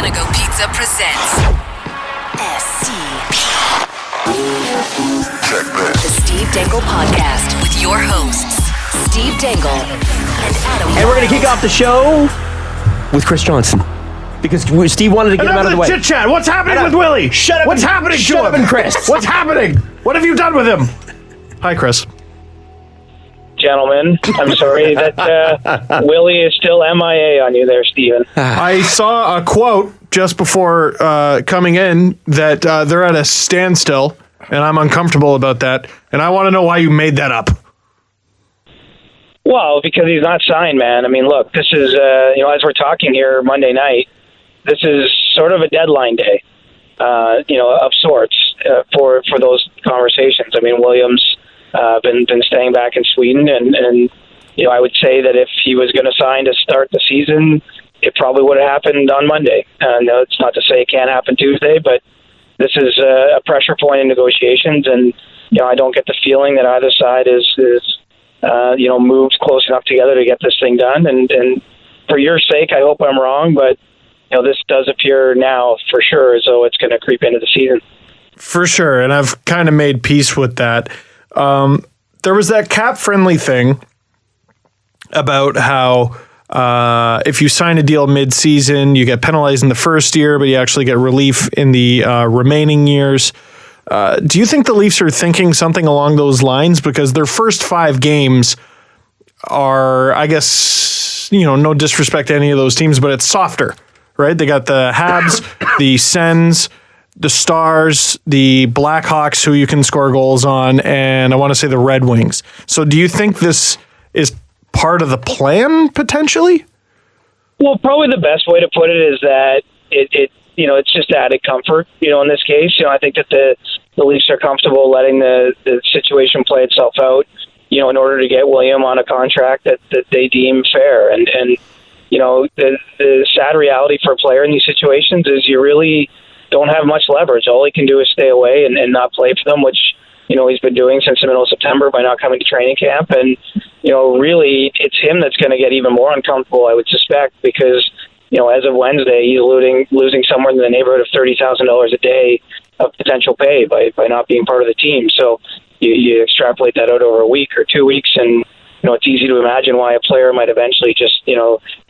Panago Pizza presents SCP. The Steve Dangle Podcast with your hosts, Steve Dangle and Adam. And we're going to kick off the show with Chris Johnston. Because Steve wanted to get him out of the way. Chit chat. What's happening with Willie? Shut up. What's happening to Shut him? up and Chris. What's happening? What have you done with him? Hi, Chris. Gentlemen, I'm sorry that Willie is still MIA on you there, Steven. I saw a quote just before coming in that they're at a standstill, and I'm uncomfortable about that, and I want to know why you made that up. Well, because he's not signed, man. I mean, look, this is, as we're talking here Monday night, this is sort of a deadline day, of sorts for those conversations. I mean, Williams been staying back in Sweden, and I would say that if he was going to sign to start the season, it probably would have happened on Monday. No, it's not to say it can't happen Tuesday, but this is a pressure point in negotiations, and I don't get the feeling that either side is moved close enough together to get this thing done. And for your sake, I hope I'm wrong, but this does appear now for sure as though it's going to creep into the season. For sure, and I've kind of made peace with that. There was that cap-friendly thing about how if you sign a deal mid-season, you get penalized in the first year, but you actually get relief in the remaining years. Do you think the Leafs are thinking something along those lines? Because their first 5 games are, I guess, no disrespect to any of those teams, but it's softer, right? They got the Habs, the Sens, the Stars, the Blackhawks, who you can score goals on, and I want to say the Red Wings. So do you think this is part of the plan, potentially? Well, probably the best way to put it is that it's just added comfort, in this case. I think that the Leafs are comfortable letting the situation play itself out, in order to get William on a contract that they deem fair. And the sad reality for a player in these situations is you really don't have much leverage. All he can do is stay away and not play for them, which, he's been doing since the middle of September by not coming to training camp. And, really it's him that's going to get even more uncomfortable, I would suspect, because, as of Wednesday, he's losing somewhere in the neighborhood of $30,000 a day of potential pay by not being part of the team. So you extrapolate that out over a week or 2 weeks, and it's easy to imagine why a player might eventually just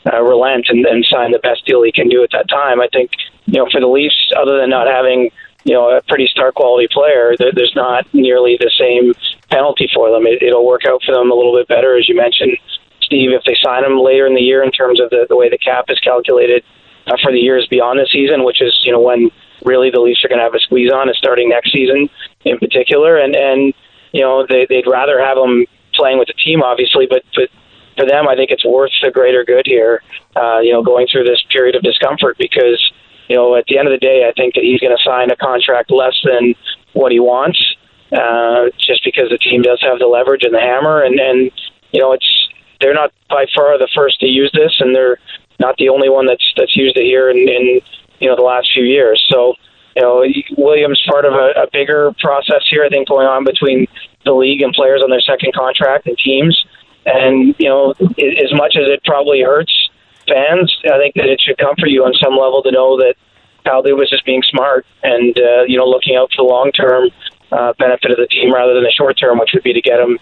relent and sign the best deal he can do at that time. I think for the Leafs, other than not having a pretty star quality player, there's not nearly the same penalty for them. It'll work out for them a little bit better, as you mentioned, Steve, if they sign him later in the year in terms of the way the cap is calculated for the years beyond the season, which is when really the Leafs are going to have a squeeze on, is starting next season in particular. And they'd rather have him playing with the team, obviously, but for them, I think it's worth the greater good here, going through this period of discomfort, because, at the end of the day, I think that he's going to sign a contract less than what he wants, just because the team does have the leverage and the hammer, and they're not by far the first to use this, and they're not the only one that's used it here in the last few years. So, Williams part of a bigger process here, I think, going on between the league and players on their second contract and teams. And, as much as it probably hurts fans, I think that it should comfort you on some level to know that Kyle Dubas is being smart and, looking out for the long-term benefit of the team rather than the short-term, which would be to get him,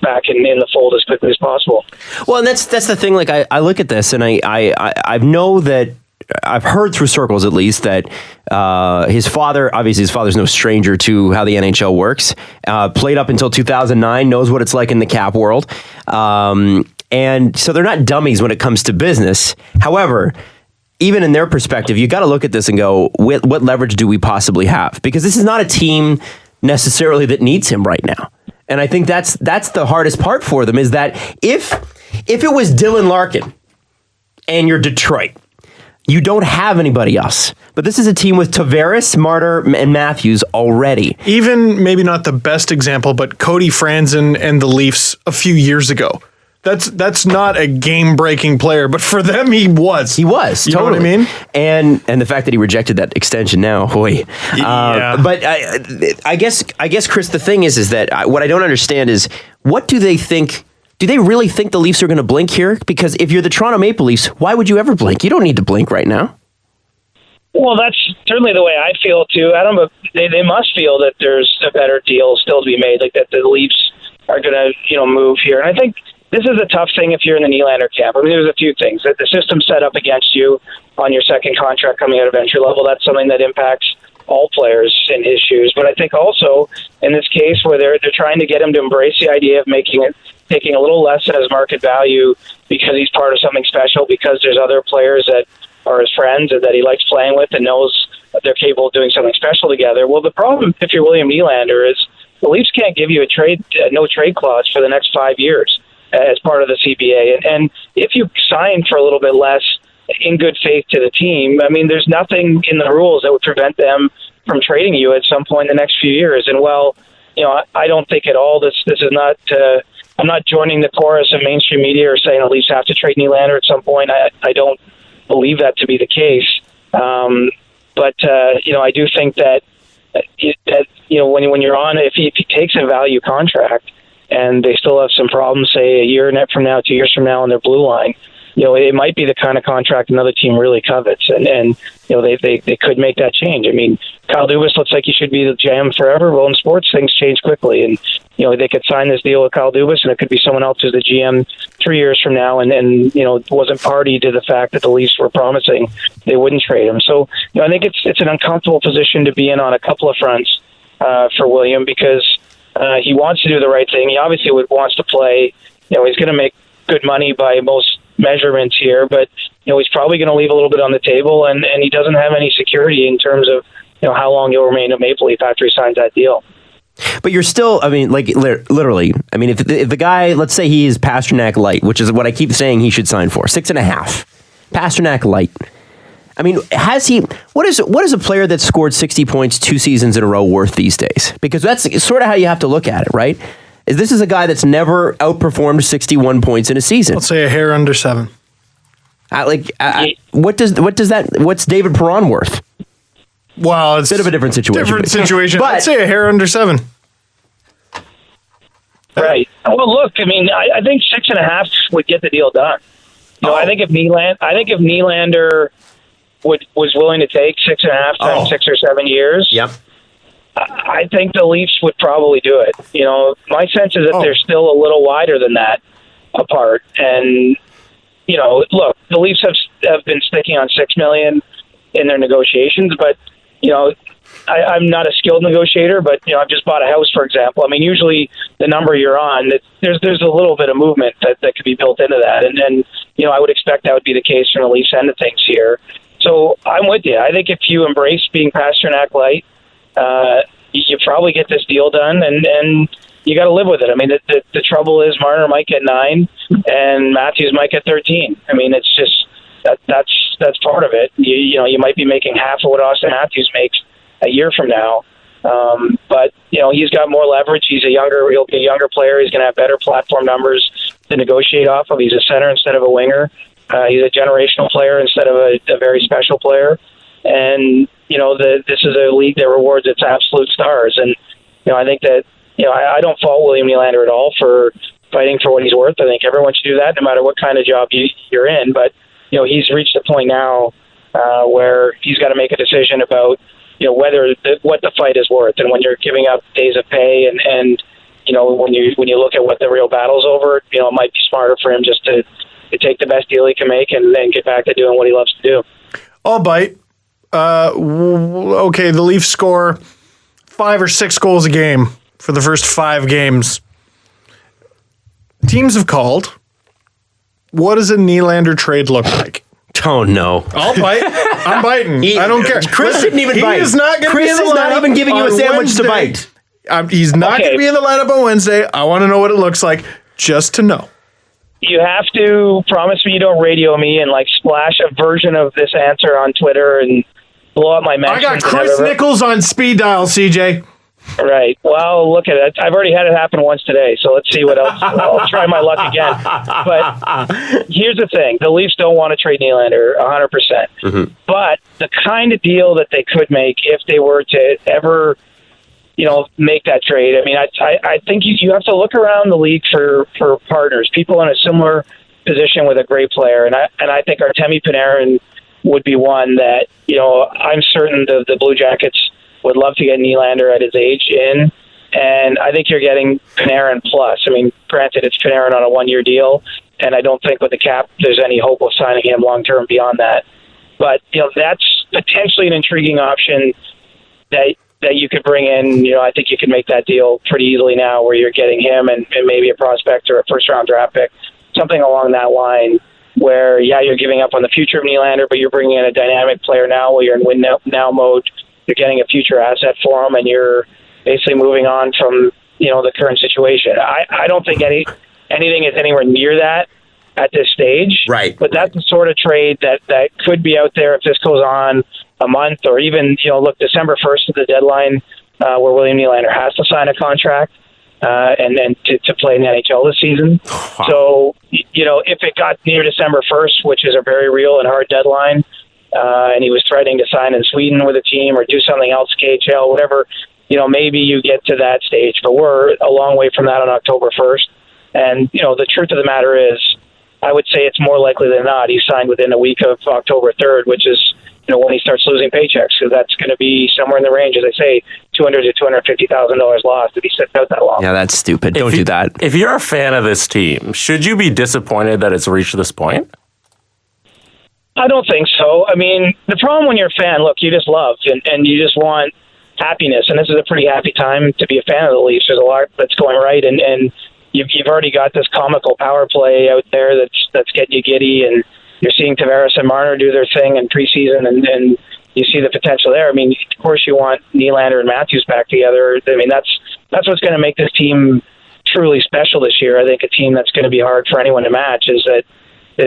back in the fold as quickly as possible. Well, and that's the thing. Like, I look at this, and I know that I've heard through circles, at least, that his father's no stranger to how the NHL works. Played up until 2009, knows what it's like in the cap world. And so they're not dummies when it comes to business. However, even in their perspective, you got to look at this and go, what leverage do we possibly have? Because this is not a team necessarily that needs him right now. And I think that's the hardest part for them, is that if it was Dylan Larkin and you're Detroit, you don't have anybody else. But this is a team with Tavares, Martyr, and Matthews already. Even maybe not the best example, but Cody Franzen and the Leafs a few years ago. That's not a game-breaking player, but for them, he was. He was, you totally. know what I mean? And the fact that he rejected that extension now, boy. Yeah. But I guess, Chris, the thing is that what I don't understand is, what do they think? Do they really think the Leafs are going to blink here? Because if you're the Toronto Maple Leafs, why would you ever blink? You don't need to blink right now. Well, that's certainly the way I feel too, Adam. But they must feel that there's a better deal still to be made, like that the Leafs are going to move here. And I think this is a tough thing if you're in the Nylander camp. I mean, there's a few things that the system's set up against you on your second contract coming out of entry level. That's something that impacts all players in his shoes. But I think also in this case where they're trying to get him to embrace the idea of taking a little less than his market value because he's part of something special, because there's other players that are his friends and that he likes playing with and knows that they're capable of doing something special together. Well, the problem if you're William Nylander is the Leafs can't give you a no trade clause for the next 5 years as part of the CBA. And if you sign for a little bit less in good faith to the team, I mean, there's nothing in the rules that would prevent them from trading you at some point in the next few years. And I don't think at all this is not. I'm not joining the chorus of mainstream media or saying the Leafs have to trade Nylander at some point. I don't believe that to be the case. But I do think that when you're on, if he takes a value contract and they still have some problems, say a year from now, 2 years from now on their blue line, it might be the kind of contract another team really covets, and they could make that change. I mean, Kyle Dubas looks like he should be the GM forever. Well, in sports, things change quickly, and they could sign this deal with Kyle Dubas, and it could be someone else who's the GM 3 years from now, and wasn't party to the fact that the Leafs were promising they wouldn't trade him. So I think it's an uncomfortable position to be in on a couple of fronts for William, because he wants to do the right thing. He obviously wants to play. He's going to make good money by most measurements here, but he's probably going to leave a little bit on the table, and he doesn't have any security in terms of how long he'll remain a Maple Leaf after he signs that deal. But you're still, I mean, like literally, I mean, if the guy, let's say he is Pasternak light, which is what I keep saying he should sign for, 6.5, Pasternak light. I mean, what is a player that scored 60 points 2 seasons in a row worth these days? Because that's sort of how you have to look at it, right? This is a guy that's never outperformed 61 points in a season. Let's say a hair under 7. What's David Perron worth? Well, it's a bit of a different situation. But I'd say a hair under 7. Right. Well, look, I mean, I think 6.5 would get the deal done. I think if Nylander was willing to take 6.5 times 6 or 7 years. Yep. I think the Leafs would probably do it. My sense is that they're still a little wider than that apart. And, look, the Leafs have been sticking on $6 million in their negotiations, but, I'm not a skilled negotiator, but, I've just bought a house, for example. I mean, usually the number you're on, there's a little bit of movement that could be built into that. And I would expect that would be the case from the Leafs end of things here. So I'm with you. I think if you embrace being Pasternak light, you probably get this deal done, and you got to live with it. I mean, the trouble is Marner might get 9, and Matthews might get 13. I mean, it's just that's part of it. You might be making half of what Austin Matthews makes a year from now, but he's got more leverage. He'll be a younger player. He's going to have better platform numbers to negotiate off of. He's a center instead of a winger. He's a generational player instead of a very special player. And, this is a league that rewards its absolute stars. And, I think that, I don't fault William Nylander at all for fighting for what he's worth. I think everyone should do that no matter what kind of job you're in. But, he's reached a point now where he's got to make a decision about, what the fight is worth. And when you're giving up days of pay and when you look at what the real battle's over, it might be smarter for him just to take the best deal he can make and then get back to doing what he loves to do. I'll bite. Okay, the Leafs score 5 or 6 goals a game for the first 5 games. Teams have called. What does a Nylander trade look like? Oh, no. I'll bite. I'm biting. I don't care. Chris didn't even bite. Chris is not even giving you a sandwich to bite. He's not going to be in the lineup on Wednesday. I want to know what it looks like, just to know. You have to promise me you don't radio me and splash a version of this answer on Twitter and blow up my mentions. I got Chris Nichols on speed dial, CJ. Right. Well, look at it. I've already had it happen once today, so let's see what else. I'll try my luck again. But here's the thing. The Leafs don't want to trade Nylander 100%. Mm-hmm. But the kind of deal that they could make if they were to ever, make that trade, I mean, I think you have to look around the league for partners, people in a similar position with a great player. And I think Artemi Panarin, would be one that, I'm certain the Blue Jackets would love to get Nylander at his age in. And I think you're getting Panarin plus. I mean, granted, it's Panarin on a 1-year deal, and I don't think with the cap there's any hope of signing him long-term beyond that. But, that's potentially an intriguing option that you could bring in. I think you can make that deal pretty easily now where you're getting him and maybe a prospect or a first-round draft pick, something along that line where, you're giving up on the future of Nylander, but you're bringing in a dynamic player now where you're in win-now mode. You're getting a future asset for him, and you're basically moving on from, the current situation. I don't think anything is anywhere near that at this stage. Right. But that's the sort of trade that could be out there if this goes on a month or even, look, December 1st is the deadline where William Nylander has to sign a contract and then to play in the NHL this season. Wow. So, if it got near December 1st, which is a very real and hard deadline, and he was threatening to sign in Sweden with a team or do something else, KHL, whatever, maybe you get to that stage. But we're a long way from that on October 1st. And, the truth of the matter is, I would say it's more likely than not he signed within a week of October 3rd, which is, when he starts losing paychecks. So that's going to be somewhere in the range, as I say, $200,000 to $250,000 lost if he sits out that long. Yeah, that's stupid. Don't do that. If you're a fan of this team, should you be disappointed that it's reached this point? I don't think so. I mean, the problem when you're a fan, look, you just love and you just want happiness. And this is a pretty happy time to be a fan of the Leafs. There's a lot that's going right. And you've already got this comical power play out there that's getting you giddy. And you're seeing Tavares and Marner do their thing in preseason. And you see the potential there. I mean, of course you want Nylander and Matthews back together. I mean, that's what's going to make this team truly special this year. I think a team that's going to be hard for anyone to match is that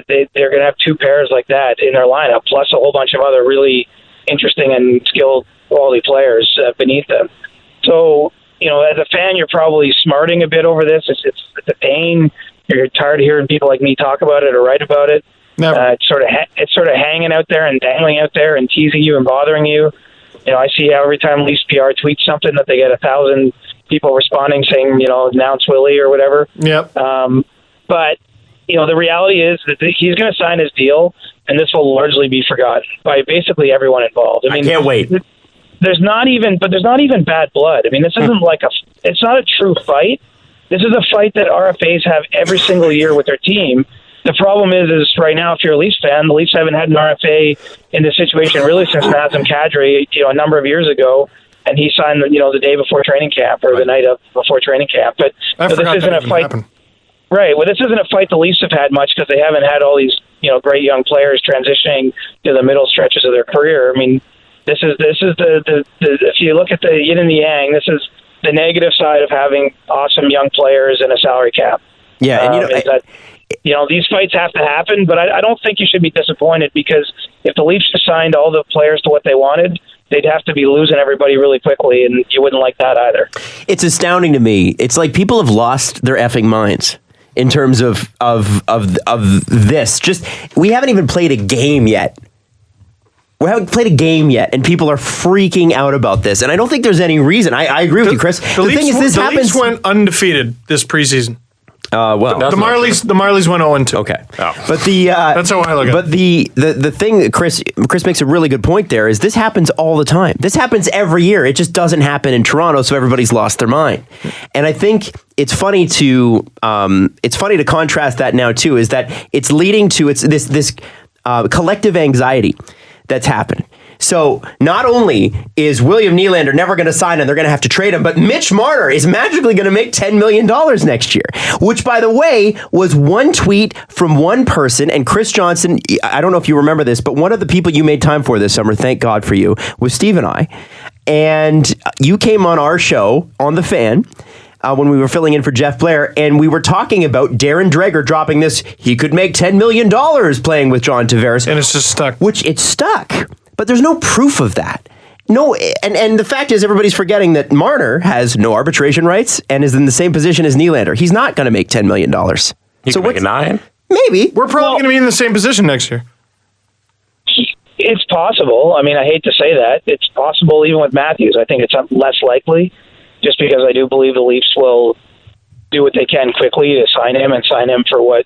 they're going to have two pairs like that in their lineup, plus a whole bunch of other really interesting and skilled quality players beneath them. So, as a fan, you're probably smarting a bit over this. It's a pain. You're tired of hearing people like me talk about it or write about it. It's sort of hanging out there and dangling out there and teasing you and bothering you. I see how every time Leafs PR tweets something that they get 1,000 people responding saying, announce Willie or whatever. Yep. But the reality is that he's going to sign his deal, and this will largely be forgotten by basically everyone involved. I mean, I can't wait. There's not even bad blood. I mean, this isn't it's not a true fight. This is a fight that RFAs have every single year with their team. The problem is right now, if you're a Leafs fan, the Leafs haven't had an RFA in this situation really since Nazem Kadri, a number of years ago, and he signed, the day before training camp or the night before training camp. But this isn't a fight. Happened. Right. Well, this isn't a fight the Leafs have had much because they haven't had all these, great young players transitioning to the middle stretches of their career. I mean, this is the if you look at the yin and the yang, this is the negative side of having awesome young players and a salary cap. Yeah, and these fights have to happen, but I don't think you should be disappointed because if the Leafs assigned all the players to what they wanted, they'd have to be losing everybody really quickly, and you wouldn't like that either. It's astounding to me. It's like people have lost their effing minds in terms of this. Just we haven't even played a game yet. We haven't played a game yet, and people are freaking out about this. And I don't think there's any reason. I agree with you, Chris. The thing is, this happens. Leafs went undefeated this preseason. The Marlies went 0-2. Okay, but that's how I look at it. But the thing, Chris makes a really good point there. Is this happens all the time? This happens every year. It just doesn't happen in Toronto, so everybody's lost their mind. And I think it's funny to contrast that now too. Is that it's leading to this collective anxiety that's happened. So not only is William Nylander never going to sign and they're going to have to trade him, but Mitch Marner is magically going to make $10 million next year, which, by the way, was one tweet from one person. And Chris Johnston, I don't know if you remember this, but one of the people you made time for this summer, thank God for you, was Steve and I. And you came on our show on The Fan when we were filling in for Jeff Blair, and we were talking about Darren Dreger dropping this. He could make $10 million playing with John Tavares. And it's just stuck. Which it's stuck. But there's no proof of that. No, and the fact is everybody's forgetting that Marner has no arbitration rights and is in the same position as Nylander. He's not going to make $10 million. He could make a 9? Maybe. We're probably going to be in the same position next year. It's possible. I mean, I hate to say that. It's possible even with Matthews. I think it's less likely just because I do believe the Leafs will do what they can quickly to sign him and sign him for what,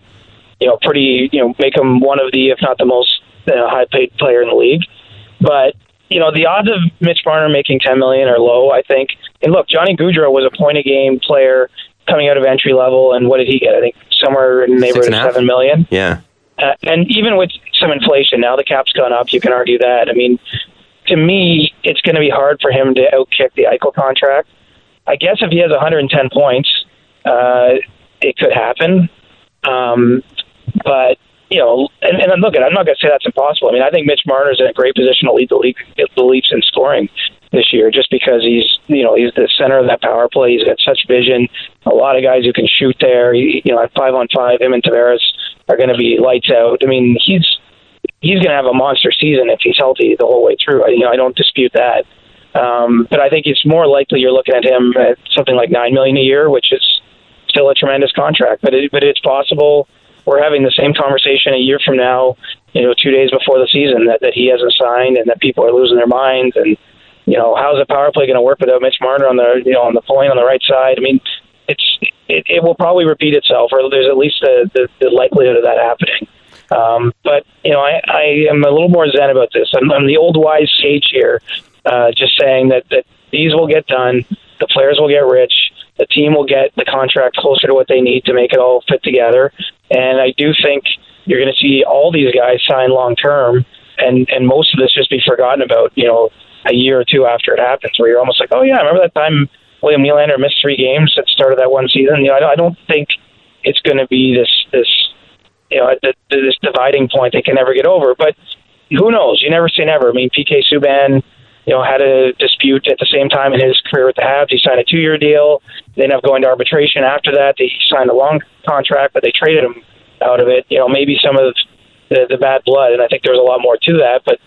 make him one of the, if not the most high-paid player in the league. But, the odds of Mitch Marner making $10 million are low, I think. And look, Johnny Gaudreau was a point-a-game player coming out of entry level, and what did he get? I think somewhere in the neighborhood of $7 million. Yeah. And even with some inflation, now the cap's gone up, you can argue that. I mean, to me, it's going to be hard for him to outkick the Eichel contract. I guess if he has 110 points, it could happen. But, and look, I'm not going to say that's impossible. I mean, I think Mitch Marner's in a great position to lead the Leafs in scoring this year, just because he's the center of that power play. He's got such vision. A lot of guys who can shoot there. At 5-on-5, him and Tavares are going to be lights out. I mean, he's going to have a monster season if he's healthy the whole way through. I don't dispute that. But I think it's more likely you're looking at him at something like $9 million a year, which is still a tremendous contract. But it's possible we're having the same conversation a year from now, 2 days before the season, that he hasn't signed and that people are losing their minds. And how's the power play going to work without Mitch Marner on the point on the right side? I mean, it will probably repeat itself, or there's at least the likelihood of that happening. But I am a little more zen about this. I'm the old wise sage here, just saying that these will get done, the players will get rich, the team will get the contract closer to what they need to make it all fit together. And I do think you're going to see all these guys sign long term, and most of this just be forgotten about, a year or two after it happens, where you're almost like, oh yeah, I remember that time William Nylander missed 3 games at the start of that one season. I don't think it's going to be this dividing point they can never get over. But who knows? You never say never. I mean, PK Subban, had a dispute at the same time in his career with the Habs. He signed a 2-year deal. They ended up going to arbitration after that. He signed a long contract, but they traded him out of it. Maybe some of the bad blood, and I think there was a lot more to that, but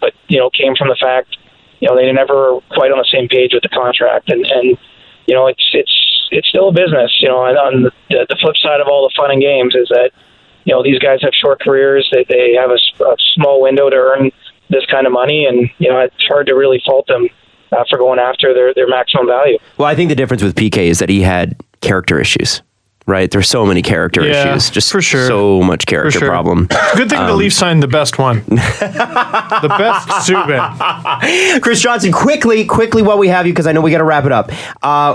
came from the fact, they were never quite on the same page with the contract. And it's still a business. On the flip side of all the fun and games is that, these guys have short careers. They have a small window to earn this kind of money, and it's hard to really fault them for going after their maximum value. Well, I think the difference with PK is that he had character issues, right? There's so many character issues, just for sure. So much character problem. Good thing the Leafs signed the best one, the best Subban. Chris Johnston, quickly while we have you, because I know we got to wrap it up.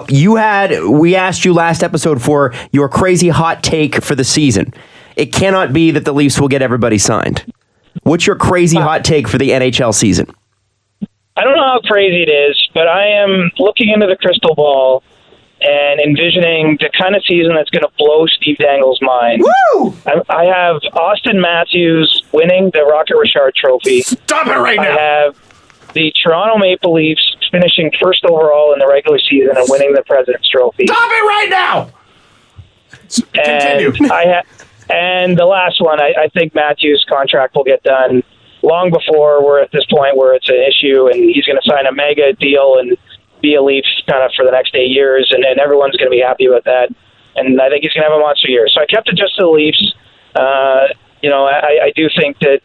We asked you last episode for your crazy hot take for the season. It cannot be that the Leafs will get everybody signed. What's your crazy hot take for the NHL season? I don't know how crazy it is, but I am looking into the crystal ball and envisioning the kind of season that's going to blow Steve Dangle's mind. Woo! I have Austin Matthews winning the Rocket Richard Trophy. Stop it right now! I have the Toronto Maple Leafs finishing first overall in the regular season and winning the President's Trophy. Stop it right now! Continue. And the last one, I think Matthews' contract will get done long before we're at this point where it's an issue, and he's going to sign a mega deal and be a Leaf kind of for the next 8 years, and everyone's going to be happy about that. And I think he's going to have a monster year. So I kept it just to the Leafs. I do think that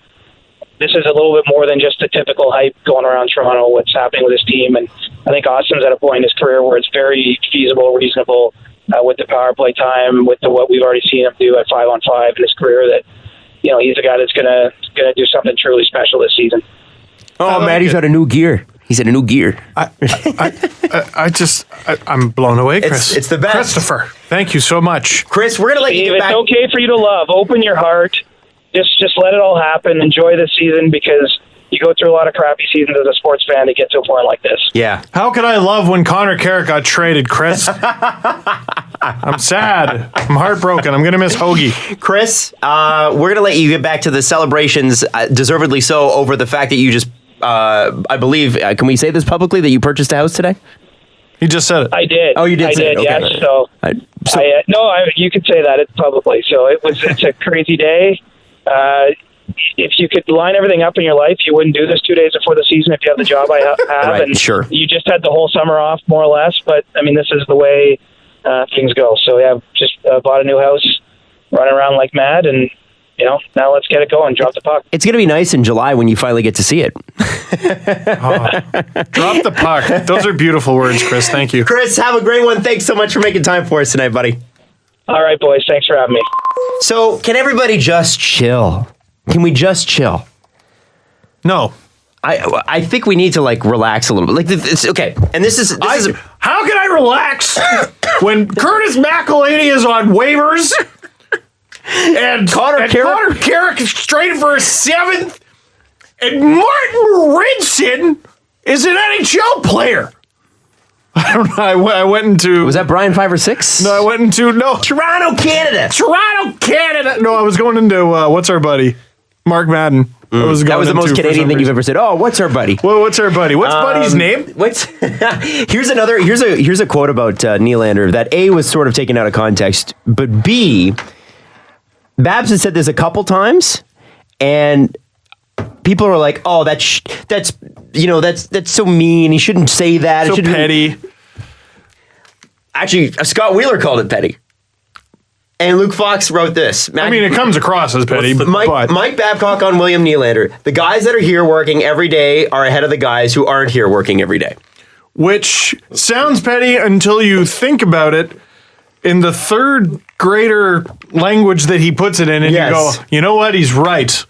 this is a little bit more than just the typical hype going around Toronto, what's happening with his team. And I think Austin's at a point in his career where it's very feasible, reasonable, with the power play time, with what we've already seen him do at 5-on-5 in his career, that he's a guy that's gonna do something truly special this season. Oh, Matt, he's got a new gear. He's in a new gear. I'm blown away, Chris. It's the best. Christopher, thank you so much. Chris, we're gonna let you get back. It's okay for you to love. Open your heart. Just let it all happen. Enjoy this season, because you go through a lot of crappy seasons as a sports fan to get to a point like this. Yeah. How could I love when Connor Carrick got traded, Chris? I'm sad. I'm heartbroken. I'm going to miss Hoagie. Chris, we're going to let you get back to the celebrations, deservedly so, over the fact that you just, I believe, can we say this publicly, that you purchased a house today? He just said it. I did. Oh, you did say it. Okay. Yes. You could say that publicly. So it's a crazy day. If you could line everything up in your life, you wouldn't do this 2 days before the season if you have the job I have. Right, and sure. You just had the whole summer off, more or less. But, I mean, this is the way things go. So, yeah, just bought a new house, running around like mad, and, now let's get it going. Drop the puck. It's going to be nice in July when you finally get to see it. Drop the puck. Those are beautiful words, Chris. Thank you. Chris, have a great one. Thanks so much for making time for us tonight, buddy. All right, boys. Thanks for having me. So, can everybody just chill? Can we just chill? No. I think we need to like relax a little bit. Like it's okay. And this is how can I relax when Curtis McElhaney is on waivers and Connor Carrick is traded for a 7th and Martin Ridson is an NHL player? I don't know. I went into... Was that Brian 5 or 6? No, I went into... No. Toronto, Canada. No, I was going into... what's our buddy? Mark Madden. That was the most Canadian thing you've ever said. Oh, what's our buddy? Well, what's our buddy? What's Buddy's name? Here's a quote about Nylander that A, was sort of taken out of context, but B, Babs had said this a couple times, and people are like, "Oh, that's so mean. He shouldn't say that. So petty." Actually, Scott Wheeler called it petty. And Luke Fox wrote this. I mean, it comes across as petty. Mike Babcock on William Nylander. The guys that are here working every day are ahead of the guys who aren't here working every day. Which sounds petty until you think about it in the third grader language that he puts it in, and you go, you know what? He's right.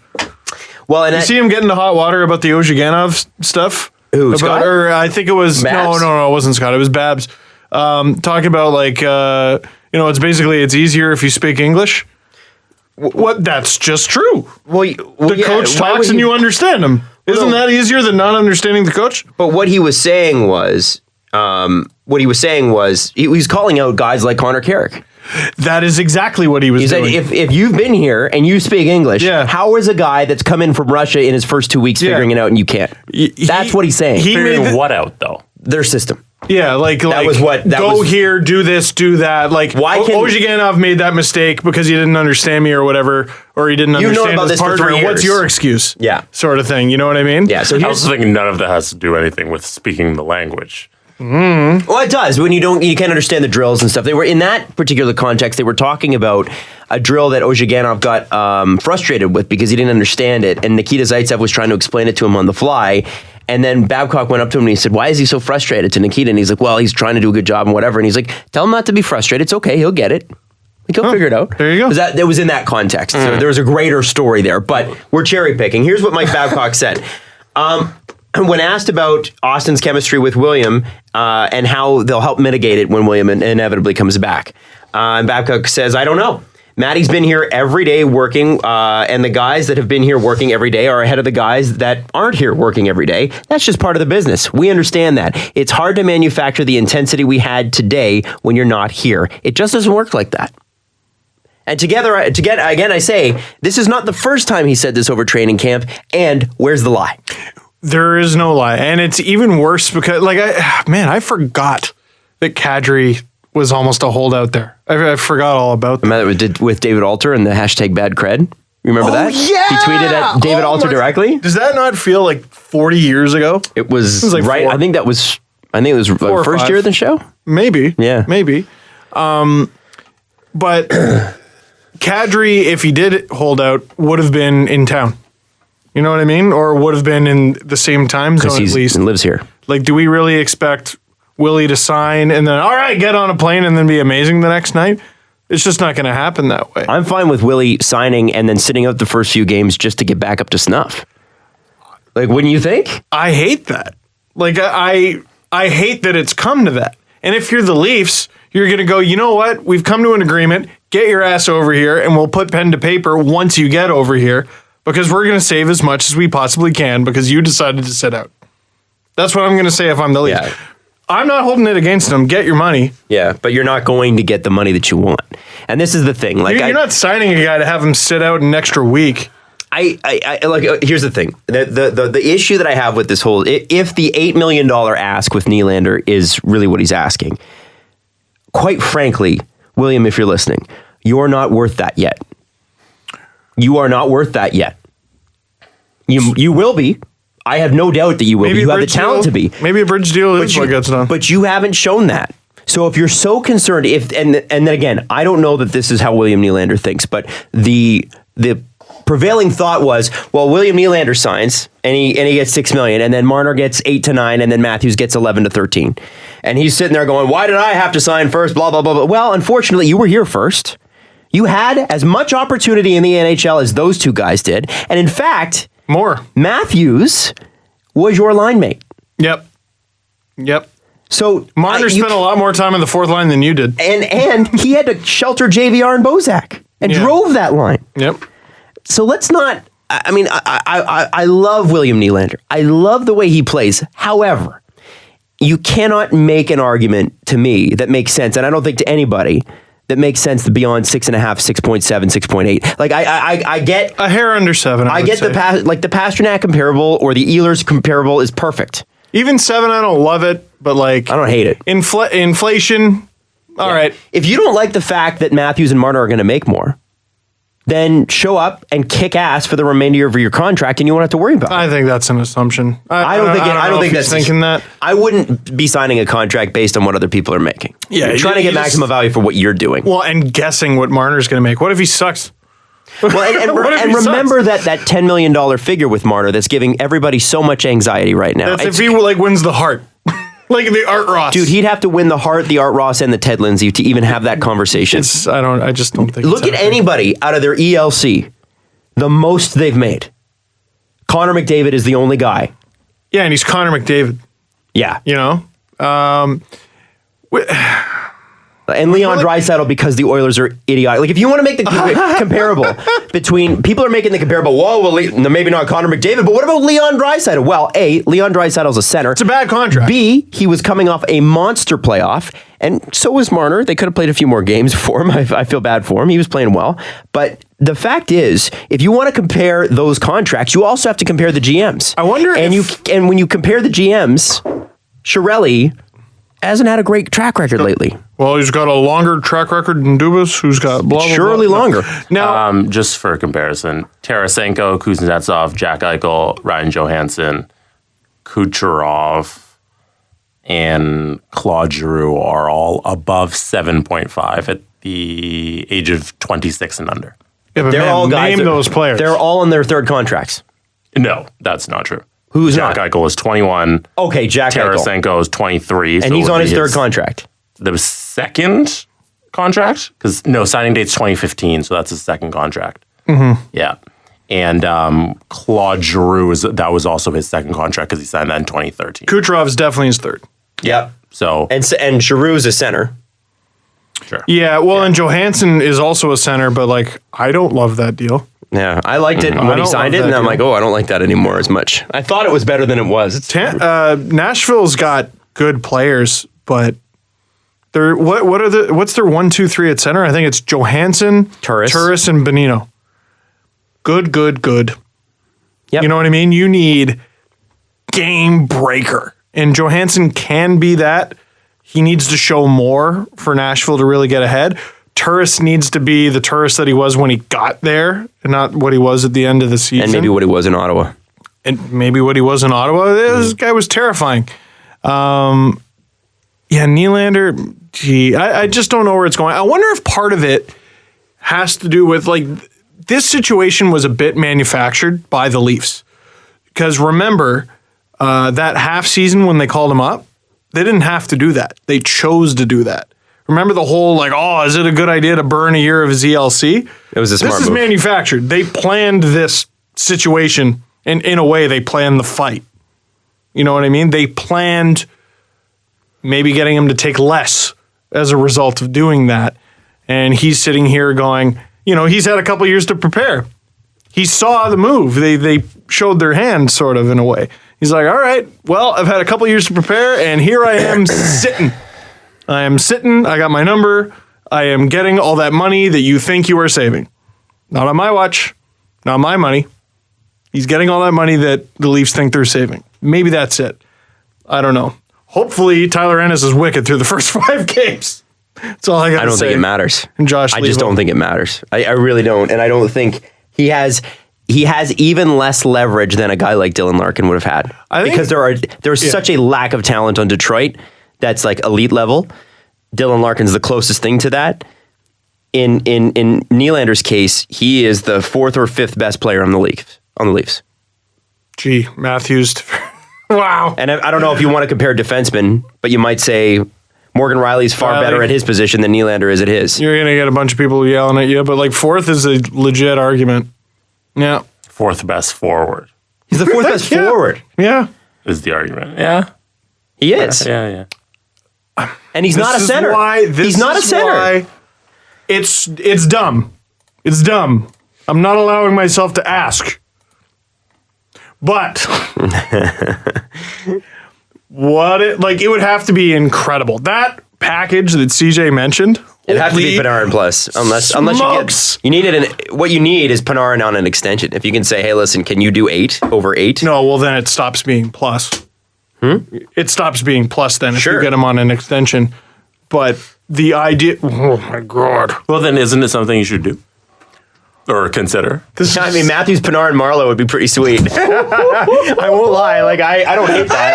Well, and you see him get into hot water about the Ozhiganov stuff? Who, Scott? Or I think it was... Babs? No, it wasn't Scott. It was Babs. Talking about like... it's easier if you speak English. What? That's just true. The coach talks and you understand him. Isn't that easier than not understanding the coach? But what he was saying was, he was calling out guys like Connor Carrick. That is exactly what he was doing. He said, if you've been here and you speak English, how is a guy that's come in from Russia in his first 2 weeks figuring it out and you can't? That's what he's saying. Figuring what out, though? Their system. Yeah, here, do this, do that. Like, Ozhiganov made that mistake because he didn't understand me or whatever, or he didn't understand his partner. What's your excuse? Yeah. Sort of thing. You know what I mean? Yeah. So I also think none of that has to do anything with speaking the language. Well, it does. When you can't understand the drills and stuff. They were in that particular context. They were talking about a drill that Ozhiganov got frustrated with because he didn't understand it, and Nikita Zaitsev was trying to explain it to him on the fly. And then Babcock went up to him and he said, "Why is he so frustrated?" to Nikita, and he's like, "Well, he's trying to do a good job and whatever." And he's like, "Tell him not to be frustrated. It's okay. He'll get it. He'll figure it out." There you go. That was in that context. So there was a greater story there, but we're cherry picking. Here's what Mike Babcock said. When asked about Austin's chemistry with William and how they'll help mitigate it when William inevitably comes back, and Babcock says, "I don't know. Matty's been here every day working, and the guys that have been here working every day are ahead of the guys that aren't here working every day. That's just part of the business. We understand that. It's hard to manufacture the intensity we had today when you're not here. It just doesn't work like that." And again, I say, this is not the first time he said this over training camp, and where's the lie? There is no lie. And it's even worse because, I forgot that Kadri was almost a holdout there. I forgot all about that. Remember that with David Alter and the hashtag bad cred? You remember that? Yeah! He tweeted at David Alter directly. Does that not feel like 40 years ago? It was like right. I think it was like first year of the show. Maybe. Yeah. Maybe. But Kadri, if he did hold out, would have been in town. You know what I mean? Or would have been in the same time zone at least. And lives here. Like, do we really expect Willie to sign and then, all right, get on a plane and then be amazing the next night? It's just not going to happen that way. I'm fine with Willie signing and then sitting out the first few games just to get back up to snuff. Like, wouldn't you think? I hate that. Like, I hate that it's come to that. And if you're the Leafs, you're going to go, you know what? We've come to an agreement. Get your ass over here and we'll put pen to paper once you get over here because we're going to save as much as we possibly can because you decided to sit out. That's what I'm going to say if I'm the Leafs. Yeah. I'm not holding it against them. Get your money. Yeah, but you're not going to get the money that you want. And this is the thing. Like, you're not signing a guy to have him sit out an extra week. Here's the thing. The issue that I have with this whole, if the $8 million ask with Nylander is really what he's asking, quite frankly, William, if you're listening, you're not worth that yet. You are not worth that yet. You will be. I have no doubt that you will. You have the talent to be. Maybe a bridge deal is what gets done. But you haven't shown that. So if you're so concerned, and then again, I don't know that this is how William Nylander thinks, but the prevailing thought was, well, William Nylander signs and he gets $6 million, and then Marner gets 8 to 9, and then Matthews gets 11 to 13, and he's sitting there going, why did I have to sign first? Blah blah blah blah. Well, unfortunately, you were here first. You had as much opportunity in the NHL as those two guys did, and in fact, More. Matthews was your line mate. Yep. So Marner spent a lot more time on the fourth line than you did. And he had to shelter JVR and Bozak and drove that line. Yep. So let's not. I mean, I love William Nylander. I love the way he plays. However, you cannot make an argument to me that makes sense, and I don't think to anybody that makes sense to beyond 6.5, 6.7, 6.8. Like I get a hair under 7. I get the Pasternak comparable or the Ehlers comparable is perfect. Even 7, I don't love it, but like I don't hate it. Inflation. All right. If you don't like the fact that Matthews and Marner are going to make more, then show up and kick ass for the remainder of your contract, and you won't have to worry about it. I think that's an assumption. I don't think that's thinking that. I wouldn't be signing a contract based on what other people are making. Yeah, you're trying to get maximum value for what you're doing. Well, and guessing what Marner's going to make. What if he sucks? Well, and remember that $10 million figure with Marner that's giving everybody so much anxiety right now. That's if he wins the Hart. Like the Art Ross. Dude, he'd have to win the Hart, the Art Ross, and the Ted Lindsay to even have that conversation. I just don't think. Look at anybody out of their ELC, the most they've made. Connor McDavid is the only guy. Yeah, and he's Connor McDavid. Yeah. You know? And Leon Draisaitl because the Oilers are idiotic. Like, if you want to make the comparable between... People are making the comparable, well, maybe not Connor McDavid, but what about Leon Draisaitl? Well, A, Leon Draisaitl's a center. It's a bad contract. B, he was coming off a monster playoff, and so was Marner. They could have played a few more games for him. I feel bad for him. He was playing well. But the fact is, if you want to compare those contracts, you also have to compare the GMs. I wonder And when you compare the GMs, Chiarelli hasn't had a great track record lately. Well, he's got a longer track record than Dubas, who's got blah, blah, Surely blah. longer. Now, just for comparison, Tarasenko, Kuznetsov, Jack Eichel, Ryan Johansson, Kucherov, and Claude Giroux are all above 7.5 at the age of 26 and under. yeah, but They're all guys. name those players. They're all on their third contracts. No, that's not true. Who's Jack not? Eichel is 21. Okay, Jack Eichel. Tarasenko is 23. And he's on his third contract. The second contract? Because, signing date's 2015, so that's his second contract. Mm-hmm. Yeah. And Claude Giroux, that was also his second contract because he signed that in 2013. Kucherov is definitely his third. Yep. So And Giroux's a center. Sure. Yeah, well, and Johansson is also a center, but like, I don't love that deal. Yeah, I liked it when he signed it, and I'm like, I don't like that anymore as much. I thought it was better than it was. Nashville's got good players, but they're what's their 1, 2, 3 at center? I think it's Johansson, Turris, and Bonino. Good. Yep. You know what I mean? You need game breaker, and Johansson can be that. He needs to show more for Nashville to really get ahead. Turris needs to be the Turris that he was when he got there, and not what he was at the end of the season. And maybe what he was in Ottawa. This guy was terrifying. Nylander, I just don't know where it's going. I wonder if part of it has to do with, like, this situation was a bit manufactured by the Leafs. Because remember, that half season when they called him up, they didn't have to do that. They chose to do that. Remember the whole, is it a good idea to burn a year of his ELC? It was a smart move. This is manufactured. They planned this situation, and in a way, they planned the fight. You know what I mean? They planned maybe getting him to take less as a result of doing that. And he's sitting here going, he's had a couple years to prepare. He saw the move. They showed their hand, sort of, in a way. He's like, all right, well, I've had a couple years to prepare, and here I am sitting. I got my number. I am getting all that money that you think you are saving. Not on my watch. Not my money. He's getting all that money that the Leafs think they're saving. Maybe that's it. I don't know. Hopefully, Tyler Ennis is wicked through the first 5 games. That's all I got to say. I don't think it matters. And Josh I just don't think it matters. I really don't. And I don't think he has even less leverage than a guy like Dylan Larkin would have had. Because there's such a lack of talent on Detroit that's like elite level. Dylan Larkin's the closest thing to that. In Nylander's case, he is the 4th or 5th best player on the Leafs. Gee, Matthews. Wow. And I don't know if you want to compare defensemen, but you might say Morgan Riley's far better at his position than Nylander is at his. You're going to get a bunch of people yelling at you, but 4th is a legit argument. Yeah. 4th best forward. He's the fourth best forward. Yeah. Is the argument. Yeah. He is. Yeah. And he's not a center. He's not a center. It's dumb. It's dumb. I'm not allowing myself to ask. But it would have to be incredible. That package that CJ mentioned. It'd have to be Panarin plus, unless you need it. What you need is Panarin on an extension. If you can say, hey, listen, can you do 8 over 8? No, well then it stops being plus. It stops being plus then if you get him on an extension. But the idea, oh my God. Well, then isn't it something you should do? Or consider? Matthews, Panarin, Marleau would be pretty sweet. I won't lie. I don't hate that.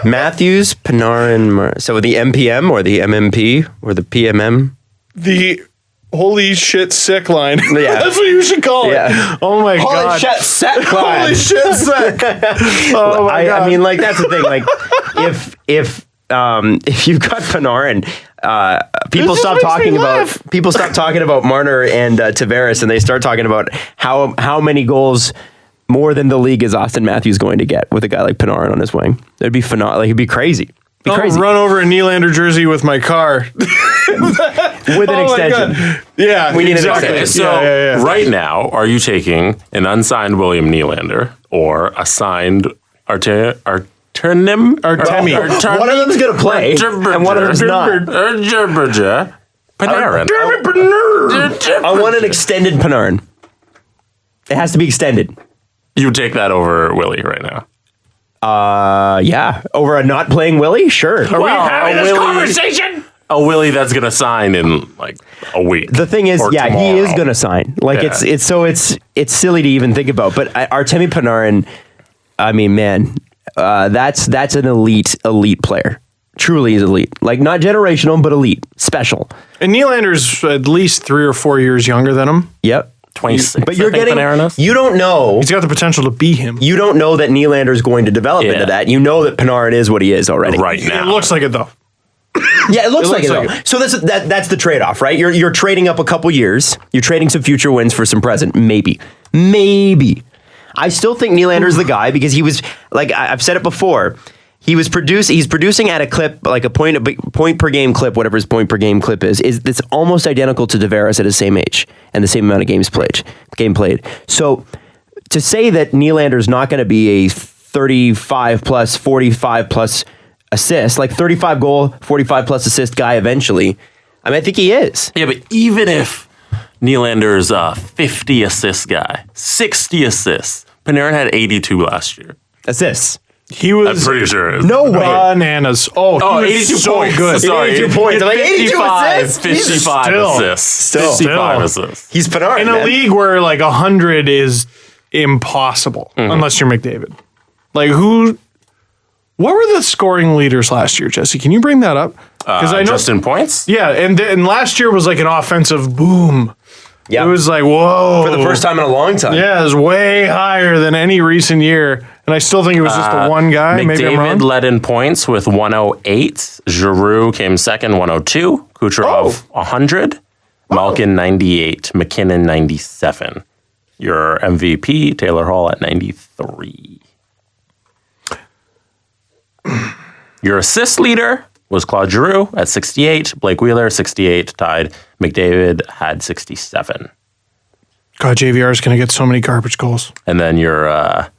Matthews, Panarin, so the MPM or the MMP or the PMM? The holy shit sick line. Yeah. That's what you should call it. Yeah. Oh my God. Holy shit sick line. Holy shit sick. Oh my God. That's the thing. If you've got Panarin, people stop talking about Marner and Tavares, and they start talking about how many goals more than the league is Austin Matthews going to get with a guy like Panarin on his wing. That'd be phenomenal. He'd be crazy. I'll run over a Nylander jersey with my car. With an extension. Yeah, we need an extension. So right now, are you taking an unsigned William Nylander or a signed Artemi? One of them's going to play, and one of them's not. Panarin. I want an extended Panarin. It has to be extended. You take that over Willie right now. Yeah. Over a not playing Willie? Sure. Are we having this conversation? A Willie that's going to sign in a week. The thing is, tomorrow. he is going to sign. It's silly to even think about. But Artemi Panarin, that's an elite player. Truly is elite. Not generational, but elite. Special. And Nylander's at least 3 or 4 years younger than him. Yep. 26. But you don't know. He's got the potential to be him. You don't know that Nylander's going to develop into that. You know that Panarin is what he is already. Right now. It looks like it, though. Yeah, it looks like it. So that's the trade-off, right? You're trading up a couple years. You're trading some future wins for some present. Maybe. I still think Nylander's the guy because he was, I've said it before, he's producing at a clip, a point per game clip, whatever his point per game clip is it's almost identical to Tavares at his same age and the same amount of game played. So to say that Nylander's not going to be a 35 plus, 45 plus assist, 35 goal, 45 plus assist guy eventually, I think he is. Yeah, but even if Nylander's a 50 assist guy, 60 assists, Panarin had 82 last year. Assists. He was. I'm pretty sure. No way. Bananas. Oh, he 82 was so points. good. Sorry. 82 points. 82 assists? 55 assists. 55 assists. He's Panarin, in a league where 100 is impossible unless you're McDavid. What were the scoring leaders last year, Jesse? Can you bring that up? Because I know just in points. Yeah, and last year was an offensive boom. Yeah, it was whoa for the first time in a long time. Yeah, it was way higher than any recent year, and I still think it was just the one guy. Maybe I'm wrong. McDavid led in points with 108. Giroux came second, 102. Kucherov 100. Malkin 98. McKinnon 97. Your MVP Taylor Hall at 93. Your assist leader was Claude Giroux at 68. Blake Wheeler, 68, tied. McDavid had 67. God, JVR is going to get so many garbage goals. And then your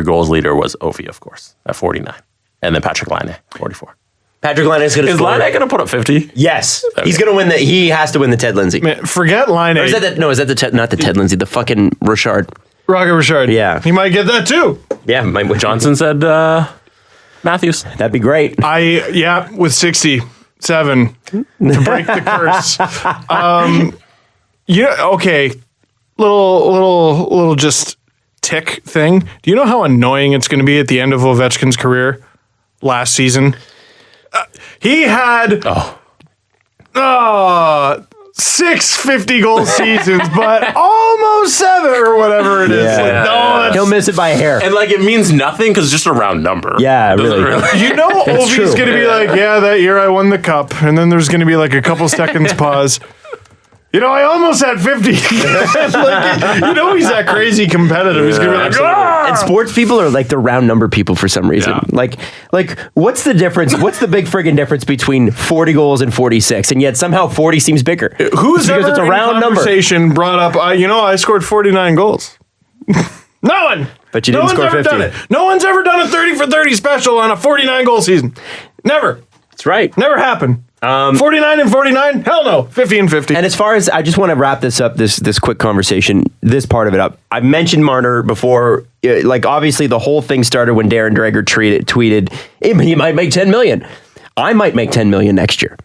goals leader was Ovi, of course, at 49. And then Patrick Laine, 44. Patrick Laine is going to score. Is Laine going to put up 50? Yes. Okay. He's going to win he has to win the Ted Lindsay. Man, forget Laine. Or is that not the Ted Lindsay, the fucking Richard. Rocket Richard. Yeah. He might get that too. Yeah. Johnson said Matthews. That'd be great. With 67 to break the curse. Okay. Little just tick thing. Do you know how annoying it's going to be at the end of Ovechkin's career last season? He had 6 50-goal seasons, but almost 7 or whatever it is. Yeah. He'll miss it by a hair. And it means nothing because it's just a round number. Yeah, really. Ovi's going to be that year I won the cup, and then there's going to be a couple seconds pause. I almost had 50. He's that crazy competitive. He's going to be like, And sports people are like the round number people for some reason. Yeah. Like, what's the difference? What's the big friggin' difference between 40 goals and 46? And yet somehow 40 seems bigger. Who's because ever it's a in round number. conversation brought up, I scored 49 goals. No one. But you didn't score 50. Done it. No one's ever done a 30 for 30 special on a 49 goal season. Never. That's right. Never happened. 49 and 49? Hell no. 50 and 50. And as far as, I just want to wrap this up, this quick conversation, this part of it up. I've mentioned Marner before. Like, obviously, the whole thing started when Darren Dreger tweeted, he might make $10 million. I might make $10 million next year.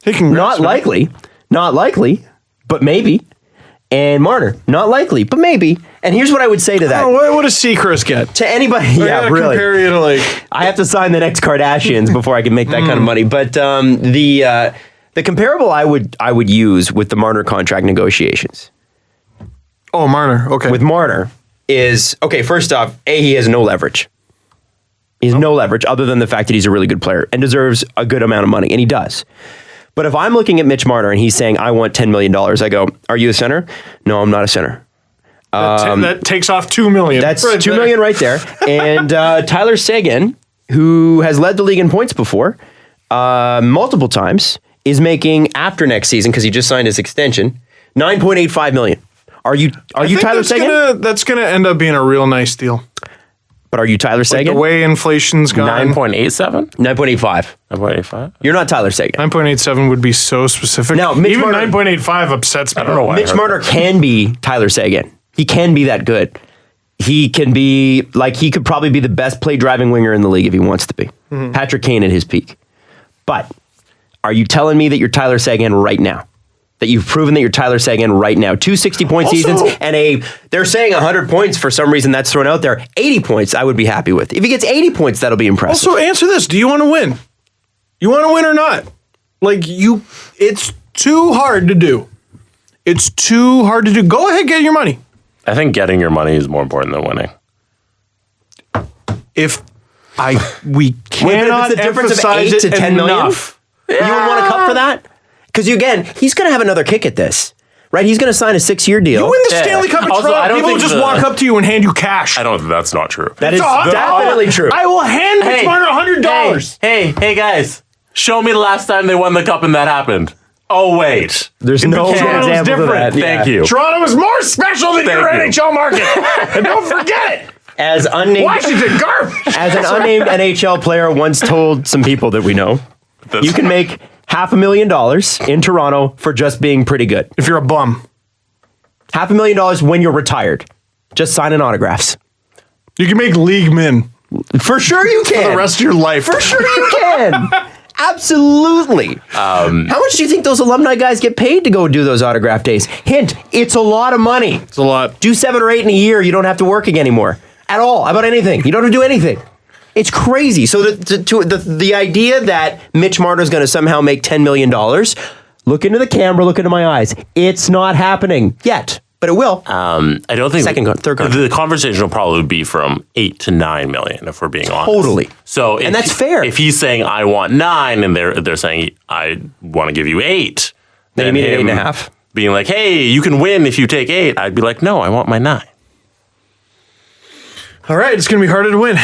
Hey, congrats, Not likely, but maybe. And Marner, not likely, but maybe. And here's what I would say to that. Oh, what does Seacrest get? To anybody, yeah, really. Compare you to I have to sign the next Kardashians before I can make that kind of money. But the comparable I would use with the Marner contract negotiations. Oh, Marner. Okay. With Marner is, okay, first off, he has no leverage. He has no leverage other than the fact that he's a really good player and deserves a good amount of money, and he does. But if I'm looking at Mitch Marner and he's saying, I want $10 million, I go, are you a center? No, I'm not a center. That takes off $2 million. That's right $2 million right there. And Tyler Seguin, who has led the league in points before, multiple times, is making, after next season, because he just signed his extension, $9.85 million. Are you Tyler Seguin? That's gonna end up being a real nice deal. But are you Tyler Seguin? The way inflation's gone. 9.87? 9.85. 9.85? You're not Tyler Seguin. 9.87 would be so specific. Now, Mitch even Marner, 9.85 upsets me. I don't know why. Mitch Marner can be Tyler Seguin. He can be that good. He can be, like, he could probably be the best play driving winger in the league if he wants to be. Mm-hmm. Patrick Kane at his peak. But are you telling me that you're Tyler Seguin right now? That you've proven that you're Tyler Seguin right now. 2 60-point seasons and they're saying 100 points for some reason that's thrown out there. 80 points I would be happy with. If he gets 80 points, that'll be impressive. Also, answer this. Do you want to win? You want to win or not? It's too hard to do. It's too hard to do. Go ahead, get your money. I think getting your money is more important than winning. We cannot the difference of emphasize 8 to it 10 million? enough. You would want to cut for that? Because again, he's going to have another kick at this, right? He's going to sign a 6-year deal. You win the Stanley Cup in Also, Toronto, I don't people will think just walk up to you and hand you cash. I don't think that's not true. That is definitely true. I will hand Mitch Marner $100. Hey, guys. Show me the last time they won the cup and that happened. Oh, wait. There's no Toronto's example of different. that. Thank you. Toronto is more special than your Thank you. NHL market. And don't forget it. As unnamed, Washington garbage. as an unnamed NHL player once told some people that we know, you can make $500,000 in Toronto for just being pretty good. If you're a bum. $500,000 when you're retired. Just signing autographs. You can make league min For sure you can. for the rest of your life. For sure you can. Absolutely. How much do you think those alumni guys get paid to go do those autograph days? Hint, it's a lot of money. It's a lot. Do 7 or 8 in a year, you don't have to work anymore. At all. About anything. You don't have to do anything. It's crazy. So the idea that Mitch Marner is going to somehow make $10 million, look into the camera, look into my eyes. It's not happening yet, but it will. I don't think third contract. The conversation will probably be from 8 to 9 million, if we're being honest. Totally. So, and that's fair. If he's saying I want 9, and they're saying I want to give you 8, Then you mean 8.5. Being like, hey, you can win if you take 8. I'd be like, no, I want my 9. All right, it's going to be harder to win,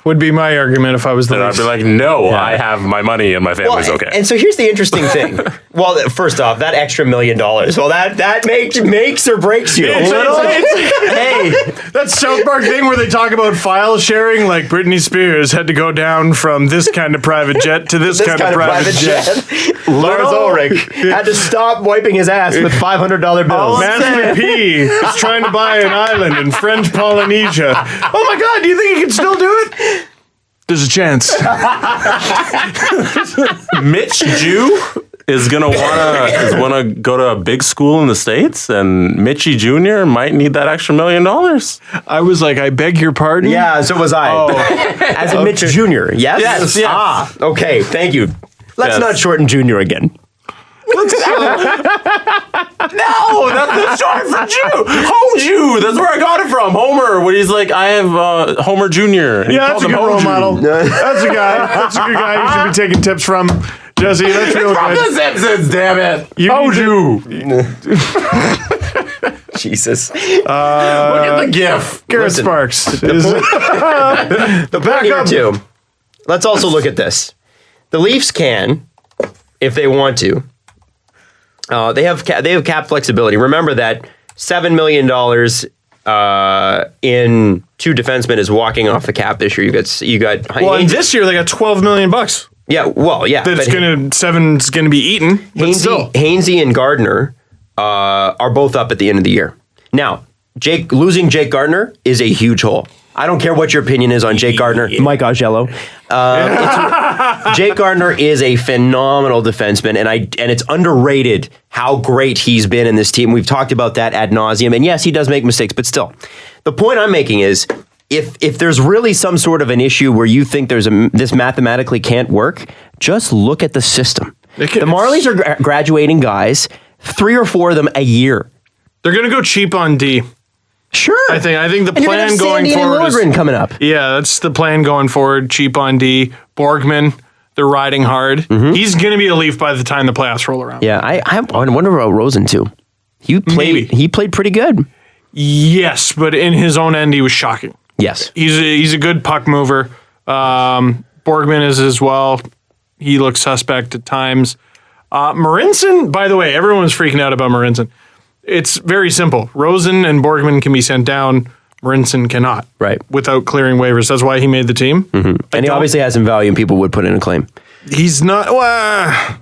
would be my argument if I was the Then I'd Leafs. be like, no, I have my money and my family's okay. And so here's the interesting thing. Well, first off, that extra $1 million, well, that makes or breaks you. Hey, that South Park thing where they talk about file sharing, like Britney Spears had to go down from this kind of private jet to this kind of private jet. Lars Ulrich had to stop wiping his ass with $500 bills. Master P is trying to buy an island in French Polynesia. Oh my God, do you think he can still do it? There's a chance. Mitch Jew is gonna wanna go to a big school in the States, and Mitchie Jr. might need that extra $1 million. I was like, I beg your pardon? Yeah, so was I. As a Mitch Jr., yes? Yes. Ah, okay, thank you. Let's Yes. not shorten Jr. again. No, that's short for Jew. Home Jew. That's where I got it from. Homer, when he's like, I have Homer Jr. And he Yeah, calls that's a him good Home role Jew. model. That's a guy. That's a good guy you should be taking tips from. Jesse, that's real From good. The Simpsons, damn it. Jesus. Look at the gif. Garrett Listen, Sparks. Is The backup too. Let's also look at this. The Leafs can, if they want to. They have cap flexibility. Remember that $7 million in 2 defensemen is walking off the cap this year. You got. well, and this year they got $12 million. Yeah. Well, yeah. That's seven's gonna be eaten. But still, Hainsey and Gardner are both up at the end of the year. Now, losing Jake Gardner is a huge hole. I don't care what your opinion is on Jake Gardner. Mike Augello. Jake Gardner is a phenomenal defenseman, and it's underrated how great he's been in this team. We've talked about that ad nauseum, and yes, he does make mistakes, but still. The point I'm making is, if there's really some sort of an issue where you think this mathematically can't work, just look at the system. The Marlies are graduating guys, 3 or 4 of them a year. they're gonna go cheap on D. Sure. I think the plan going forward is coming up. Yeah, that's the plan going forward. Cheap on D. Borgman, they're riding hard. Mm-hmm. He's going to be a Leaf by the time the playoffs roll around. Yeah, I wonder about Rosen too. He played pretty good. Yes, but in his own end, he was shocking. Yes. He's a good puck mover. Borgman is as well. He looks suspect at times. Marincin, by the way, everyone was freaking out about Marincin. It's very simple. Rosen and Borgman can be sent down. Marincin cannot. Right. Without clearing waivers. That's why he made the team. Mm-hmm. And he obviously has some value and people would put in a claim. He's not... Well,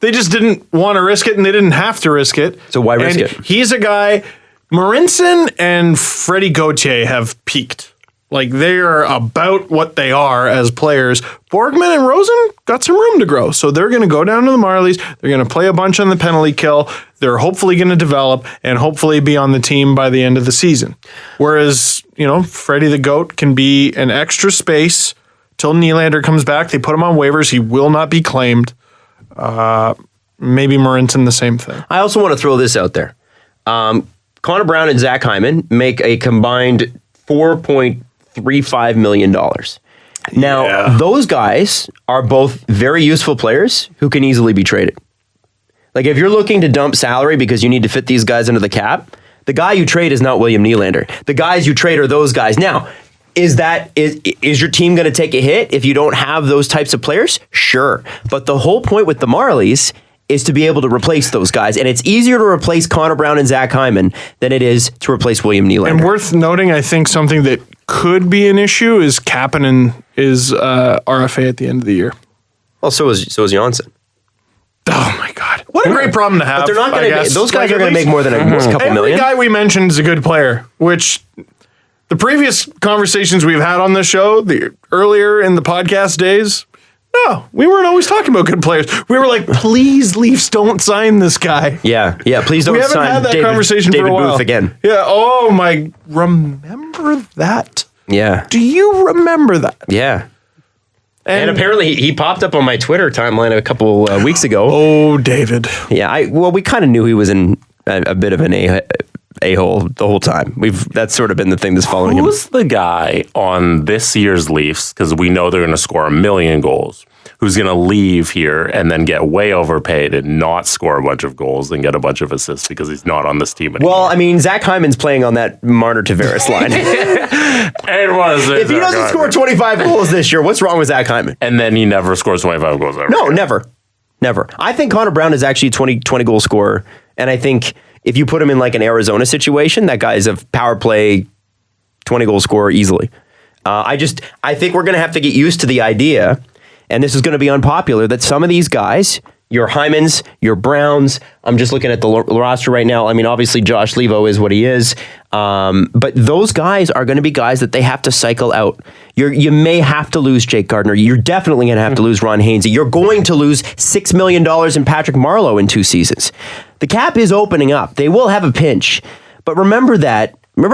they just didn't want to risk it and they didn't have to risk it. So why risk it? He's a guy... Marincin and Freddie Gauthier have peaked. Like, they are about what they are as players. Borgman and Rosen got some room to grow. So they're going to go down to the Marlies. They're going to play a bunch on the penalty kill. They're hopefully going to develop and hopefully be on the team by the end of the season. Whereas, Freddie the Goat can be an extra space till Nylander comes back. They put him on waivers. He will not be claimed. Maybe Marincin the same thing. I also want to throw this out there. Connor Brown and Zach Hyman make a combined $4.35 million. Now, those guys are both very useful players who can easily be traded. Like, if you're looking to dump salary because you need to fit these guys into the cap, the guy you trade is not William Nylander. The guys you trade are those guys. Now, is your team going to take a hit if you don't have those types of players? Sure. But the whole point with the Marlies is to be able to replace those guys. And it's easier to replace Connor Brown and Zach Hyman than it is to replace William Nylander. And worth noting, I think something that could be an issue is Kapanen is RFA at the end of the year. Well, so is Johnston. Oh my God! What a great problem to have. But they're not going to. Those guys are going to make more than a couple million. Every guy we mentioned is a good player. Which the previous conversations we've had on this show, earlier in the podcast days, no, we weren't always talking about good players. We were like, please, Leafs, don't sign this guy. Yeah. Please don't we haven't sign had that David, conversation David for a while. Booth again. Yeah. Oh my! Remember that? Yeah. Do you remember that? Yeah. And apparently he popped up on my Twitter timeline a couple weeks ago. Oh, David. Yeah, we kind of knew he was in a bit of an a-hole the whole time. That's sort of been the thing that's following him. Who's the guy on this year's Leafs, because we know they're going to score 1 million goals, who's going to leave here and then get way overpaid and not score a bunch of goals and get a bunch of assists because he's not on this team anymore? Well, I mean, Zach Hyman's playing on that Marner Tavares line. If he doesn't score 25 goals this year, what's wrong with Zach Hyman? And then he never scores 25 goals ever. No, never. I think Connor Brown is actually a 20 goal scorer. And I think if you put him in like an Arizona situation, that guy is a power play 20 goal scorer easily. I think we're going to have to get used to the idea, and this is going to be unpopular, that some of these guys, your Hymans, your Browns, I'm just looking at the roster right now. I mean, obviously Josh Levo is what he is. But those guys are going to be guys that they have to cycle out. You may have to lose Jake Gardner. You're definitely going to have to lose Ron Hainsey. You're going to lose $6 million in Patrick Marleau in 2 seasons. The cap is opening up. They will have a pinch. But remember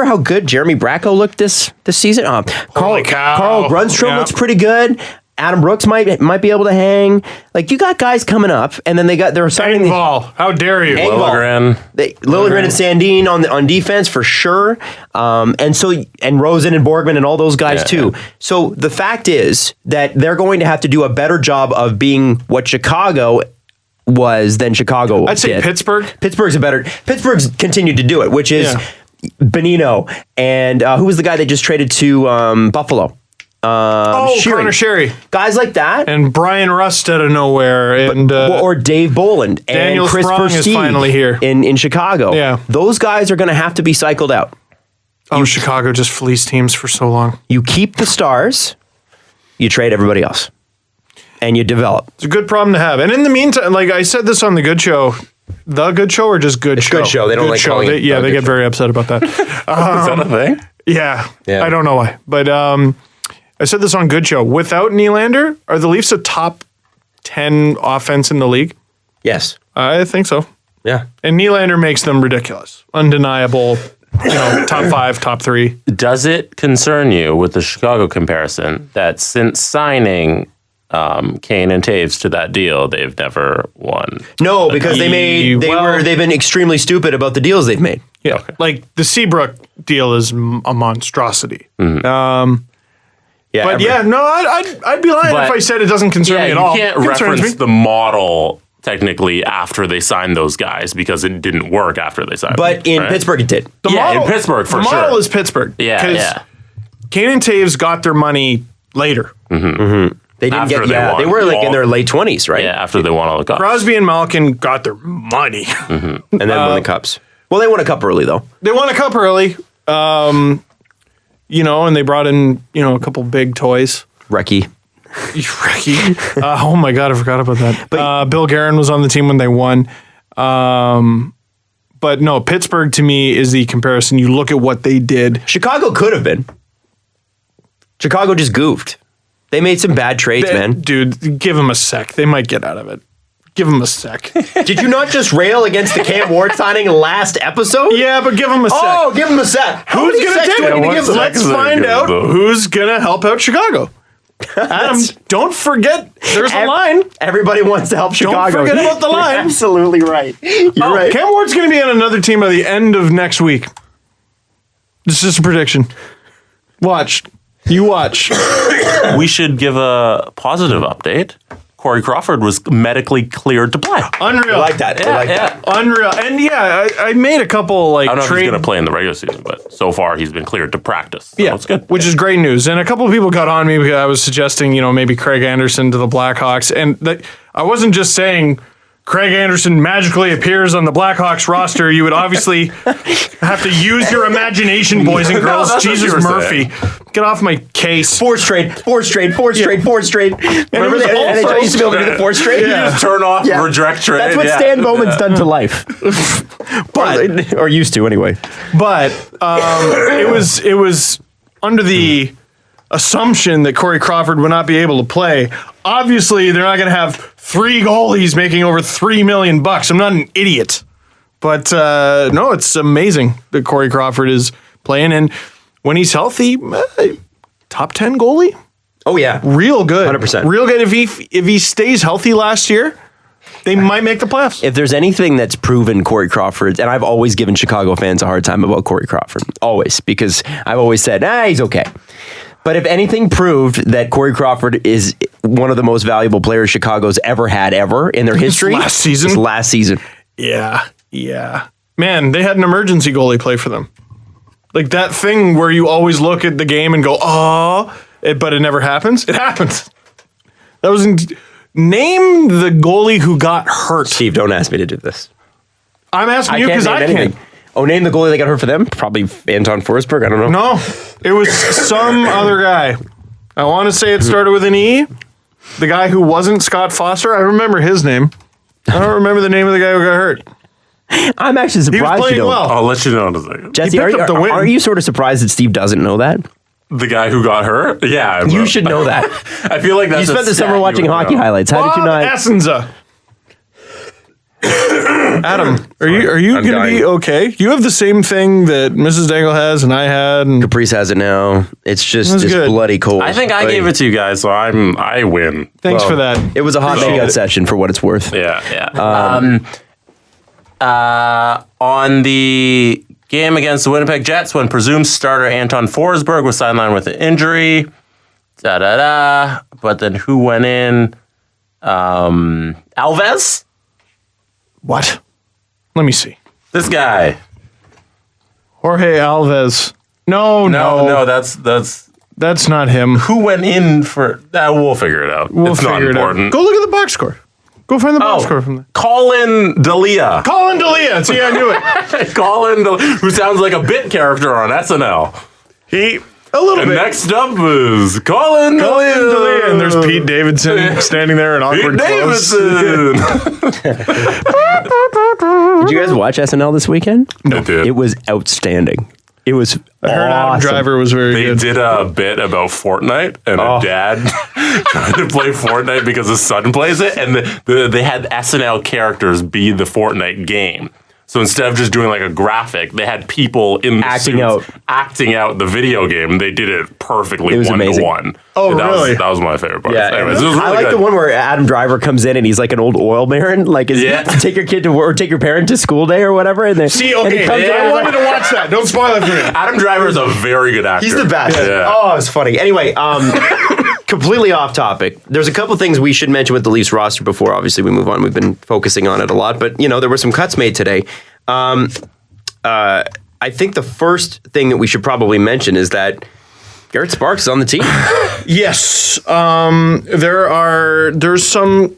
how good Jeremy Bracco looked this season? Carl Grundstrom looks pretty good. Adam Brooks might be able to hang. Like, you got guys coming up, and then they're signing Engvall. How dare you? Liljegren and Sandin on defense for sure. And Rosen and Borgman and all those guys too. Yeah. So the fact is that they're going to have to do a better job of being what Chicago was than Chicago I'd say did. Pittsburgh. Pittsburgh's continued to do it, which is Bonino and who was the guy they just traded to Buffalo? Connor Sherry. Guys like that. And Brian Rust out of nowhere. Or Dave Boland. Daniel and Chris Sprong is finally here. In Chicago. Yeah. Those guys are going to have to be cycled out. Chicago just fleeced teams for so long. You keep the stars, you trade everybody else, and you develop. It's a good problem to have. And in the meantime, like I said this on The Good Show, The Good Show or just Good Show? Good Show. They don't like calling it. They get very upset about that. Is that a thing? Yeah. I don't know why. But I said this on Good Show. Without Nylander, are the Leafs a top 10 offense in the league? Yes. I think so. Yeah. And Nylander makes them ridiculous. Undeniable. Top 5, top 3. Does it concern you with the Chicago comparison that since signing Kane and Taves to that deal, they've never won? No, because they've been extremely stupid about the deals they've made. Yeah, okay. Like the Seabrook deal is a monstrosity. Mm-hmm. I'd be lying if I said it doesn't concern me at all. You can't reference the model technically after they signed those guys because it didn't work after they signed them. But in Pittsburgh it did. In Pittsburgh for sure. The model is Pittsburgh. Yeah. Kane and Taves got their money later. Mm-hmm. They didn't they were like in their late 20s, right? Yeah, after they won all the cups. Crosby and Malkin got their money. And then won the cups. Well, they won a cup early though. They won a cup early. And they brought in, a couple big toys. Recchi. Oh my God, I forgot about that. But Bill Guerin was on the team when they won. But no, Pittsburgh to me is the comparison. You look at what they did. Chicago could have been. Chicago just goofed. They made some bad trades, man. Dude, give them a sec. They might get out of it. Give them a sec. Did you not just rail against the Cam Ward signing last episode? Yeah, but give them a sec. Oh, give them a sec. Who's going to take it? Let's find out who's going to help out Chicago. Adam, don't forget, there's a line. Everybody wants to help Chicago. Don't forget about the line. You're absolutely right. You're right. Cam Ward's going to be on another team by the end of next week. It's just a prediction. Watch. You watch. We should give a positive update. Corey Crawford was medically cleared to play. Unreal. I like that. That. Unreal. And I made a couple I don't know if he's going to play in the regular season, but so far he's been cleared to practice. So it's good. Which is great news. And a couple of people got on me because I was suggesting, maybe Craig Anderson to the Blackhawks. And I wasn't just saying Craig Anderson magically appears on the Blackhawks roster. You would obviously have to use your imagination, boys and girls. No, Jesus Murphy. Get off my case. Four straight. Remember the NHL used to be able to do the 4 straight? You just turn off, reject trade. That's what Stan Bowman's done to life. or used to anyway. But it was under the assumption that Corey Crawford would not be able to play. Obviously, they're not going to have 3 goalies making over $3 million. I'm not an idiot. But no, it's amazing that Corey Crawford is playing. And when he's healthy, top 10 goalie. Oh, yeah. Real good. 100%. Real good. If he stays healthy last year, they might make the playoffs. If there's anything that's proven Corey Crawford, and I've always given Chicago fans a hard time about Corey Crawford, always, because I've always said, he's okay. But if anything proved that Corey Crawford is one of the most valuable players Chicago's ever had in their history. Last season. Yeah. Man, they had an emergency goalie play for them. Like that thing where you always look at the game and go, but it never happens. It happens. That was name the goalie who got hurt. Steve, don't ask me to do this. I'm asking you because I can't. Oh, name the goalie that got hurt for them? Probably Anton Forsberg. I don't know. No, it was some other guy. I want to say it started with an E. The guy who wasn't Scott Foster. I remember his name. I don't remember the name of the guy who got hurt. I'm actually surprised he was playing you don't. Well. I'll let you know in a second. Jesse, are you sort of surprised that Steve doesn't know that? The guy who got hurt? Yeah. You should know that. I feel like that's you spent the summer watching hockey highlights. How did you not? Essenza. Adam, are you I'm going to be dying. okay? You have the same thing that Mrs. Dangle has and I had. And Caprice has it now. It's just That's it's good. bloody cold. I think I gave it to you guys, so I win. thanks for that. It was a hot Appreciate makeout it. session for what it's worth. Yeah. On the game against the Winnipeg Jets, when presumed starter Anton Forsberg was sidelined with an injury, but then who went in? Alves? What? Let me see. This guy. Jorge Alves. No, that's not him. Who went in for that? We'll figure it out. We'll it's not figure it out. important. Go look at the box score. Go find the box score from there. Colin D'Elia. Colin D'Elia. See, I knew it. Colin D'Elia, who sounds like a bit character on SNL. A little And bit. next up is Colin D'Elia. And there's Pete Davidson standing there in awkward Pete clothes. Davidson. Did you guys watch SNL this weekend? No. I did. It was outstanding. It was I heard Adam awesome. Driver was very They good. did a bit about Fortnite and a dad trying to play Fortnite because his son plays it, and they had SNL characters be the Fortnite game. So instead of just doing like a graphic, they had people in the suits acting out the video game. They did it perfectly, It was amazing. 1-to-1. Oh, That was my favorite part. Yeah, Anyways, it was really I like good. the one where Adam Driver comes in and he's like an old oil baron, like take your kid to work or take your parent to school day or whatever. And See, and he okay, comes in I and wanted to watch that. Don't spoil it for me. Adam Driver is a very good actor. he's the best. Yeah. Oh, it's funny. Anyway, completely off topic. There's a couple things we should mention with the Leafs roster before obviously we move on. We've been focusing on it a lot, but there were some cuts made today. I think the first thing that we should probably mention is that Garrett Sparks is on the team. Yes. There's some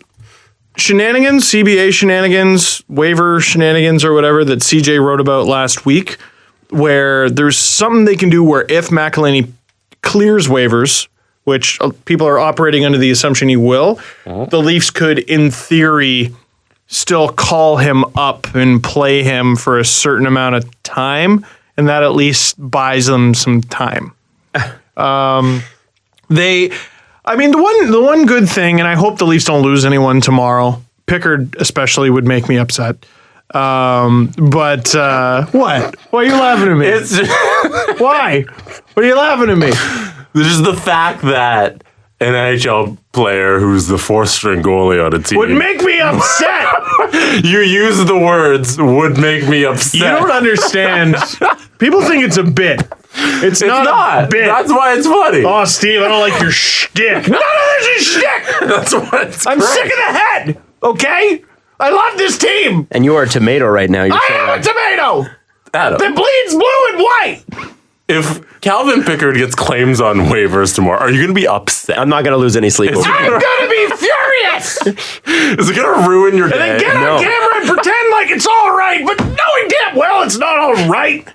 shenanigans, CBA shenanigans, waiver shenanigans or whatever that CJ wrote about last week, where there's something they can do where if McElhinney clears waivers, which people are operating under the assumption he will, the Leafs could, in theory, still call him up and play him for a certain amount of time, and that at least buys them some time. The one good thing, and I hope the Leafs don't lose anyone tomorrow. Pickard especially would make me upset. What? Why are you laughing at me? It's just, Why? What are you laughing at me? just the fact that an NHL player who's the fourth string goalie on a team Would make me upset. you use the words "would make me upset." You don't understand. People think it's a bit. It's not a bit. That's why it's funny. Oh, Steve, I don't like your shtick. None of this is shtick. That's why it's I'm great. sick of the head. Okay, I love this team. And you are a tomato right now. You're I so am right. a tomato Adam, that bleeds blue and white. if Calvin Pickard gets claims on waivers tomorrow, are you going to be upset? I'm not going to lose any sleep over it. I'm gonna be furious. Is it going to ruin your And then day? get on camera and pretend like it's all right, but knowing damn well it's not all right.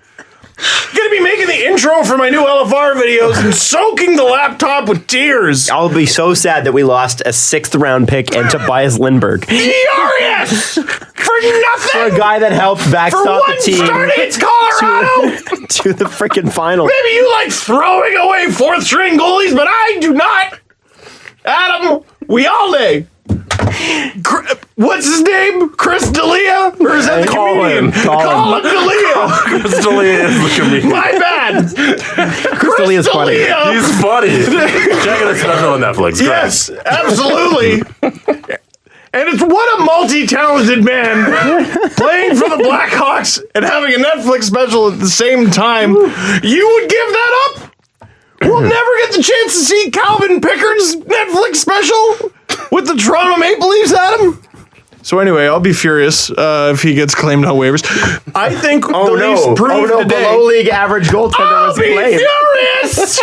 Gonna be making the intro for my new LFR videos and soaking the laptop with tears. I'll be so sad that we lost a 6th round pick and Tobias Lindbergh. Furious for nothing. For a guy that helped For backstop one the team start against Colorado. to the freaking final. Maybe you like throwing away fourth string goalies, but I do not. Adam, we all day. What's his name? Chris D'Elia? Or is that the comedian? Colin D'Elia. Chris D'Elia is the comedian. My bad. Chris D'Elia's funny. D'Elia. He's funny. Check out his special on Netflix. Great. Yes, absolutely. And it's what a multi-talented man playing for the Blackhawks and having a Netflix special at the same time. You would give that up? We'll never get the chance to see Calvin Pickard's Netflix special with the Toronto Maple Leafs, Adam. So anyway, I'll be furious if he gets claimed on waivers. I think the Leafs proved today. Below league average goaltender I'll was be claimed. furious.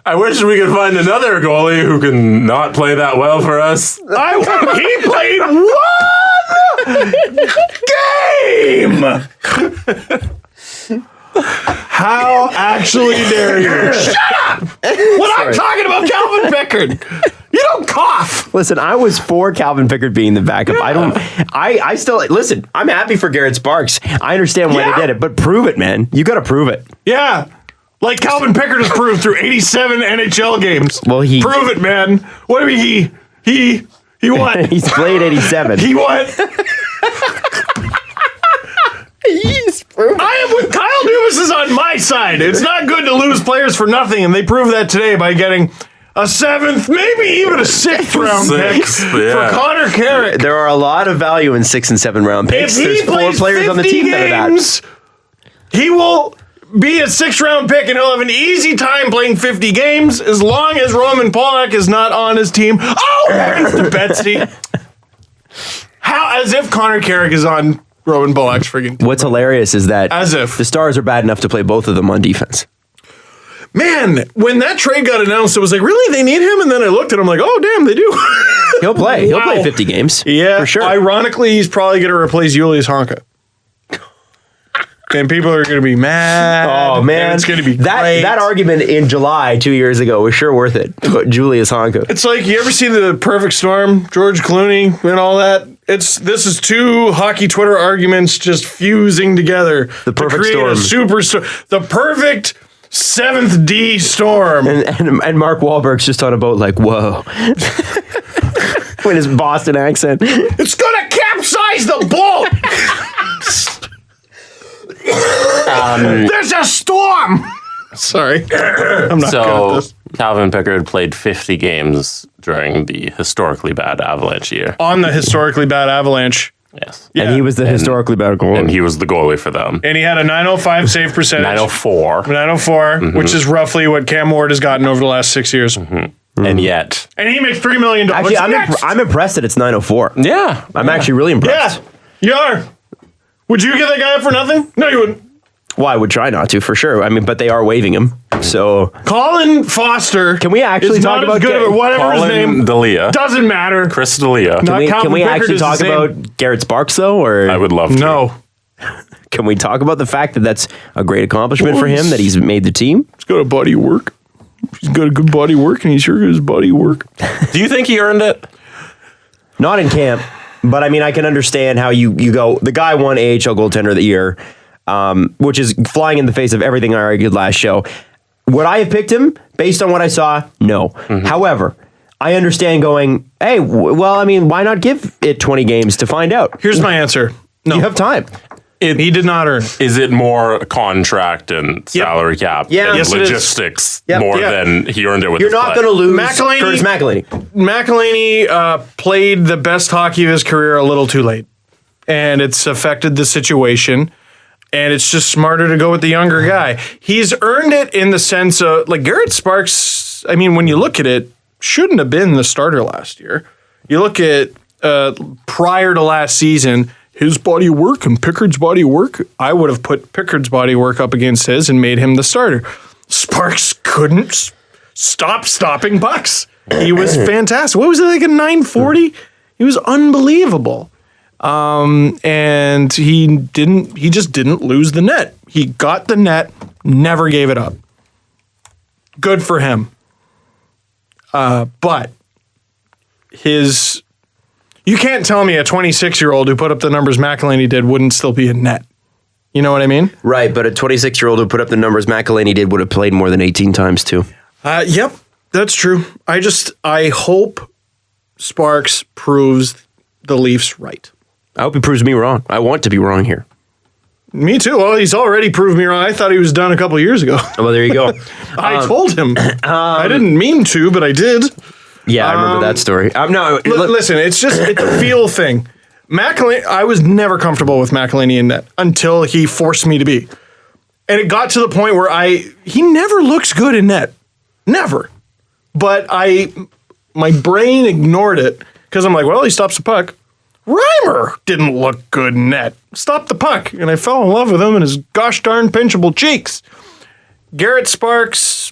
I wish we could find another goalie who can not play that well for us. He played one game. How actually dare you? Shut up! When I'm talking about Calvin Pickard, you don't cough. Listen, I was for Calvin Pickard being the backup. I still, listen, I'm happy for Garrett Sparks. I understand why they did it, but prove it, man. You got to prove it. Yeah. Like Calvin Pickard has proved through 87 NHL games. Well, prove it, man. What do we, he what? He's played 87. He what? I am with Kyle Dubas is on my side. It's not good to lose players for nothing, and they proved that today by getting a 7th, maybe even a 6th round pick for Connor Carrick. There are a lot of value in 6th and 7th round picks. If There's 4 players on the team that are that. He will be a 6th round pick, and he'll have an easy time playing 50 games as long as Roman Polak is not on his team. Oh, thanks to Betsy. As if Connor Carrick is on Roman Polak's friggin' team. What's hilarious is that As if. the Stars are bad enough to play both of them on defense. Man, when that trade got announced, it was like, really, they need him? And then I looked at him like, oh, damn, they do. He'll play. He'll Wow. play 50 games. Yeah, for sure. Ironically, he's probably going to replace Julius Honka. And people are going to be mad. Oh, man. And it's going to be great. That argument in July 2 years ago was sure worth it. Julius Honka. It's like, you ever see The Perfect Storm, George Clooney and all that? This is 2 hockey Twitter arguments just fusing together. The perfect to create storm. A superstorm. The perfect 7th D storm. And Mark Wahlberg's just on a boat like, whoa. With his Boston accent. It's going to capsize the boat. There's a storm. Sorry. I'm not good at this. Calvin Pickard played 50 games during the historically bad Avalanche year. On the historically bad Avalanche. Yes. Yeah. And he was the historically bad goalie. And he was the goalie for them. And he had a 905 save percentage. 904. 904, which is roughly what Cam Ward has gotten over the last 6 years. And yet. And he makes $3 million. Actually, I'm impressed that it's 904. Yeah. I'm actually really impressed. Yeah, you are. Would you give that guy up for nothing? No, you wouldn't. Well, I would try not to, for sure. I mean, but they are waiving him. So Colin Foster. Can we actually is talk not about as good at whatever his name? D'Elia. Doesn't matter. Chris D'Elia. can we Pickard actually is talk his name. about Garrett Sparks, though? Or I would love to. No. can we talk about the fact that that's a great accomplishment for him, that he's made the team? He's got a body of work. He's got a good body of work, and he's sure got his body of work. Do you think he earned it? Not in camp, but I mean, I can understand how you go, the guy won AHL goaltender of the year, which is flying in the face of everything I argued last show. Would I have picked him based on what I saw? No. However, I understand going, hey, well, I mean, why not give it 20 games to find out? Here's my answer. No. You have time. He did not earn it. Is it more contract and salary cap and Yes, it is. logistics Yep. more Yeah. than he earned it with You're his not play? going to lose McElhinney- Curtis McElhinney. McElhinney played the best hockey of his career a little too late. And it's affected the situation. And it's just smarter to go with the younger guy. He's earned it in the sense of, like, Garrett Sparks, I mean, when you look at it, shouldn't have been the starter last year. You look at prior to last season, his body of work and Pickard's body of work, I would have put Pickard's body of work up against his and made him the starter. Sparks couldn't stop stopping pucks. He was fantastic. What was it, like a 940? He was unbelievable. And he just didn't lose the net. He got the net, never gave it up. Good for him. But you can't tell me a 26-year-old who put up the numbers McElhinney did wouldn't still be in net. You know what I mean? Right, but a 26-year-old who put up the numbers McElhinney did would have played more than 18 times, too. Yep, that's true. I hope Sparks proves the Leafs right. I hope he proves me wrong. I want to be wrong here. Me too. Well, he's already proved me wrong. I thought he was done a couple of years ago. Well, there you go. I told him. I didn't mean to, but I did. Yeah, I remember that story. Listen, it's a feel thing. McElhinney, I was never comfortable with McElhinney in net until he forced me to be. And it got to the point where he never looks good in net. Never. But my brain ignored it because I'm like, well, he stops the puck. Reimer didn't look good in net. Stopped the puck. And I fell in love with him and his gosh darn pinchable cheeks. Garrett Sparks,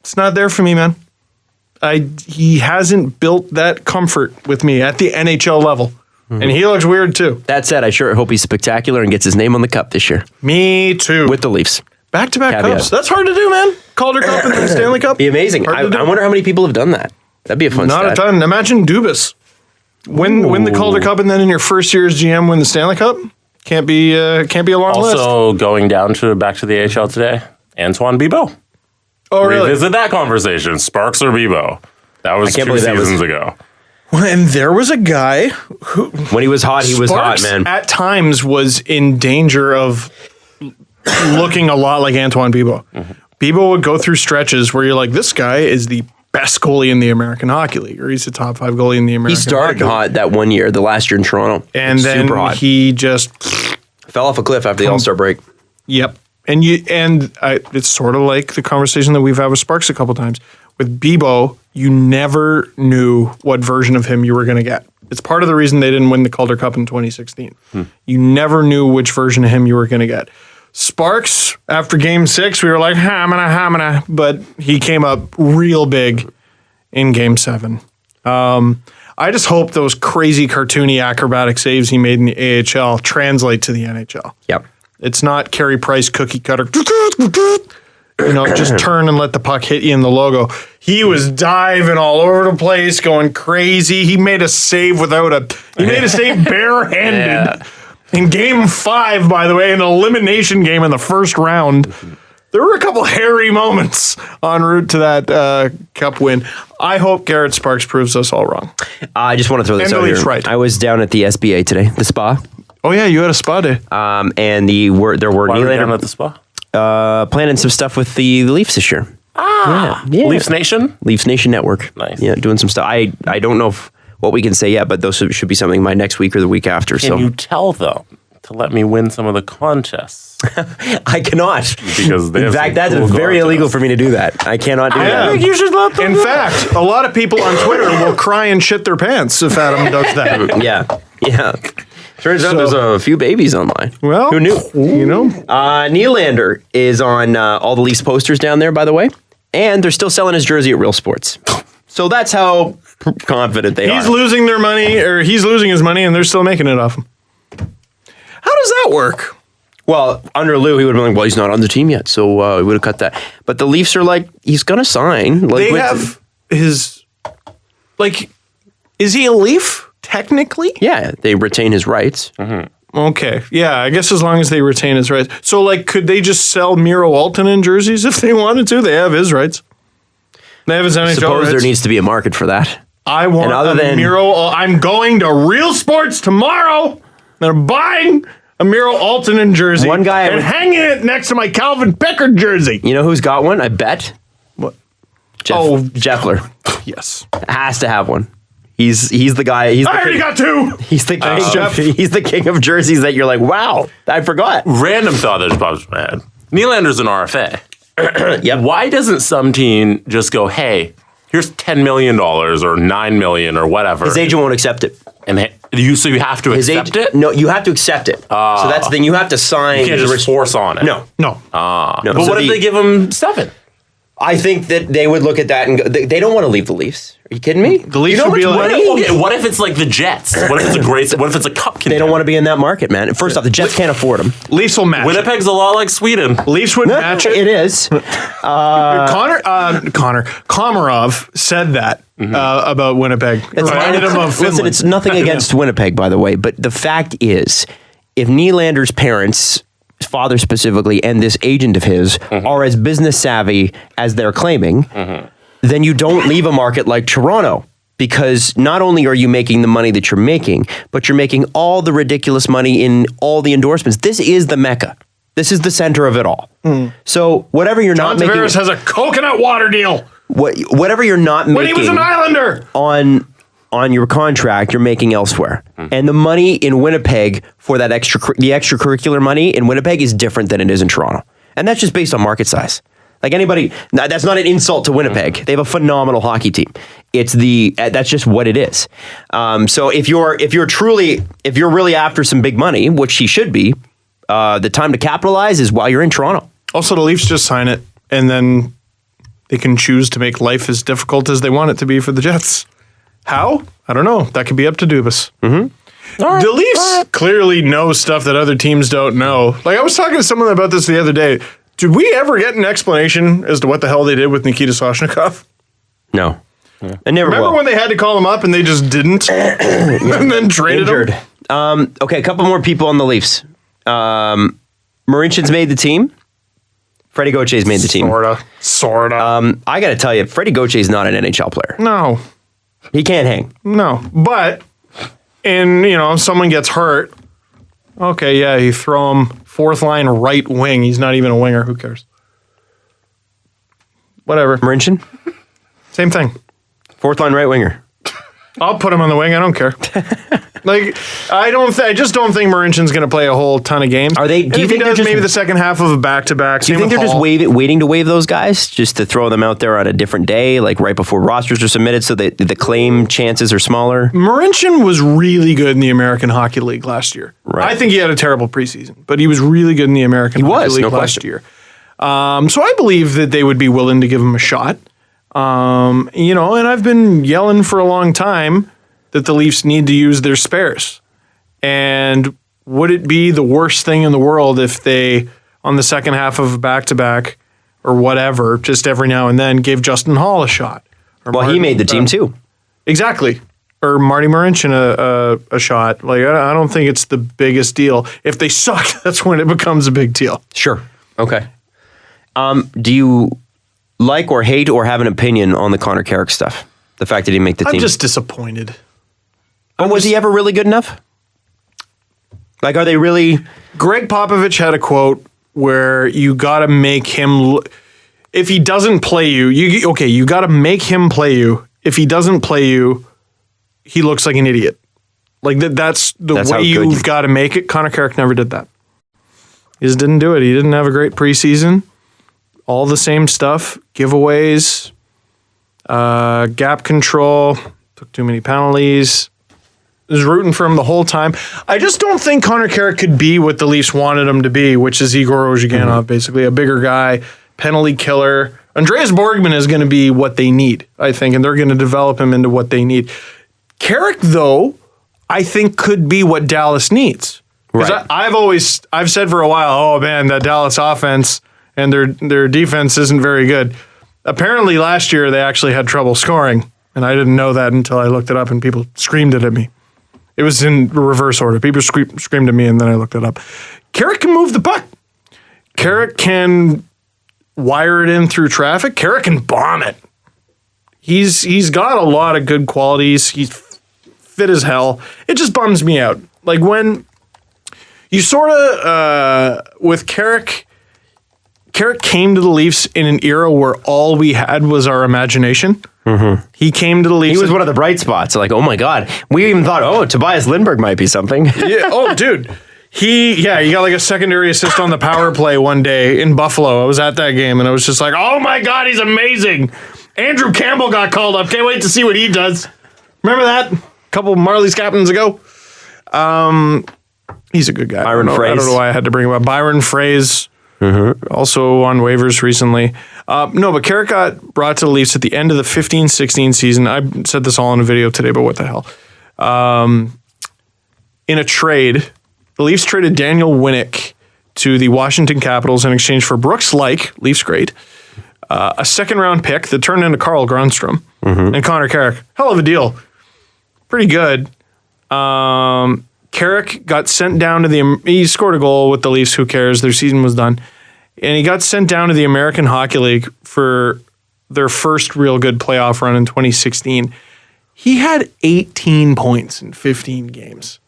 it's not there for me, man. He hasn't built that comfort with me at the NHL level. And he looks weird too. That said, I sure hope he's spectacular and gets his name on the cup this year. Me too. With the Leafs. Back-to-back Caveat. cups. That's hard to do, man. Calder Cup and then Stanley Cup. Be amazing. Hard I to do. wonder how many people have done that. That'd be a fun Not stat. a ton. Imagine Dubas. Win the Calder Cup and then in your first year as GM win the Stanley Cup. Can't be a long list. Also, going down back to the AHL today, Antoine Bibeau. Oh, really? Revisit that conversation. Sparks or Bibeau. That was can't 2 believe that was- seasons ago. And there was a guy who, when he was hot, he was hot, Sparks man. at times was in danger of looking a lot like Antoine Bibeau. Bibeau would go through stretches where you're like, this guy is the best goalie in the American Hockey League, or he's the top 5 goalie in the American He started Hockey League. hot that one year, the last year in Toronto. And then super hot. he just, Fell off a cliff after the All-Star break. yep. And it's sort of like the conversation that we've had with Sparks a couple times. With Bibeau, you never knew what version of him you were going to get. It's part of the reason they didn't win the Calder Cup in 2016. You never knew which version of him you were going to get. Sparks, after Game 6, we were like, hamana, but he came up real big in Game 7. I just hope those crazy cartoony acrobatic saves he made in the AHL translate to the NHL. Yep. It's not Carey Price cookie cutter. Just turn and let the puck hit you in the logo. He was diving all over the place, going crazy. He made a save barehanded. In Game 5, by the way, an elimination game in the first round. There were a couple hairy moments en route to that Cup win. I hope Garrett Sparks proves us all wrong. I just want to throw this out here. Right. I was down at the SBA today, the spa. Oh, yeah, you had a spa day. And there were Why were you down Nylander at the spa? planning some stuff with the Leafs this year. Yeah. Leafs Nation? Leafs Nation Network. Nice. Yeah, doing some stuff. I don't know what we can say yet, but those should be something by next week or the week after. Can you tell them to let me win some of the contests? I cannot. Because they in have fact, some that's cool very contests. illegal for me to do that. I cannot do that. I think you should let them In fact, a lot of people on Twitter will cry and shit their pants if Adam does that. Yeah. Turns out there's a few babies online. Well, who knew? Nylander is on all the Leafs posters down there, by the way, and they're still selling his jersey at Real Sports. So that's how confident they are. He's losing their money, or he's losing his money, and they're still making it off him. How does that work? Well, under Lou, he would have been like, well, he's not on the team yet, so we would have cut that. But the Leafs are like, he's going to sign. Like, They have his, is he a Leaf, technically? Yeah, they retain his rights. Okay. Yeah, I guess as long as they retain his rights. So, could they just sell Miro Aaltonen jerseys if they wanted to? They have his rights. They have his NHL Suppose rights. there needs to be a market for that. I want Miro. I'm going to Real Sports tomorrow. They're buying a Miro Aaltonen jersey. One guy and hanging it next to my Calvin Pickard jersey. You know who's got one? I bet. What? Jeffler Yes. has to have one. He's the guy. I already got two. He's the king. He's the king of jerseys that you're like, wow, I forgot. Random thought that just popped in my head. Nylander's an RFA. Yep. Why doesn't some team just go, hey, here's $10 million or $9 million or whatever? His agent won't accept it. And so you have to accept it? No, you have to accept it. So that's the thing. You have to sign. You can't just force on it. No. No. No. But So what if they give him 7? I think that they would look at that and go, they don't want to leave the Leafs. Are you kidding me? The Leafs you know would be how much like, money? Okay, what if it's like the Jets? What if it's a cup contender? They don't want to be in that market, man. First off, the Jets can't afford them. Leafs will match Winnipeg's a lot like Sweden. it. Leafs would match it. It is. Komarov said that about Winnipeg. Reminded him of Listen, Finland. it's nothing against Winnipeg, by the way, but the fact is, if Nylander's parents, his father specifically, and this agent of his are as business savvy as they're claiming, then you don't leave a market like Toronto. Because not only are you making the money that you're making, but you're making all the ridiculous money in all the endorsements. This is the Mecca. This is the center of it all. So whatever you're John not Tavares making, has a coconut water deal whatever you're not when he was making an Islander. on your contract, you're making elsewhere. And the money in Winnipeg for that extracurricular money in Winnipeg is different than it is in Toronto. And that's just based on market size. Like anybody, that's not an insult to Winnipeg. They have a phenomenal hockey team. That's just what it is. So if you're really after some big money, which he should be, the time to capitalize is while you're in Toronto. Also, the Leafs just sign it, and then they can choose to make life as difficult as they want it to be for the Jets. How? I don't know. That could be up to Dubas. The Leafs clearly know stuff that other teams don't know. Like, I was talking to someone about this the other day. Did we ever get an explanation as to what the hell they did with Nikita Soshnikov? No. And never Remember will. when they had to call him up and they just didn't? And then traded Injured. him? Okay, a couple more people on the Leafs. Marinchin's made the team. Freddie Gauthier's made the team. Sorta. I got to tell you, Freddie Gauthier is not an NHL player. No. He can't hang. No, but if someone gets hurt, okay, yeah, you throw him fourth line right wing. He's not even a winger. Who cares? Whatever. Marincin? Same thing. Fourth line right winger. I'll put him on the wing. I don't care. I just don't think Marincin's going to play a whole ton of games. Are they? Do you think he does maybe the second half of a back-to-back? Do you think they're just waiting to waive those guys, just to throw them out there on a different day, like right before rosters are submitted, so that the claim chances are smaller? Marincin was really good in the American Hockey League last year. Right. I think he had a terrible preseason, but he was really good in the American Hockey League last year. So I believe that they would be willing to give him a shot. And I've been yelling for a long time that the Leafs need to use their spares. And would it be the worst thing in the world if they, on the second half of a back-to-back or whatever, just every now and then, gave Justin Hall a shot? He made the team too. Exactly. Or Marty Marincin a shot. I don't think it's the biggest deal. If they suck, that's when it becomes a big deal. Sure. Okay. Do you like or hate or have an opinion on the Connor Carrick stuff? The fact that he didn't make the team? I'm just disappointed. But was he ever really good enough? Are they really... Greg Popovich had a quote where you got to make him... If he doesn't play you, you got to make him play you. If he doesn't play you, he looks like an idiot. That's way you've got to make it. Connor Carrick never did that. He just didn't do it. He didn't have a great preseason. All the same stuff. Giveaways. Gap control. Took too many penalties. Was rooting for him the whole time. I just don't think Connor Carrick could be what the Leafs wanted him to be, which is Igor Ozhiganov, basically a bigger guy, penalty killer. Andreas Borgman is going to be what they need, I think, and they're going to develop him into what they need. Carrick, though, I think could be what Dallas needs. Because I've said for a while, oh man, that Dallas offense and their defense isn't very good. Apparently last year they actually had trouble scoring, and I didn't know that until I looked it up and people screamed it at me. It was in reverse order. People screamed at me, and then I looked it up. Carrick can move the puck. Carrick can wire it in through traffic. Carrick can bomb it. He's got a lot of good qualities. He's fit as hell. It just bums me out. When you sort of, with Carrick came to the Leafs in an era where all we had was our imagination. Mm-hmm. He came to the Leafs. He was one of the bright spots. Oh my God. We even thought, Tobias Lindbergh might be something. Yeah. Oh, dude. He got a secondary assist on the power play one day in Buffalo. I was at that game, and I was just like, oh my God, he's amazing. Andrew Campbell got called up. Can't wait to see what he does. Remember that? A couple Marlies captains ago? He's a good guy. Byron Frais. I don't know why I had to bring him up. Byron Frais. Mm-hmm. Also on waivers recently. But Carrick got brought to the Leafs at the end of the 15-16 season. I said this all in a video today, but what the hell? In a trade, the Leafs traded Daniel Winnick to the Washington Capitals in exchange for Brooks Laich, Leafs great, a second-round pick that turned into Carl Grundstrom, and Connor Carrick. Hell of a deal. Pretty good. Carrick got sent down to he scored a goal with the Leafs, who cares, their season was done. And he got sent down to the American Hockey League for their first real good playoff run in 2016. He had 18 points in 15 games.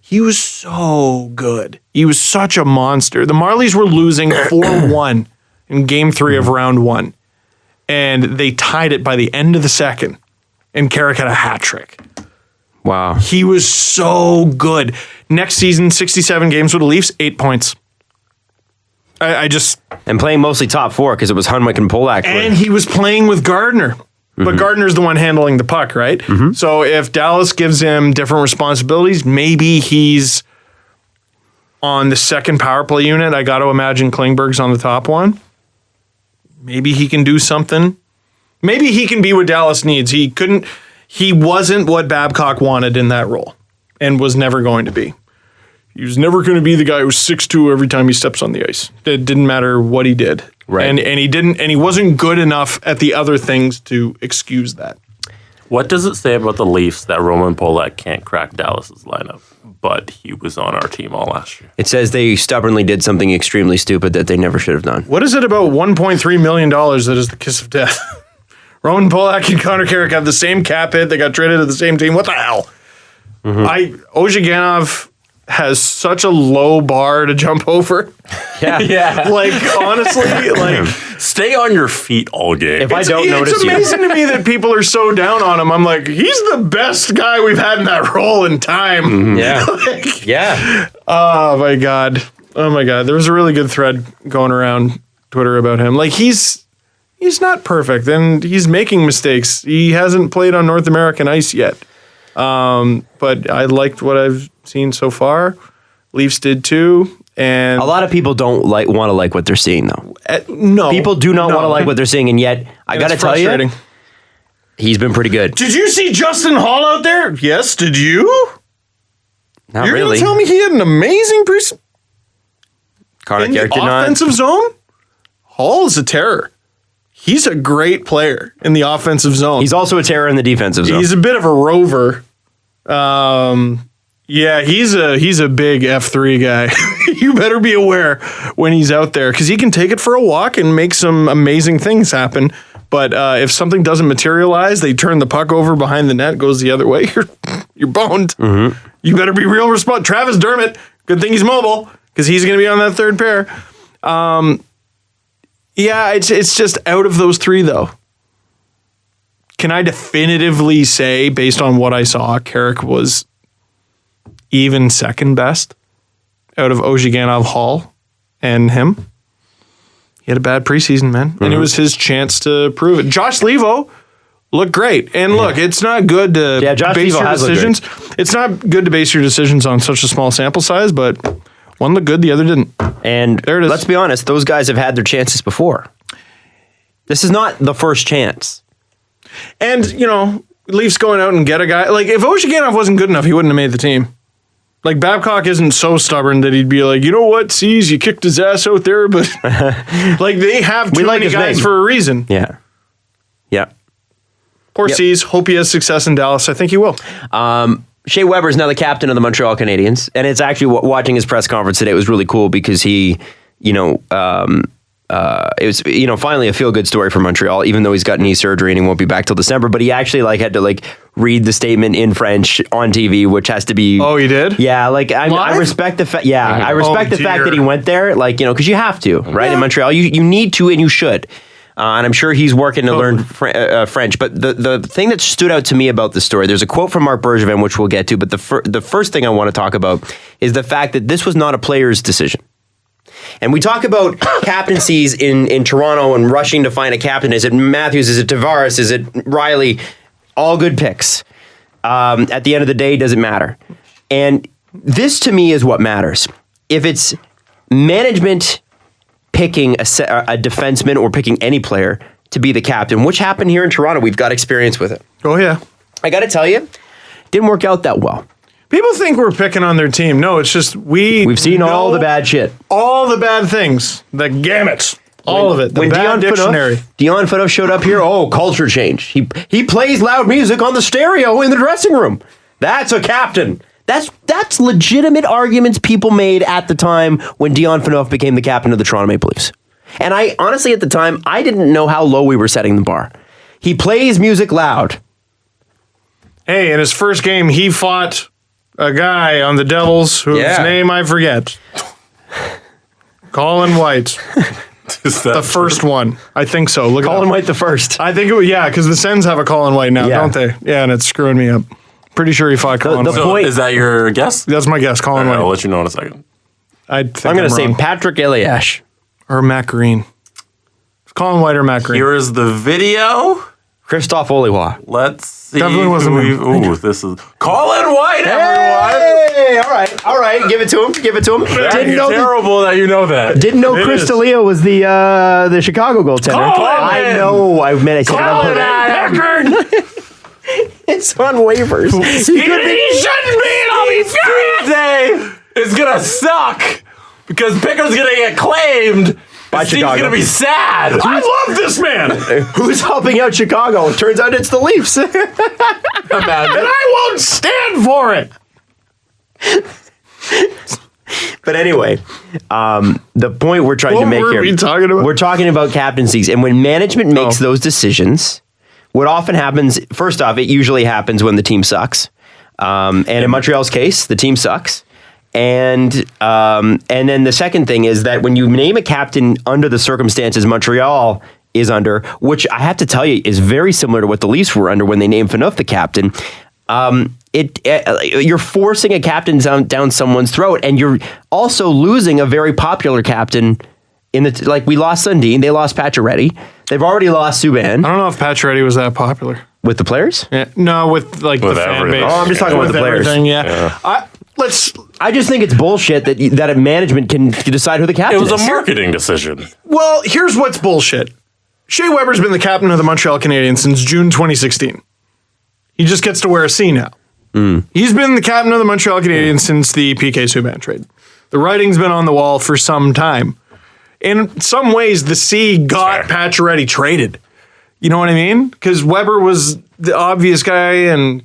He was so good. He was such a monster. The Marlies were losing 4-1 in game 3 of round 1. And they tied it by the end of the second. And Carrick had a hat trick. Wow. He was so good. Next season, 67 games with the Leafs, 8 points. And playing mostly top 4 because it was Hunwick and Polak. And he was playing with Gardner. But Gardner's the one handling the puck, right? Mm-hmm. So if Dallas gives him different responsibilities, maybe he's on the second power play unit. I got to imagine Klingberg's on the top one. Maybe he can do something. Maybe he can be what Dallas needs. He wasn't what Babcock wanted in that role and was never going to be. He was never going to be the guy who's 6'2" every time he steps on the ice. It didn't matter what he did. Right. And he wasn't good enough at the other things to excuse that. What does it say about the Leafs that Roman Polak can't crack Dallas's lineup, but he was on our team all last year? It says they stubbornly did something extremely stupid that they never should have done. What is it about $1.3 million that is the kiss of death? Roman Polak and Connor Carrick have the same cap hit. They got traded to the same team. What the hell? Ozhiganov has such a low bar to jump over. Yeah. Like, honestly, like... Stay on your feet all game. If I don't notice It's amazing to me that people are so down on him. I'm like, he's the best guy we've had in that role in time. Yeah. Like, Yeah. oh, my God. Oh, my God. There was a really good thread going around Twitter about him. Like, he's not perfect, and he's making mistakes. He hasn't played on North American ice yet. But I liked what I've seen so far. Leafs did too. And A lot of people don't want to like what they're seeing, though. No. People do not want to like what they're seeing, and yet, I got to tell you, he's been pretty good. Did you see Justin Hall out there? Yes, did you? Not You're really. going to tell me he had an amazing Connor in the Carrick did not. offensive zone? Hall is a terror. He's a great player in the offensive zone. He's also a terror in the defensive zone. He's a bit of a rover. Yeah, he's a big F3 guy. You better be aware when he's out there because he can take it for a walk and make some amazing things happen. But if something doesn't materialize, they turn the puck over behind the net, goes the other way. You're boned. Mm-hmm. You better be real responsible. Travis Dermott, good thing he's mobile because he's going to be on that third pair. Yeah, it's just out of those three though. Can I definitively say, based on what I saw, Carrick was even second best out of Ozhiganov, Hall, and him? He had a bad preseason, man. And it was his chance to prove it. Josh Levo looked great. And look, it's not good to base your decisions. It's not good to base your decisions on such a small sample size, but one looked good, the other didn't. And there it is. Let's be honest, those guys have had their chances before. This is not the first chance. And, Leafs going out and get a guy. Like, if Ozhiganov wasn't good enough, he wouldn't have made the team. Like, Babcock isn't so stubborn that he'd be like, you know what, C's, you kicked his ass out there, but like, they have too many guys for a reason. Yeah. Yeah. Poor C's. Hope he has success in Dallas. I think he will. Shea Weber is now the captain of the Montreal Canadiens, and it's actually watching his press conference today was really cool because he, it was finally a feel good story for Montreal, even though he's got knee surgery and he won't be back till December. But he actually had to read the statement in French on TV, which has to be. Oh, he did? Yeah, I respect the fact. Yeah, I respect the fact that he went there. Because you have to, right? In Montreal, you need to and you should. And I'm sure he's working to learn French. But the thing that stood out to me about this story, there's a quote from Marc Bergevin, which we'll get to. But the first thing I want to talk about is the fact that this was not a player's decision. And we talk about captaincies in Toronto and rushing to find a captain. Is it Matthews? Is it Tavares? Is it Riley? All good picks. At the end of the day, it doesn't matter. And this, to me, is what matters. If it's management picking a defenseman or picking any player to be the captain, which happened here in Toronto, we've got experience with it. Oh, yeah. I got to tell you, didn't work out that well. People think we're picking on their team. No, it's just we've seen all the bad shit. All the bad things. The gamut. All of it. The bad dictionary. Dion Phaneuf showed up here. Oh, culture change. He plays loud music on the stereo in the dressing room. That's a captain. That's legitimate arguments people made at the time when Dion Phaneuf became the captain of the Toronto Maple Leafs. And I honestly, at the time, I didn't know how low we were setting the bar. He plays music loud. Hey, in his first game, he fought a guy on the Devils whose name I forget. Colin White. The first one. I think so. Look Colin White the first. I think it was, because the Sens have a Colin White now, don't they? Yeah, and it's screwing me up. Pretty sure he fought Colin White. So is that your guess? That's my guess, Colin White. I'll let you know in a second. I'm going to say Patrick Eliash. Or Matt Green. Colin White or Matt Green. Here is the video. Christophe Oliwa. Let's see. Definitely wasn't him. Ooh, this is Colin White, everyone. Hey, all right. Give it to him. Didn't know terrible that you know that. Didn't know Chris D'Elia was the Chicago goaltender. I know. I said it's on waivers. He shouldn't be, and I'll be furious. Tuesday is gonna suck because Pickard's gonna get claimed. Steve's gonna be sad. I love this man. Who's helping out Chicago? It turns out it's the Leafs. And I won't stand for it. But anyway, the point we're trying to make here. What were we talking about? We're talking about captaincies. And when management makes those decisions, what often happens, first off, it usually happens when the team sucks. And in Montreal's case, the team sucks. And then the second thing is that when you name a captain under the circumstances Montreal is under, which I have to tell you is very similar to what the Leafs were under when they named Phaneuf the captain, you're forcing a captain down someone's throat, and you're also losing a very popular captain. We lost Sundin, they lost Pacioretty, they've already lost Subban. I don't know if Pacioretty was that popular. With the players? Yeah. No, with the fan base. Oh, I'm just talking about the players. Yeah. I just think it's bullshit that a management can decide who the captain is. It was a marketing decision. Well, here's what's bullshit. Shea Weber's been the captain of the Montreal Canadiens since June 2016. He just gets to wear a C now. He's been the captain of the Montreal Canadiens since the PK Subban trade. The writing's been on the wall for some time. In some ways, the C got Pacioretty traded. You know what I mean? Because Weber was the obvious guy, and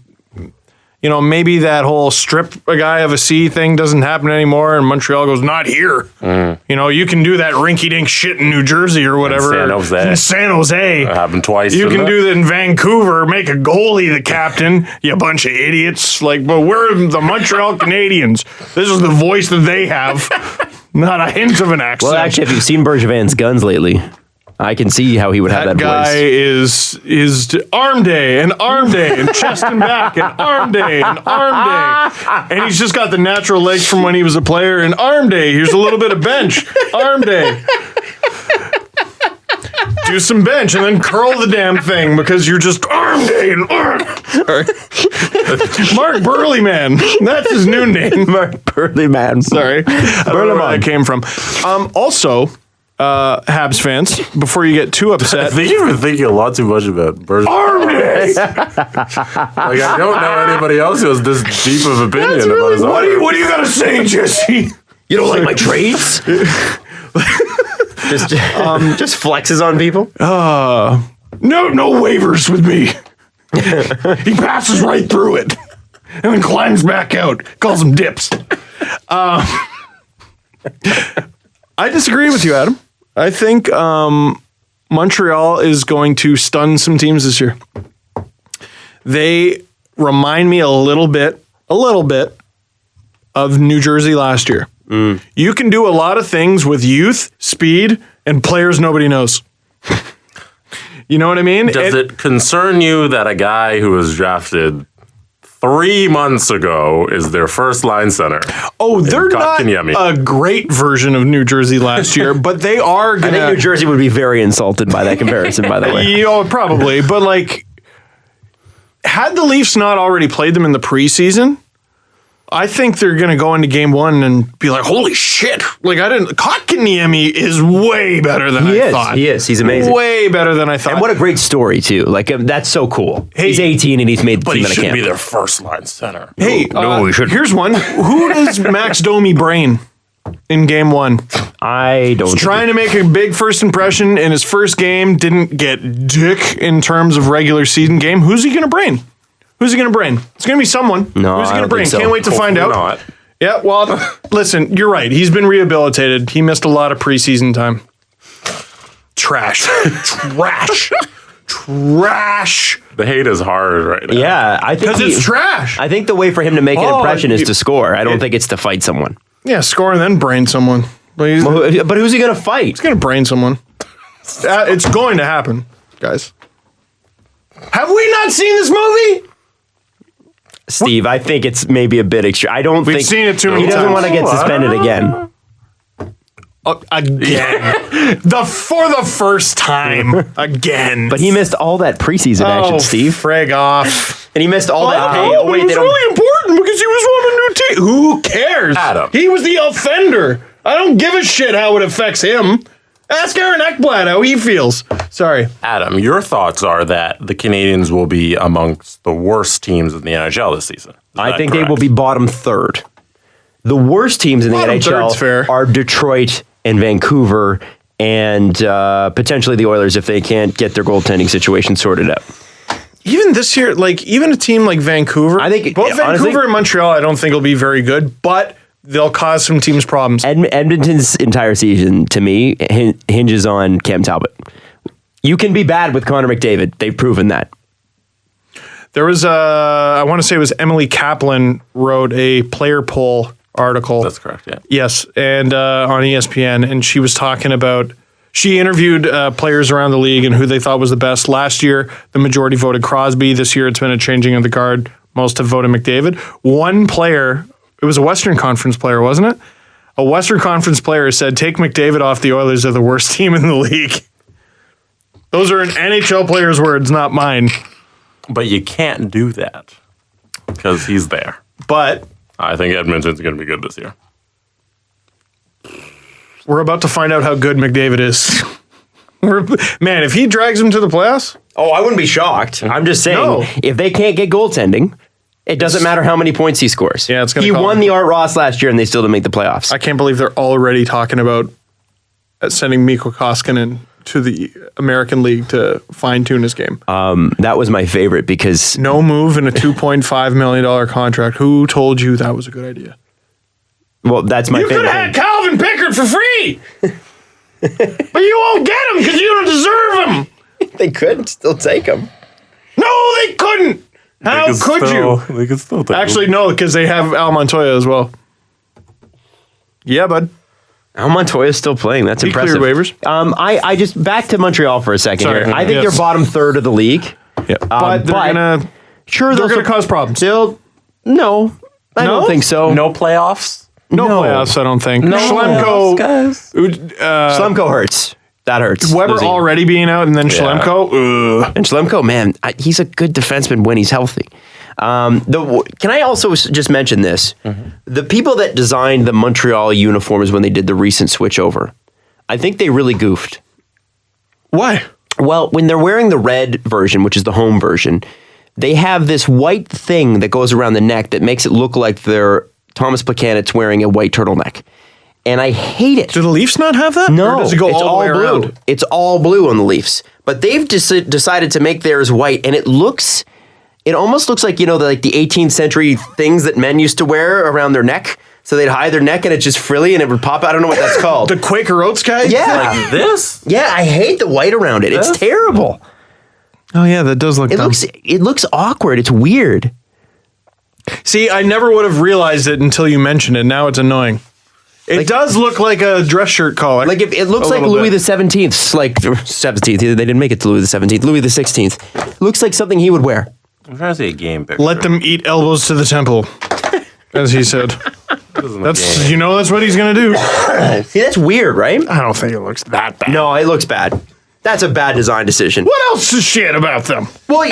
maybe that whole strip a guy of a C thing doesn't happen anymore, and Montreal goes, not here. You can do that rinky-dink shit in New Jersey or whatever. In San Jose. That happened twice. You can do that in Vancouver, make a goalie the captain, you bunch of idiots. But we're the Montreal Canadiens. This is the voice that they have. Not a hint of an accent. Well, actually, if you've seen Bergevin's guns lately, I can see how he would have that guy voice. is arm day, and chest and back, and arm day. And he's just got the natural legs from when he was a player, and arm day. Here's a little bit of bench, arm day. Do some bench, and then curl the damn thing, because you're just arm day and arm. Sorry. Marc Bergevin. That's his new name. Marc Bergevin. Sorry. I don't know where that came from. Also... Habs fans, before you get too upset. I think you've been thinking a lot too much about Bergevin. I don't know anybody else who has this deep of opinion about his What do you got to say, Jesse? You don't like my trades? Just flexes on people? No waivers with me. He passes right through it and then climbs back out. Calls them dips. I disagree with you, Adam. I think Montreal is going to stun some teams this year. They remind me a little bit of New Jersey last year. You can do a lot of things with youth, speed, and players nobody knows. You know what I mean? Does it concern you that a guy who was drafted 3 months ago is their first line center? Oh, they're not a great version of New Jersey last year, but they are going to... I think New Jersey would be very insulted by that comparison, by the way. Probably. But, had the Leafs not already played them in the preseason, I think they're going to go into game one and be like, holy shit. Kotkaniemi is way better than I thought. He is. He's amazing. Way better than I thought. And what a great story, too. That's so cool. Hey, he's 18 and he's made the team in a camp. But he shouldn't be their first line center. Hey, no, he shouldn't. Here's one. Who does Max Domi brain in game one? I don't know. He's trying to make a big first impression in his first game. Didn't get dick in terms of regular season game. Who's he going to brain? Who's he going to brain? It's going to be someone. No, who's he going to brain? So. Can't wait to find out. Not. Yeah, well, listen, you're right. He's been rehabilitated. He missed a lot of preseason time. Trash. The hate is hard right now. Yeah, I think because it's trash. I think the way for him to make an impression is to score. I don't think it's to fight someone. Yeah, score and then brain someone. But who's he going to fight? He's going to brain someone. It's going to happen, guys. Have we not seen this movie? Steve, I think it's maybe a bit extreme. I don't think we've seen it too many times. He doesn't want to get suspended again. Again. For the first time. Again. But he missed all that preseason action, Steve. Frig off. And he missed all that pay. Oh, wait, it was really important because he was on a new team. Who cares? Adam. He was the offender. I don't give a shit how it affects him. Ask Aaron Ekblad how he feels. Sorry. Adam, your thoughts are that the Canadiens will be amongst the worst teams in the NHL this season. I think they will be bottom third. The worst teams in the NHL are Detroit and Vancouver and potentially the Oilers if they can't get their goaltending situation sorted out. Even this year, even a team like Vancouver, I think both Vancouver and Montreal, I don't think will be very good, but they'll cause some teams problems. Edmonton's entire season, to me, hinges on Cam Talbot. You can be bad with Connor McDavid. They've proven that. There was I want to say it was Emily Kaplan wrote a player poll article. That's correct, yeah. Yes, and on ESPN, and she was talking about, she interviewed players around the league and who they thought was the best. Last year, the majority voted Crosby. This year, it's been a changing of the guard. Most have voted McDavid. One player, it was a Western Conference player, wasn't it? A Western Conference player said, take McDavid off, the Oilers are the worst team in the league. Those are an NHL player's words, not mine. But you can't do that because he's there. But I think Edmonton's going to be good this year. we're about to find out how good McDavid is. Man, if he drags him to the playoffs, Oh, I wouldn't be shocked. I'm just saying, No. if they can't get goaltending, it doesn't matter how many points he scores. Yeah, it's gonna He call won him. the Art Ross last year, and they still didn't make the playoffs. I can't believe they're already talking about sending Mikko Koskinen to the American League to fine-tune his game. That was my favorite because No move in a $2.5 million contract. Who told you that was a good idea? well, that's my You could favorite. have had thing. Calvin Pickard for free, but you won't get him because you don't deserve him. They could still take him. No, they couldn't. How could you? They could still take Actually, no, because they have Al Montoya as well. Yeah, bud. Al Montoya's still playing. That's He impressive. cleared waivers. I just back to Montreal for a second Sorry. here. I think Yes. they're bottom third of the league. Yeah, but they're gonna Sure, they're gonna cause problems. They'll no, I No? don't think so. No playoffs? No playoffs, I don't think. Playoffs, guys. Schlemko hurts. That hurts. Weber losing. already being out, and then Schlemko. Ugh. And Schlemko, man, he's a good defenseman when he's healthy. Can I also just mention this? The people that designed the Montreal uniforms when they did the recent switchover, I think they really goofed. Why? Well, when they're wearing the red version, which is the home version, they have this white thing that goes around the neck that makes it look like they're Thomas Plekanec wearing a white turtleneck. And I hate it. Do the Leafs not have that? No, Or does it go it's all the way blue. around? It's all blue on the Leafs, but they've decided to make theirs white, and it almost looks like, like the 18th century things that men used to wear around their neck. So they'd hide their neck, and it's just frilly, and it would pop out. I don't know what that's called. The Quaker Oats guy? Yeah. Like this? Yeah, I hate the white around it. It's This? terrible. Oh yeah, that does look dumb. It looks awkward. It's weird. See, I never would have realized it until you mentioned it. Now it's annoying. It does look like a dress shirt collar. Like if it looks A like little Louis bit. the 17th, like 17th. They didn't make it to Louis the 17th. Louis the 16th. Looks like something he would wear. I'm trying to see a game picture. Let them eat elbows to the temple, as he said. That's that's what he's gonna do. See, that's weird, right? I don't think it looks that bad. No, it looks bad. That's a bad design decision. What else is shit about them? Well,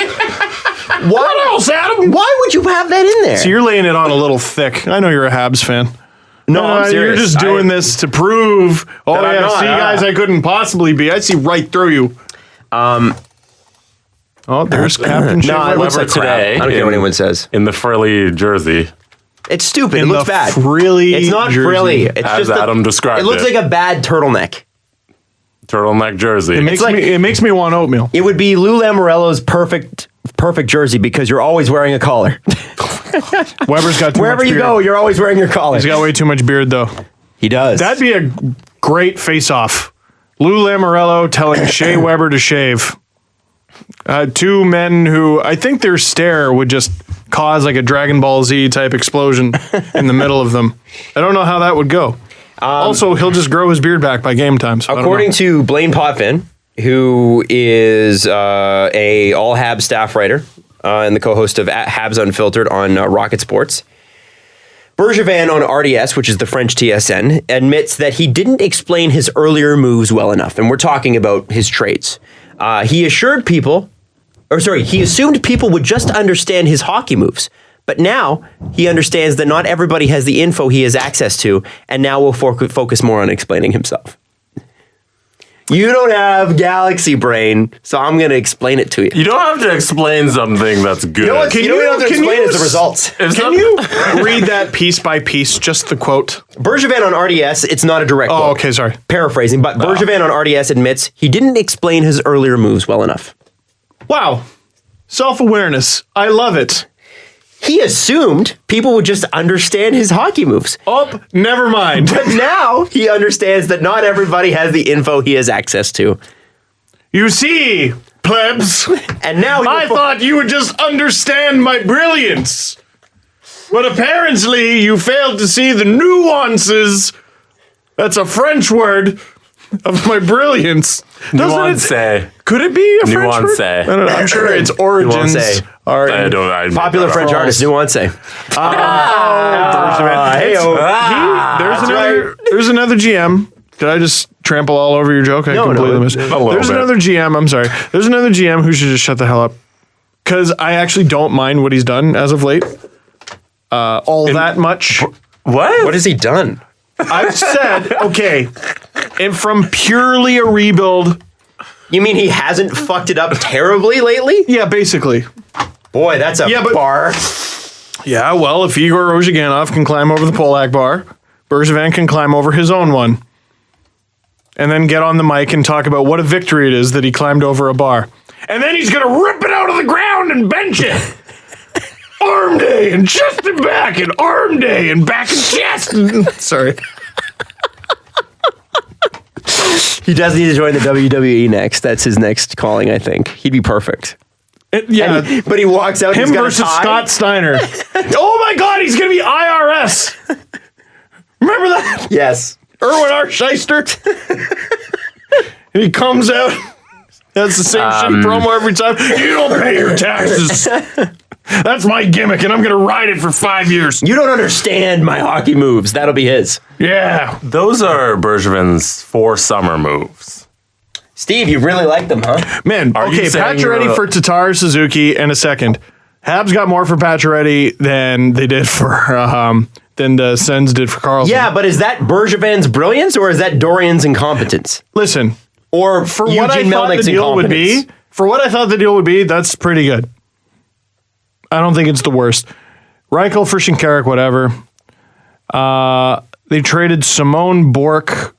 What else, Adam? why would you have that in there? So you're laying it on a little thick. I know you're a Habs fan. No, I'm You're serious. just doing this to prove. Oh That I'm yeah, not, see, guys, I couldn't possibly be. I see right through you. Oh, there's Captain Shea No, it Weber. looks like crap. today I don't care what anyone says. In the frilly jersey. It's stupid. In It looks the bad. frilly It's not jersey. frilly. It's As just Adam described It looks it. like a bad turtleneck. Turtleneck jersey. It makes like- me want oatmeal. It would be Lou Lamoriello's perfect jersey because you're always wearing a collar. Weber's got too Wherever much you beard. go, you're always wearing your collar. He's got way too much beard though. He does. That'd be a great face-off. Lou Lamoriello telling Shea Weber to shave. Two men who I think their stare would just cause like a Dragon Ball Z type explosion in the middle of them. I don't know how that would go. Also, he'll just grow his beard back by game time. So According to Blaine Potvin, who is a all Habs staff writer and the co-host of Habs Unfiltered on Rocket Sports, Bergevin on RDS, which is the French TSN, admits that he didn't explain his earlier moves well enough, and we're talking about his trades. He assumed people would just understand his hockey moves. But now he understands that not everybody has the info he has access to, and now will focus more on explaining himself. You don't have galaxy brain, so I'm going to explain it to you. You don't have to explain something that's good. You know what? You don't have to explain is the results. Can you read that piece by piece, just the quote? Bergevin on RDS, it's not a direct quote. Oh, okay, sorry. Paraphrasing, but Bergevin on RDS admits he didn't explain his earlier moves well enough. Wow. Self-awareness. I love it. He assumed people would just understand his hockey moves. Oh, never mind. But now he understands that not everybody has the info he has access to. You see, plebs, And now I thought you would just understand my brilliance. But apparently you failed to see the nuances. That's a French word of my brilliance. Nuance. Could it be a French Nuance. word? I don't know. I'm sure its origins Nuance. are popular French artist, Nuance. There's another GM. Did I just trample all over your joke? I completely missed it. There's another GM. I'm sorry. There's another GM who should just shut the hell up. Because I actually don't mind what he's done as of late. That much. What has he done? I've said, okay, and from purely a rebuild. You mean he hasn't fucked it up terribly lately? Yeah, basically. Boy, that's a bar. Yeah, well, if Igor Rozhiganov can climb over the Polak bar, Bergevin can climb over his own one. And then get on the mic and talk about what a victory it is that he climbed over a bar. And then he's going to rip it out of the ground and bench it. Arm day and chest and back and arm day and back and chest. Sorry. He does need to join the WWE next. That's his next calling, I think. He'd be perfect. But he walks out. Him he's got versus a tie. Scott Steiner. Oh my God, he's going to be IRS. Remember that? Yes. Erwin R. Scheister. And he comes out. That's the same shit promo every time. You don't pay your taxes. That's my gimmick, and I'm going to ride it for 5 years. You don't understand my hockey moves. That'll be his. Yeah. Those are Bergevin's 4 summer moves. Steve, you really like them, huh? Man, okay, Pacioretty for Tatar, Suzuki, and a second. Habs got more for Pacioretty than they did for than the Sens did for Carlson. Yeah, but is that Bergevin's brilliance or is that Dorian's incompetence? Listen, or for what I thought the deal would be, that's pretty good. I don't think it's the worst. Reichel for Carrick, whatever. They traded Simone Bourque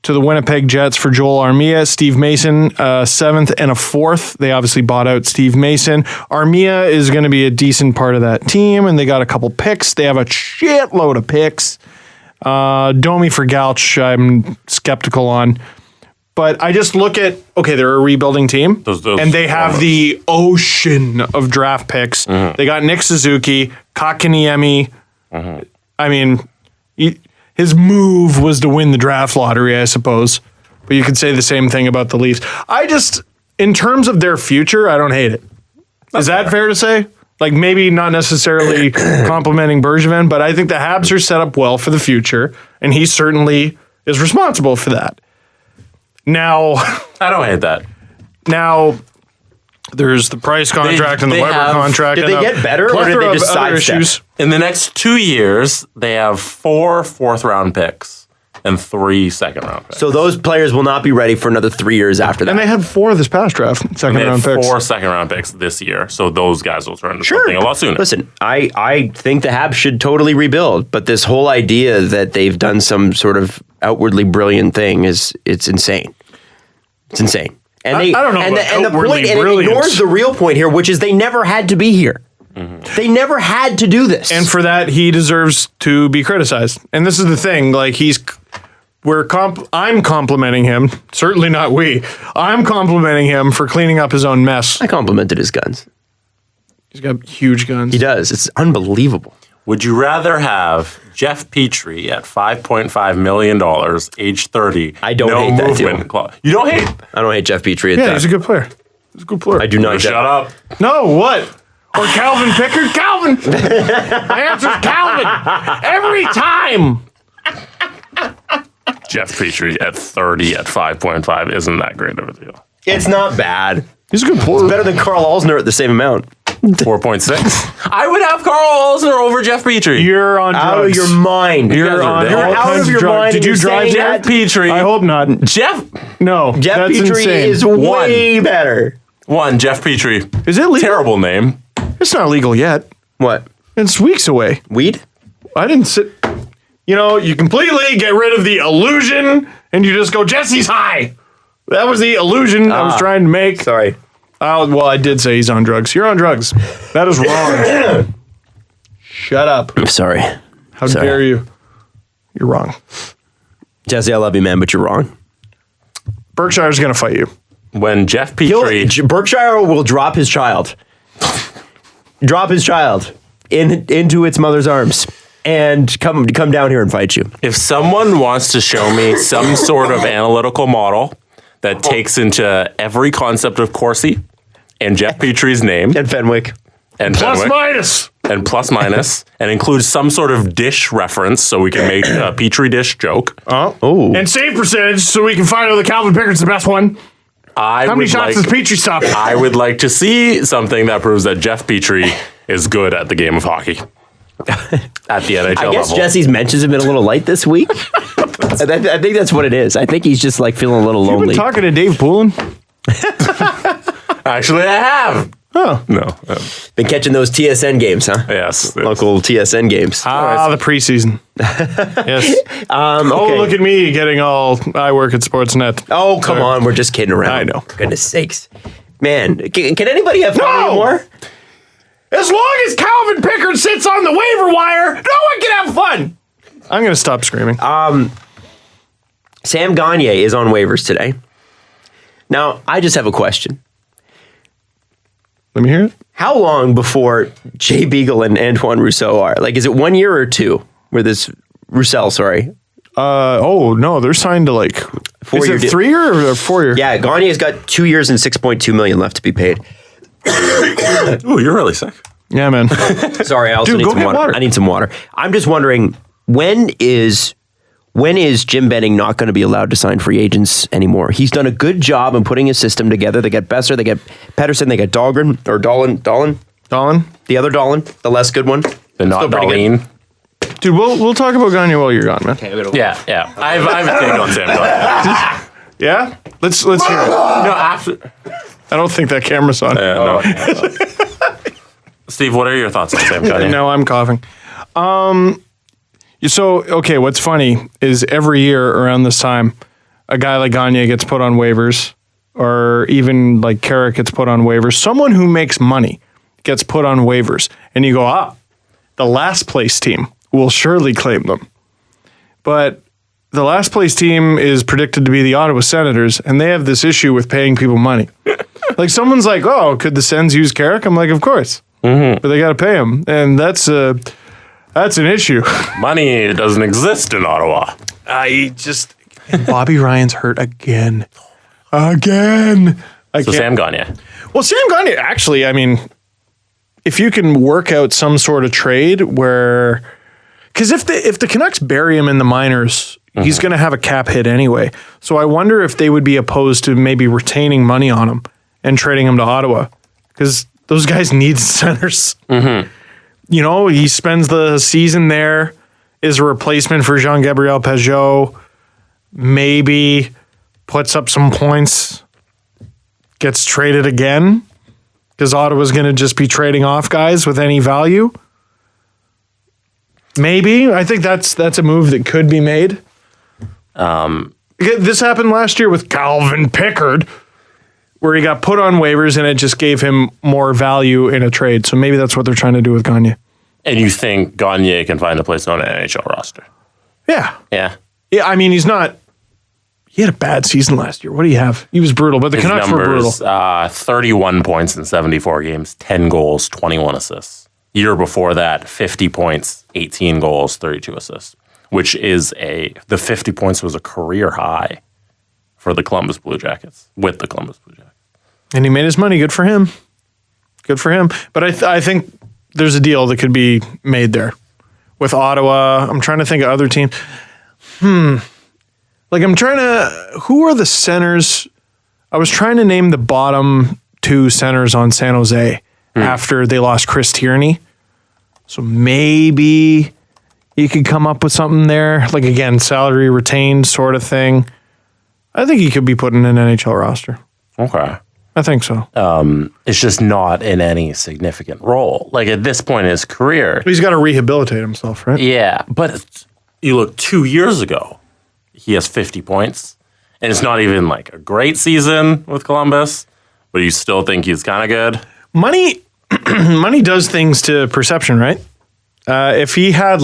to the Winnipeg Jets for Joel Armia, Steve Mason, 7th and a 4th. They obviously bought out Steve Mason. Armia is going to be a decent part of that team, and they got a couple picks. They have a shitload of picks. Domi for Gauch, I'm skeptical on. But I just look at, okay, they're a rebuilding team, and they have the ocean of draft picks. Mm-hmm. They got Nick Suzuki, Kotkaniemi. Mm-hmm. I mean, his move was to win the draft lottery, I suppose. But you could say the same thing about the Leafs. In terms of their future, I don't hate it. Is that fair to say? Like, maybe not necessarily complimenting Bergevin, but I think the Habs are set up well for the future, and he certainly is responsible for that. Now, I don't hate that. Now, there's the Price contract and the Weber contract. Did they get better or did they just sidestep? In the next 2 years, they have 4 4th-round picks and 3 second-round picks. So those players will not be ready for another 3 years after that. And they had 4 this past draft, second-round picks. 4 second-round picks this year, so those guys will turn into something a lot sooner. Listen, I think the Habs should totally rebuild, but this whole idea that they've done some sort of outwardly brilliant thing it's insane. It's insane. And I don't know and the point, and it ignores the real point here, which is they never had to be here. Mm-hmm. They never had to do this. And for that, he deserves to be criticized. And this is the thing, like I'm complimenting him, certainly not we. I'm complimenting him for cleaning up his own mess. I complimented his guns. He's got huge guns. He does. It's unbelievable. Would you rather have Jeff Petrie at $5.5 million, age 30? I don't hate that deal. You don't hate? I don't hate Jeff Petrie at that. Yeah, he's a good player. He's a good player. I do not. Shut up. No, what? Or Calvin Pickard? Calvin! My answer's Calvin! Every time! Jeff Petrie at 30 at 5.5 isn't that great of a deal. It's not bad. He's a good player. It's better than Carl Alsner at the same amount. 4.6. I would have Carl Alsner over Jeff Petrie. You're on drugs. Out of your mind. You're out of your mind. Did you drive Jeff Petrie? I hope not. Jeff Petrie insane. is way better. Jeff Petrie. Is it legal? Terrible name. It's not legal yet. What? It's weeks away. Weed? I didn't sit. You completely get rid of the illusion and you just go, Jesse's high. That was the illusion I was trying to make. Sorry. Well, I did say he's on drugs. You're on drugs. That is wrong. Shut up. I'm sorry. How dare you? You're wrong. Jesse, I love you, man, but you're wrong. Berkshire's going to fight you. when Jeff Petrie... Berkshire will drop his child. Into its mother's arms and come down here and fight you. If someone wants to show me some sort of analytical model that takes into every concept of Corsi and Jeff Petrie's name... And Fenwick. And Plus Fenwick, minus. And plus minus, and includes some sort of dish reference so we can make a Petrie dish joke. Oh. And save percentage so we can find out that Calvin Pickard's the best one. How many shots does Petrie stop? I would like to see something that proves that Jeff Petrie is good at the game of hockey. At the NHL level. I guess Jesse's mentions have been a little light this week. I think that's what it is. I think he's just like feeling a little lonely. You been talking to Dave Poulin? Actually, I have. Oh. No. Been catching those TSN games, huh? Yes. Local TSN games. The preseason. Yes. Okay. Oh, look at me getting all... I work at Sportsnet. Oh, come on. We're just kidding around. I know. For goodness sakes. Man, can anybody have fun anymore? As long as Calvin Pickard sits on the waiver wire, no one can have fun. I'm going to stop screaming. Sam Gagner is on waivers today. Now, I just have a question. Let me hear it. How long before Jay Beagle and Antoine Rousseau are? Like, is it 1 year or two? Where this Roussel, sorry. No, they're signed to like 4 year Is it 3 year or 4 year? Yeah, Gagner's got 2 years and $6.2 million left to be paid. Oh, you're really sick. Yeah, man. Sorry, I also need some water. I need some water. I'm just wondering, when is Jim Benning not going to be allowed to sign free agents anymore? He's done a good job in putting his system together. They get Besser, they get Pedersen, they get Dahlgren, or Dolan? The other Dolan, the less good one. The not Darlene. Dude, we'll talk about Gagner while you're gone, man. Okay, yeah. I have a take on Sam Gagner. Yeah? Let's hear it. No, after... I don't think that camera's on. No. Steve, what are your thoughts on Sam Gagner? No, I'm coughing. Okay, what's funny is every year around this time, a guy like Gagner gets put on waivers, or even like Carrick gets put on waivers. Someone who makes money gets put on waivers. And you go, the last place team will surely claim them. But the last place team is predicted to be the Ottawa Senators, and they have this issue with paying people money. Like someone's like, could the Sens use Carrick? I'm like, of course. Mm-hmm. But they got to pay him. And that's an issue. Money doesn't exist in Ottawa. Bobby Ryan's hurt again. Sam Gagner. Well, Sam Gagner, actually, I mean, if you can work out some sort of trade where... Because if the Canucks bury him in the minors, he's going to have a cap hit anyway. So I wonder if they would be opposed to maybe retaining money on him and trading him to Ottawa. Because those guys need centers. Mm-hmm. You know, he spends the season there, is a replacement for Jean-Gabriel Pageau, maybe puts up some points, gets traded again, because Ottawa's going to just be trading off guys with any value. Maybe. I think that's a move that could be made. This happened last year with Calvin Pickard, where he got put on waivers and it just gave him more value in a trade. So maybe that's what they're trying to do with Gagner. And you think Gagner can find a place on an NHL roster? Yeah. Yeah. Yeah, I mean, he had a bad season last year. What do you have? He was brutal, but the Canucks were brutal. 31 points in 74 games, 10 goals, 21 assists. Year before that, 50 points, 18 goals, 32 assists, which is the 50 points was a career high for the Columbus Blue Jackets, with the Columbus Blue Jackets. And he made his money. Good for him. But I think there's a deal that could be made there with Ottawa. I'm trying to think of other teams. Who are the centers? I was trying to name the bottom two centers on San Jose after they lost Chris Tierney. So maybe you could come up with something there. Like, again, salary retained sort of thing. I think he could be put in an NHL roster. Okay. I think so. It's just not in any significant role. Like, at this point in his career. He's got to rehabilitate himself, right? Yeah. But you look 2 years ago, he has 50 points. And it's not even like a great season with Columbus, but you still think he's kind of good. Money does things to perception, right? If he had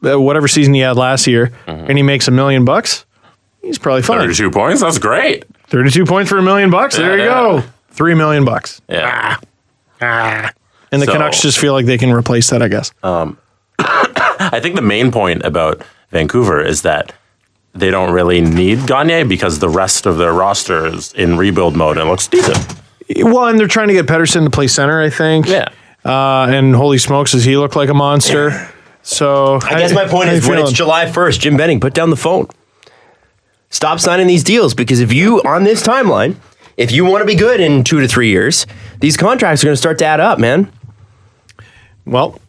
whatever season he had last year, and he makes $1 million, he's probably fine. 32 points, that's great. 32 points for $1 million. There you go. $3 million. Yeah. And the Canucks just feel like they can replace that, I guess. I think the main point about Vancouver is that they don't really need Gagner because the rest of their roster is in rebuild mode and looks decent. Well, and they're trying to get Pettersson to play center, I think. Yeah. And holy smokes, does he look like a monster? So I guess my point is when it's July 1st, Jim Benning, put down the phone. Stop signing these deals because if you, on this timeline, if you want to be good in 2 to 3 years, these contracts are going to start to add up, man. Well,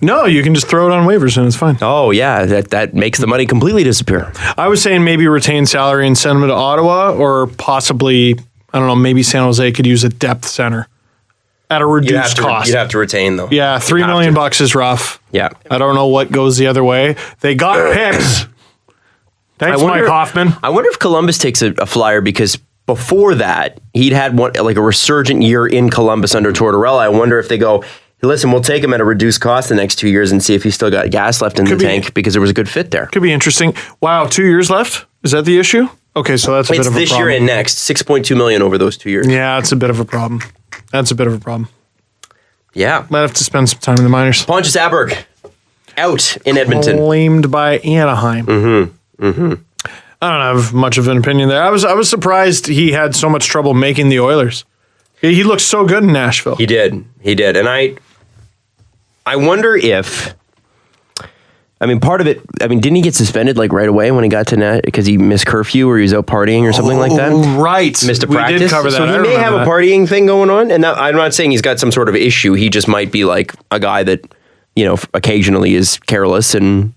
no, you can just throw it on waivers and it's fine. Oh, yeah, that makes the money completely disappear. I was saying maybe retain salary and send him to Ottawa or possibly, I don't know, maybe San Jose could use a depth center at a reduced cost. You'd have to retain, though. Yeah, $3 million is rough. Yeah. I don't know what goes the other way. They got picks. Thanks, Mike Hoffman. I wonder if Columbus takes a flyer because before that, he'd had a resurgent year in Columbus under Tortorella. I wonder if they go, hey, listen, we'll take him at a reduced cost the next 2 years and see if he's still got gas left in the tank because there was a good fit there. Could be interesting. Wow, 2 years left? Is that the issue? Okay, so that's a bit of a problem. It's this year and next, $6.2 million over those 2 years. Yeah, it's a bit of a problem. That's a bit of a problem. Yeah. Might have to spend some time in the minors. Pontus Aberg, out in Edmonton. Claimed by Anaheim. I don't have much of an opinion there. I was surprised he had so much trouble making the Oilers. He looked so good in Nashville. He did. And I wonder if, part of it, didn't he get suspended right away when he got to net because he missed curfew or he was out partying or something like that? Right. Missed a practice. We did cover that. So he may have a partying thing going on. And I'm not saying he's got some sort of issue. He just might be like a guy that, occasionally is careless and,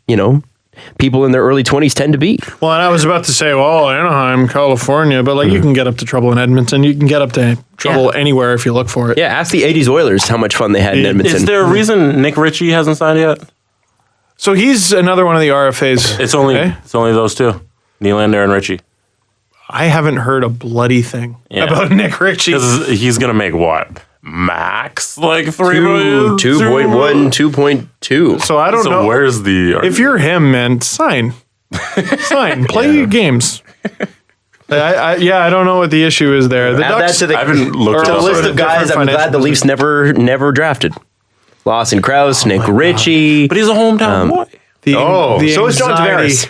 people in their early 20s tend to be. Well, and I was about to say, Anaheim, California, but you can get up to trouble in Edmonton. You can get up to trouble anywhere if you look for it. Yeah, ask the 80s Oilers how much fun they had in Edmonton. Is there a reason Nick Ritchie hasn't signed yet? So he's another one of the RFAs. It's only those two, Nylander and Ritchie. I haven't heard a bloody thing about Nick Ritchie. Because he's going to make what? Max? $3 million? 2.1, 2.2. So I don't know. So where's the... If you're him, man, sign. Play games. I don't know what the issue is there. The Ducks, I haven't looked at the list of guys I'm glad the Leafs never drafted. Lawson Krause, Nick Ritchie. But he's a hometown boy. So is John Tavares.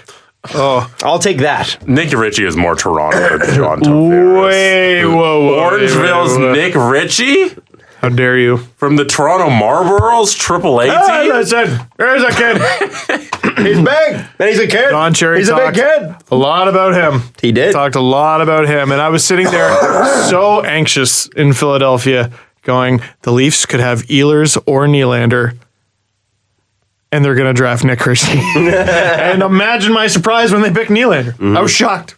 I'll take that. Nick Ritchie is more Toronto than John Tavares. Orangeville's Nick Ritchie? How dare you? From the Toronto Marlboros Triple A team? Listen, there's a kid. He's big. And he's a kid. Don Cherry He's a big kid. A lot about him. He did. Talked a lot about him. And I was sitting there so anxious in Philadelphia going, the Leafs could have Ehlers or Nylander. And they're going to draft Nick Ritchie. And imagine my surprise when they picked Nylander. I was shocked.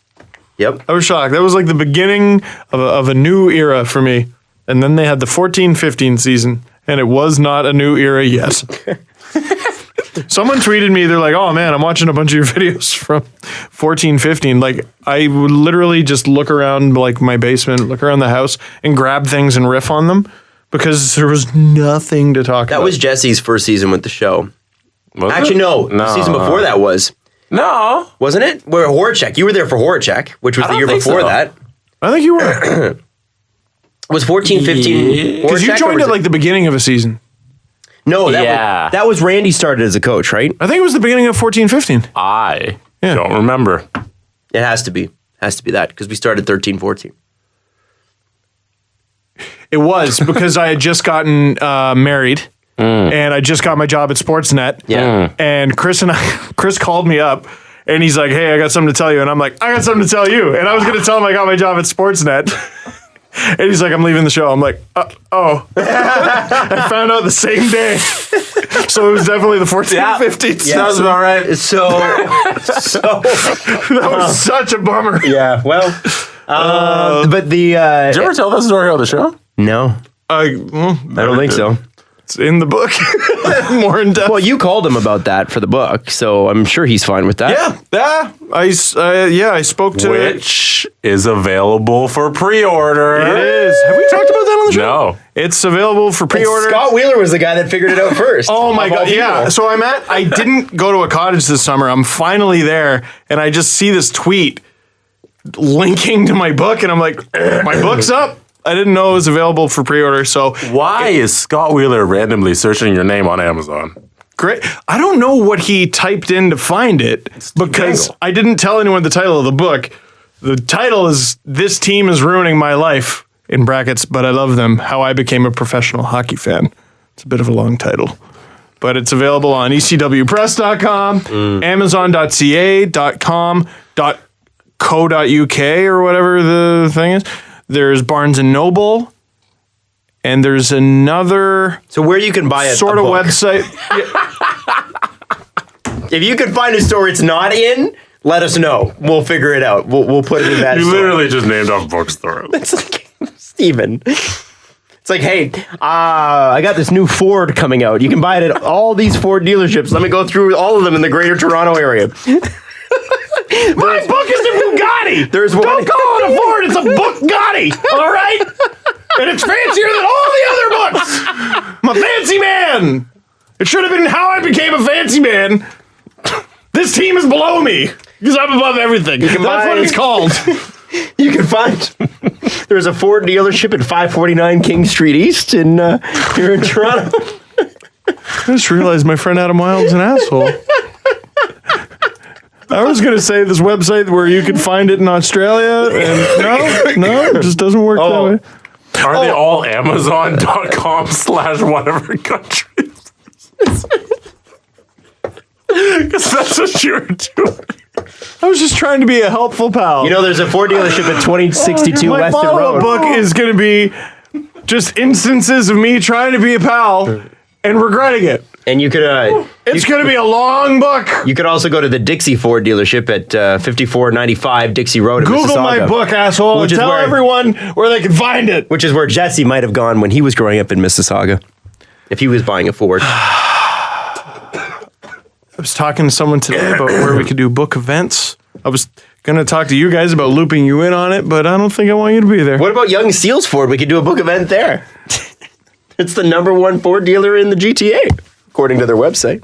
Yep. I was shocked. That was like the beginning of a new era for me. And then they had the 14-15 season, and it was not a new era yet. Someone tweeted me, they're like, oh man, I'm watching a bunch of your videos from 14-15. I would literally just look around my basement, look around the house, and grab things and riff on them because there was nothing to talk about. That was Jesse's first season with the show. Was Actually, it? no. The season before that was. No. Wasn't it? Where Horacek. You were there for Horacek, which was the year before that. I think you were. Was 14-15 Because you joined at the beginning of a season. No, that was Randy started as a coach, right? I think it was the beginning of 14-15. I don't remember. It has to be. Has to be that because we started 13-14. It was because I had just gotten married. And I just got my job at Sportsnet. Yeah. And Chris called me up and he's like, hey, I got something to tell you. And I'm like, I got something to tell you. And I was going to tell him I got my job at Sportsnet. And he's like, I'm leaving the show. I'm like, oh. I found out the same day. So it was definitely the 14-15. Yeah, sounds about right. So that was such a bummer. Yeah, well. But the... Did you ever tell that story on the show? No. I don't think so. It's in the book. More in depth. Well, you called him about that for the book, so I'm sure he's fine with that. Yeah. I spoke to Which is available for pre-order. It is. Have we talked about that on the show? No. It's available for pre-order. Scott Wheeler was the guy that figured it out first. Oh my God. Yeah. So I didn't go to a cottage this summer. I'm finally there, and I just see this tweet linking to my book, and I'm like, my book's up. I didn't know it was available for pre-order. So Why is Scott Wheeler randomly searching your name on Amazon? great. I don't know what he typed in to find it because Dangle. I didn't tell anyone the title of the book. The title is "This Team is Ruining My Life," in brackets, but I love them. How I Became a Professional Hockey Fan. It's a bit of a long title, but it's available on ecwpress.com, amazon.ca.com, .co.uk or whatever the thing is. There's Barnes and Noble, and there's another So where you can buy it? sort of website. If you can find a store it's not in, let us know. We'll figure it out. We'll put it in that You store. literally just named off bookstore. It's like, Steven. It's like, hey, I got this new Ford coming out. You can buy it at all these Ford dealerships. Let me go through all of them in the greater Toronto area. My book is a Bugatti. There's one. Don't call it a Ford. It's a Bugatti. All right, and it's fancier than all the other books. I'm a fancy man. It should have been How I Became a Fancy Man. This team is below me because I'm above everything. That's what it's called. You can find. There's a Ford dealership at 549 King Street East in here in Toronto. I just realized my friend Adam Wild's an asshole. I was going to say this website where you can find it in Australia, and no, it just doesn't work that way. Are they all Amazon.com/whatever country? Because that's what you were doing. I was just trying to be a helpful pal. You know, there's a Ford dealership at 2062 my Weston follow-up Road. book is going to be just instances of me trying to be a pal and regretting it. And you could It's going to be a long book. you could also go to the Dixie Ford dealership at 5495 Dixie Road in Google Mississauga, my book, asshole, Which and is tell where- everyone where they can find it. which is where Jesse might have gone when he was growing up in Mississauga, if he was buying a Ford. I was talking to someone today about where we could do book events. I was going to talk to you guys about looping you in on it, but I don't think I want you to be there. What about Young Seals Ford? We could do a book event there. It's the #1 Ford dealer in the GTA, according to their website.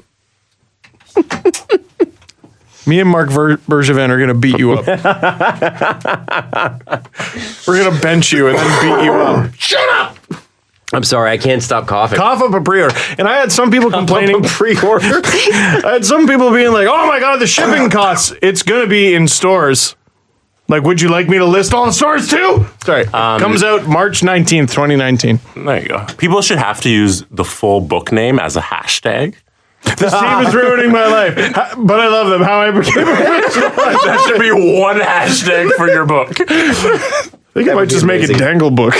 Me and Marc Bergevin are going to beat you up. We're going to bench you and then beat you up. Shut up! I'm sorry, I can't stop coughing. Cough up a pre-order. And I had some people complaining. Pre-order. I had some people being like, oh my God, the shipping costs. It's going to be in stores. Like, would you like me to list all the stores too? Sorry. Comes out March 19th, 2019. There you go. People should have to use the full book name as a hashtag. This team is ruining my life. But I love them. How I became a professional. That should be one hashtag for your book. I think I might just make a Dangle book.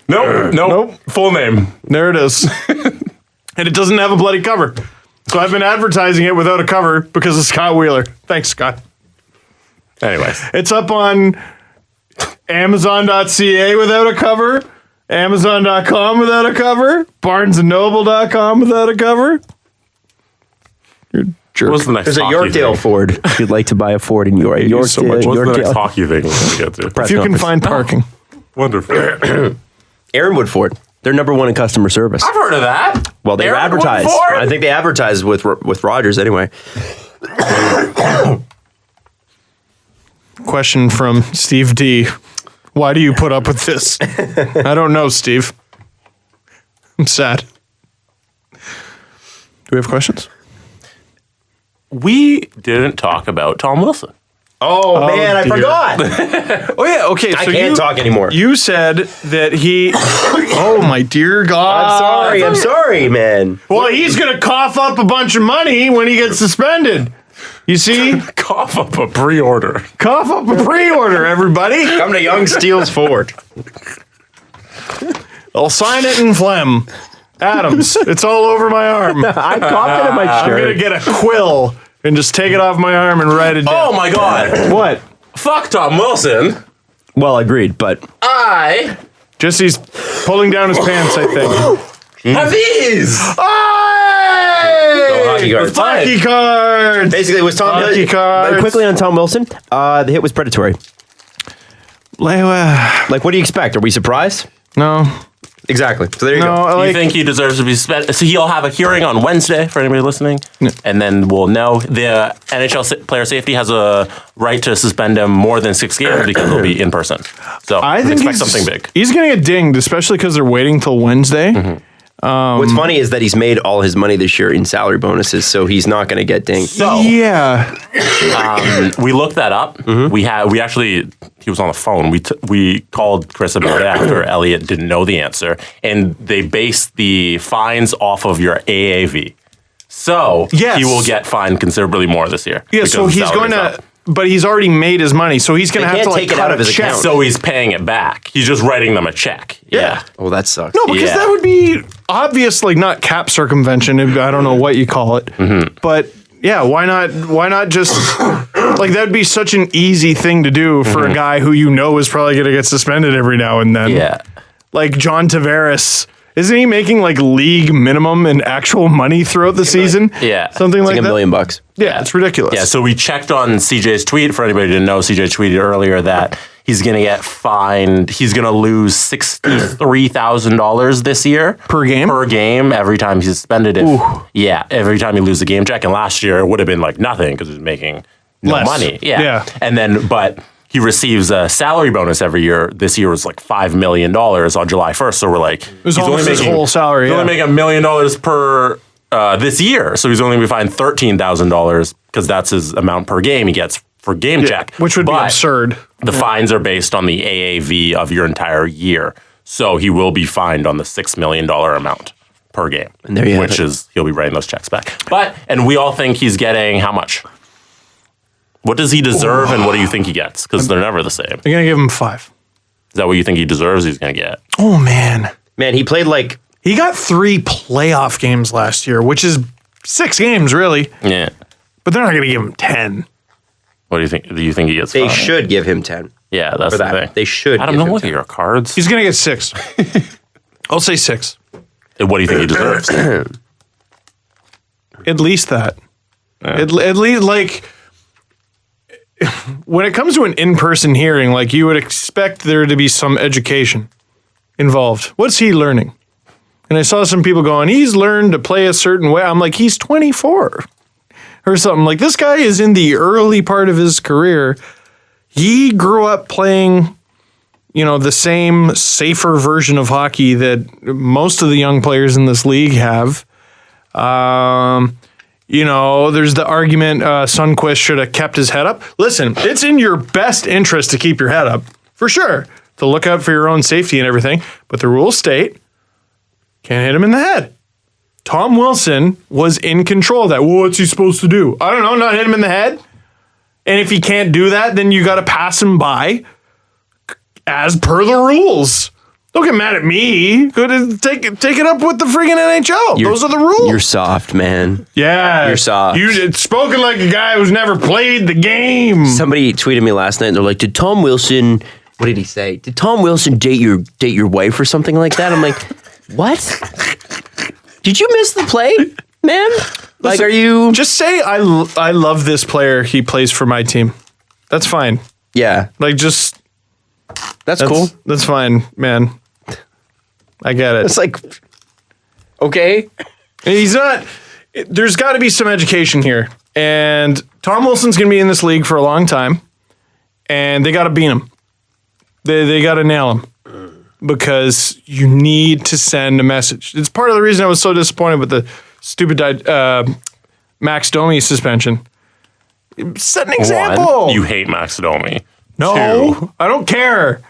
Nope. Full name. There it is. And it doesn't have a bloody cover. So I've been advertising it without a cover because of Scott Wheeler. Thanks, Scott. Anyways. It's up on Amazon.ca without a cover, Amazon.com without a cover, BarnesandNoble.com without a cover. You're a jerk. What's the next There's a hockey Yorkdale thing? Ford. If you'd like to buy a Ford in York, you so much. What's the next Yorkdale. hockey thing we're going to get to? If you can conference. find parking. Wonderful. Aaronwood Ford. They're #1 in customer service. I've heard of that. Well, they Aaronwood advertise. Ford? I think they advertise with Rogers anyway. Question from Steve D. Why do you put up with this? I don't know, Steve. I'm sad. Do we have questions? We didn't talk about Tom Wilson. Oh, man, I dear. forgot. Oh, yeah. Okay. I So can't talk anymore. You said that he. Oh, my dear God. I'm sorry, man. Well, he's going to cough up a bunch of money when he gets suspended. You see? Cough up a pre-order. Cough up a pre-order, everybody. Come to Young Steels Ford. I'll sign it in phlegm. Adams, it's all over my arm. I coughed it in my I'm shirt. going to get a quill and just take it off my arm and write it Oh down. my God. What? Fuck Tom Wilson. Well, agreed, but Jesse's pulling down his pants, I think. have these. hockey cards. Hockey cards. Basically, it was Tom. Hockey cards. Quickly on Tom Wilson, the hit was predatory. No. Like, what do you expect? Are we surprised? Exactly. So there you go. Do you think he deserves to be suspended? So he'll have a hearing on Wednesday for anybody listening, and then we'll know. The NHL player safety has a right to suspend him more than 6 games because he'll be in person. So I think expect something big. He's going to get dinged, especially because they're waiting till Wednesday. What's funny is that he's made all his money this year in salary bonuses, so he's not going to get dinged. So, we looked that up. We actually, he was on the phone. We called Chris about it after Elliot didn't know the answer, and they based the fines off of your AAV. So he will get fined considerably more this year. Yeah, so he's going to. But he's already made his money, so he's going to have to take it out of his account. So he's paying it back. He's just writing them a check. Yeah. Oh, that sucks. No, because that would be obviously not cap circumvention. I don't know what you call it, but yeah, why not? Why not just like that would be such an easy thing to do for a guy who you know is probably going to get suspended every now and then. Yeah, like John Tavares. Isn't he making like league minimum in actual money throughout the season? Yeah. Something like $1 million. Yeah, it's ridiculous. Yeah, so we checked on CJ's tweet. For anybody who didn't know, CJ tweeted earlier that he's going to get fined. He's going to lose $63,000 this year. Per game? Per game, every time he's suspended. Every time he loses a game check. And last year, it would have been like nothing because he was making no Less. money. Yeah. And then, but he receives a salary bonus every year. This year was like $5 million on July 1st. So we're like, it was almost his whole salary. He's only making $1 million per this year. So he's only going to be fined $13,000 because that's his amount per game he gets for game check. Which would be absurd. The fines are based on the AAV of your entire year. So he will be fined on the $6 million amount per game. And there you have it. He'll be writing those checks back. And we all think he's getting how much? What does he deserve and what do you think he gets? Because they're never the same. They're going to give him 5. Is that what you think he deserves he's going to get? Oh, man. Man, he played like... He got 3 playoff games last year, which is 6 games, really. Yeah. But they're not going to give him 10. What do you think? Do you think he gets 5? They should give him 10. Yeah, that's the thing. They should I don't know. Look at your cards. He's going to get 6. I'll say 6. And what do you think he deserves? At least that. Yeah. At least, like... When it comes to an in-person hearing, like you would expect there to be some education involved. What's he learning? And I saw some people going, he's learned to play a certain way. I'm like, he's 24 or something. Like this guy is in the early part of his career. He grew up playing, the same safer version of hockey that most of the young players in this league have. There's the argument Sundqvist should have kept his head up. Listen, it's in your best interest to keep your head up, for sure, to look out for your own safety and everything. But the rules state, can't hit him in the head. Tom Wilson was in control of that. Well, what's he supposed to do? I don't know, not hit him in the head. And if he can't do that, then you got to pass him by as per the rules. Don't get mad at me. Go to take it up with the friggin' NHL. Those are the rules. You're soft, man. Yeah. You're soft. It's spoken like a guy who's never played the game. Somebody tweeted me last night and they're like, did Tom Wilson, what did he say? Did Tom Wilson date your wife or something like that? I'm like, what? Did you miss the play, man? Like, are you... Just say, I love this player. He plays for my team. That's fine. Yeah. Like, just... That's cool. That's fine, man. I get it. It's like, okay. He's not... There's got to be some education here. And Tom Wilson's going to be in this league for a long time. And they got to beat him. They got to nail him. Because you need to send a message. It's part of the reason I was so disappointed with the stupid Max Domi suspension. Set an example. You hate Max Domi. No, 2. I don't care.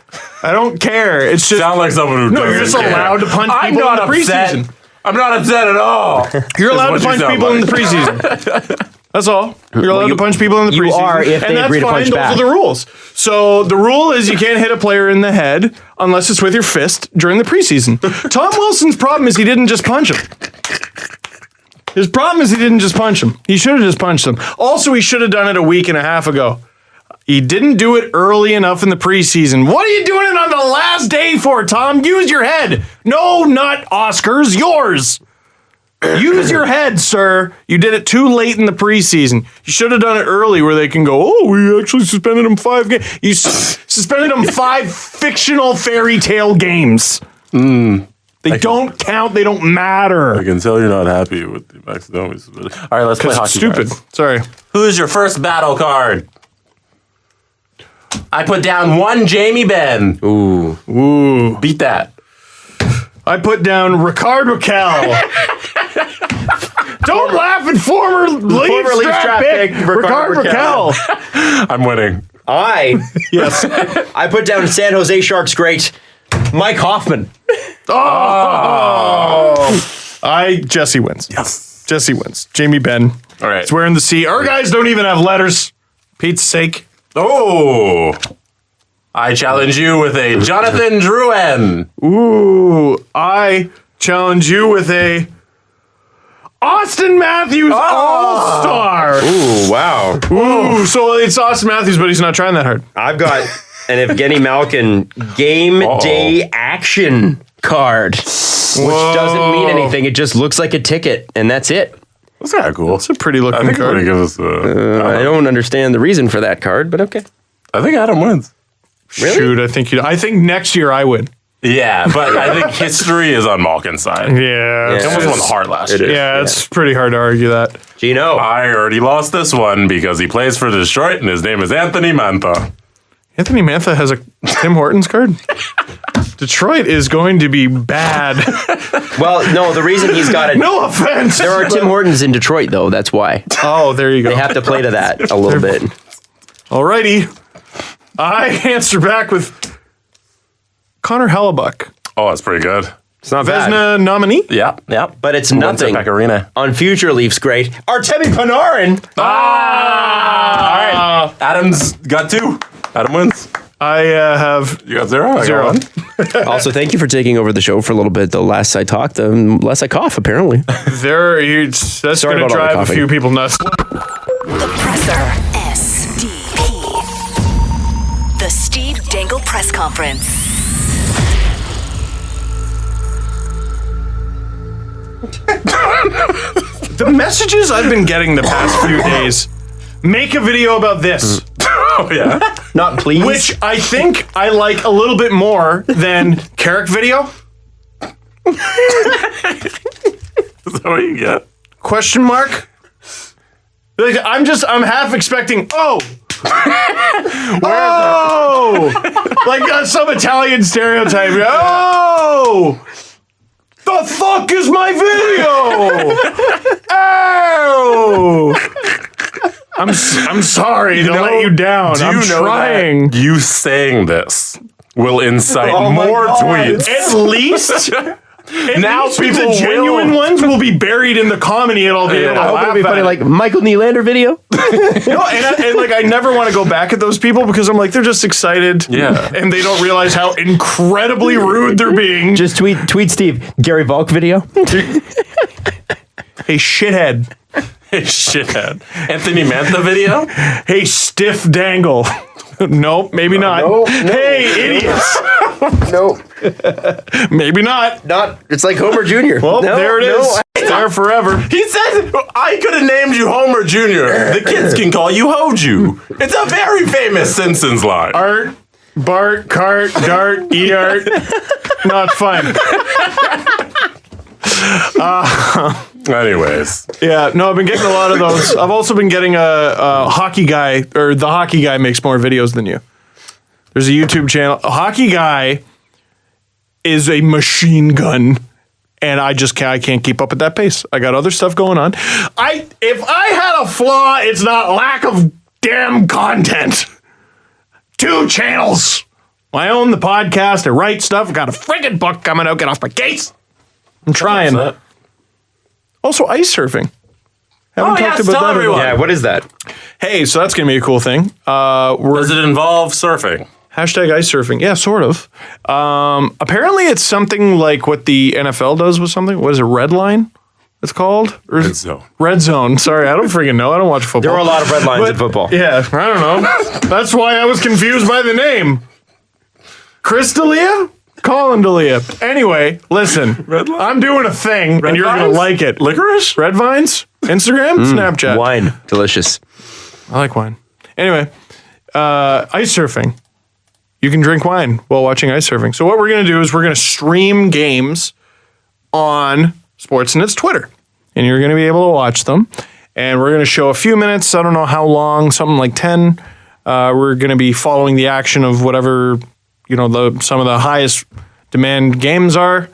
It's just... Sound like someone who doesn't you're just care. allowed to punch people in the preseason. I'm not upset at all. You're allowed to punch people in the preseason. That's all. You're allowed to punch people in the preseason. You are if they agree to punch back. Those are the rules. So the rule is you can't hit a player in the head unless it's with your fist during the preseason. Tom Wilson's problem is he didn't just punch him. His problem is he didn't just punch him. He should have just punched him. Also, he should have done it a week and a half ago. He didn't do it early enough in the preseason. What are you doing it on the last day for, Tom? Use your head. No, not Oscar's, yours. Use your head, sir. You did it too late in the preseason. You should have done it early where they can go, oh, we actually suspended him 5 games. You suspended him 5 fictional fairy tale games. They don't count. They don't matter. I can tell you're not happy with the accidentally submitted. All right, let's play hockey. Stupid. cards. Sorry. Who's your first battle card? I put down 1 Jamie Benn. Ooh. Beat that. I put down Ricard Raquel. Don't laugh at former Leafs draft pick Ricard Raquel. I'm winning. Yes. I put down San Jose Sharks great Mike Hoffman. Jesse wins. Yes. Jesse wins. Jamie Benn. All right. It's wearing the C. Our guys don't even have letters. Pete's sake. Oh. I challenge you with a Jonathan Drouin. Ooh. I challenge you with a Austin Matthews All-Star. Ooh, wow. Ooh. So it's Austin Matthews, but he's not trying that hard. I've got an Evgeny Malkin game day action card, which doesn't mean anything. It just looks like a ticket, and that's it. That's kind of cool. It's a pretty looking I think card. it give us I don't understand the reason for that card, but okay. I think Adam wins. Really? Shoot, I think next year I win. Yeah, but I think history is on Malkin's side. Yeah. He almost won the Hart last year. Yeah, it's pretty hard to argue that. Gino. I already lost this one because he plays for Detroit and his name is Anthony Mantha. Anthony Mantha has a Tim Hortons card? Detroit is going to be bad. Well, no, the reason he's got it. No offense. There are Tim Hortons in Detroit, though. That's why. Oh, there you go. They have to play to that a little bit. Alrighty. I answer back with Connor Hellebuck. Oh, that's pretty good. It's not bad. Vezina nominee? Yeah. But it's Went to nothing. Pecorino. On future Leafs great, Artemi Panarin. All right. Adam's got 2. Adam wins. I have You got 0? I zero. got 1. Also, thank you for taking over the show for a little bit. The less I talk, the less I cough, apparently. That's Sorry going to about all the drive a coughing. few people nuts. The Presser. SDP. The Steve Dangle Press Conference. The messages I've been getting the past few days, make a video about this. Oh, yeah? Not please. Which I think I like a little bit more than Carrick video. Is that what you get? Question mark? Like, I'm half expecting, like some Italian stereotype. Oh, the fuck is my video? Oh, I'm sorry to let you down. Do you I'm know trying. that you saying this will incite my more God. tweets? At least. Now people the genuine will. ones will be buried in the comedy, and I'll be able to I hope laugh it'll be at funny, it. like Michael Nylander video. No, and like I never want to go back at those people because I'm like they're just excited, Yeah. and they don't realize how incredibly rude they're being. Just tweet Steve Gary Volk video. Hey shithead, Hey, shithead. Anthony Mantha video? hey stiff Dangle. Nope, maybe not. no, hey idiots. No, Maybe not. not. It's like Homer Jr. Well, there it is. There forever. He said, I could have named you Homer Jr. The kids can call you Hoju. It's a very famous Simpsons line. Art, Bart, Cart, Dart, E-Art. Not fun. Anyways. Yeah, no, I've been getting a lot of those. I've also been getting a hockey guy, or the hockey guy makes more videos than you. There's a YouTube channel. A hockey guy is a machine gun, and I can't keep up at that pace. I got other stuff going on. If I had a flaw, it's not lack of damn content. 2 channels. I own the podcast. I write stuff. I got a friggin' book coming out. Get off my case. I'm trying. Also, ice surfing. Haven't talked about tell that. everyone. Yeah, what is that? Hey, so that's going to be a cool thing. Does it involve surfing? Hashtag ice surfing. Yeah, sort of. Apparently, it's something like what the NFL does with something. What is it, Red Line? It's called? Or is Red it- Zone. Red Zone. Sorry, I don't freaking know. I don't watch football. There are a lot of red lines in football. Yeah, I don't know. That's why I was confused by the name. Chris D'Elia? Colin D'Elia. Anyway, listen. Red line? I'm doing a thing, and you're going to vines? like it. Licorice? Red Vines? Instagram? Snapchat? Wine, delicious. I like wine. Anyway, ice surfing. you can drink wine while watching ice surfing. So what we're going to do is we're going to stream games on Sportsnet's Twitter, and you're going to be able to watch them. And we're going to show a few minutes. I don't know how long, something like 10. We're going to be following the action of whatever, some of the highest demand games are.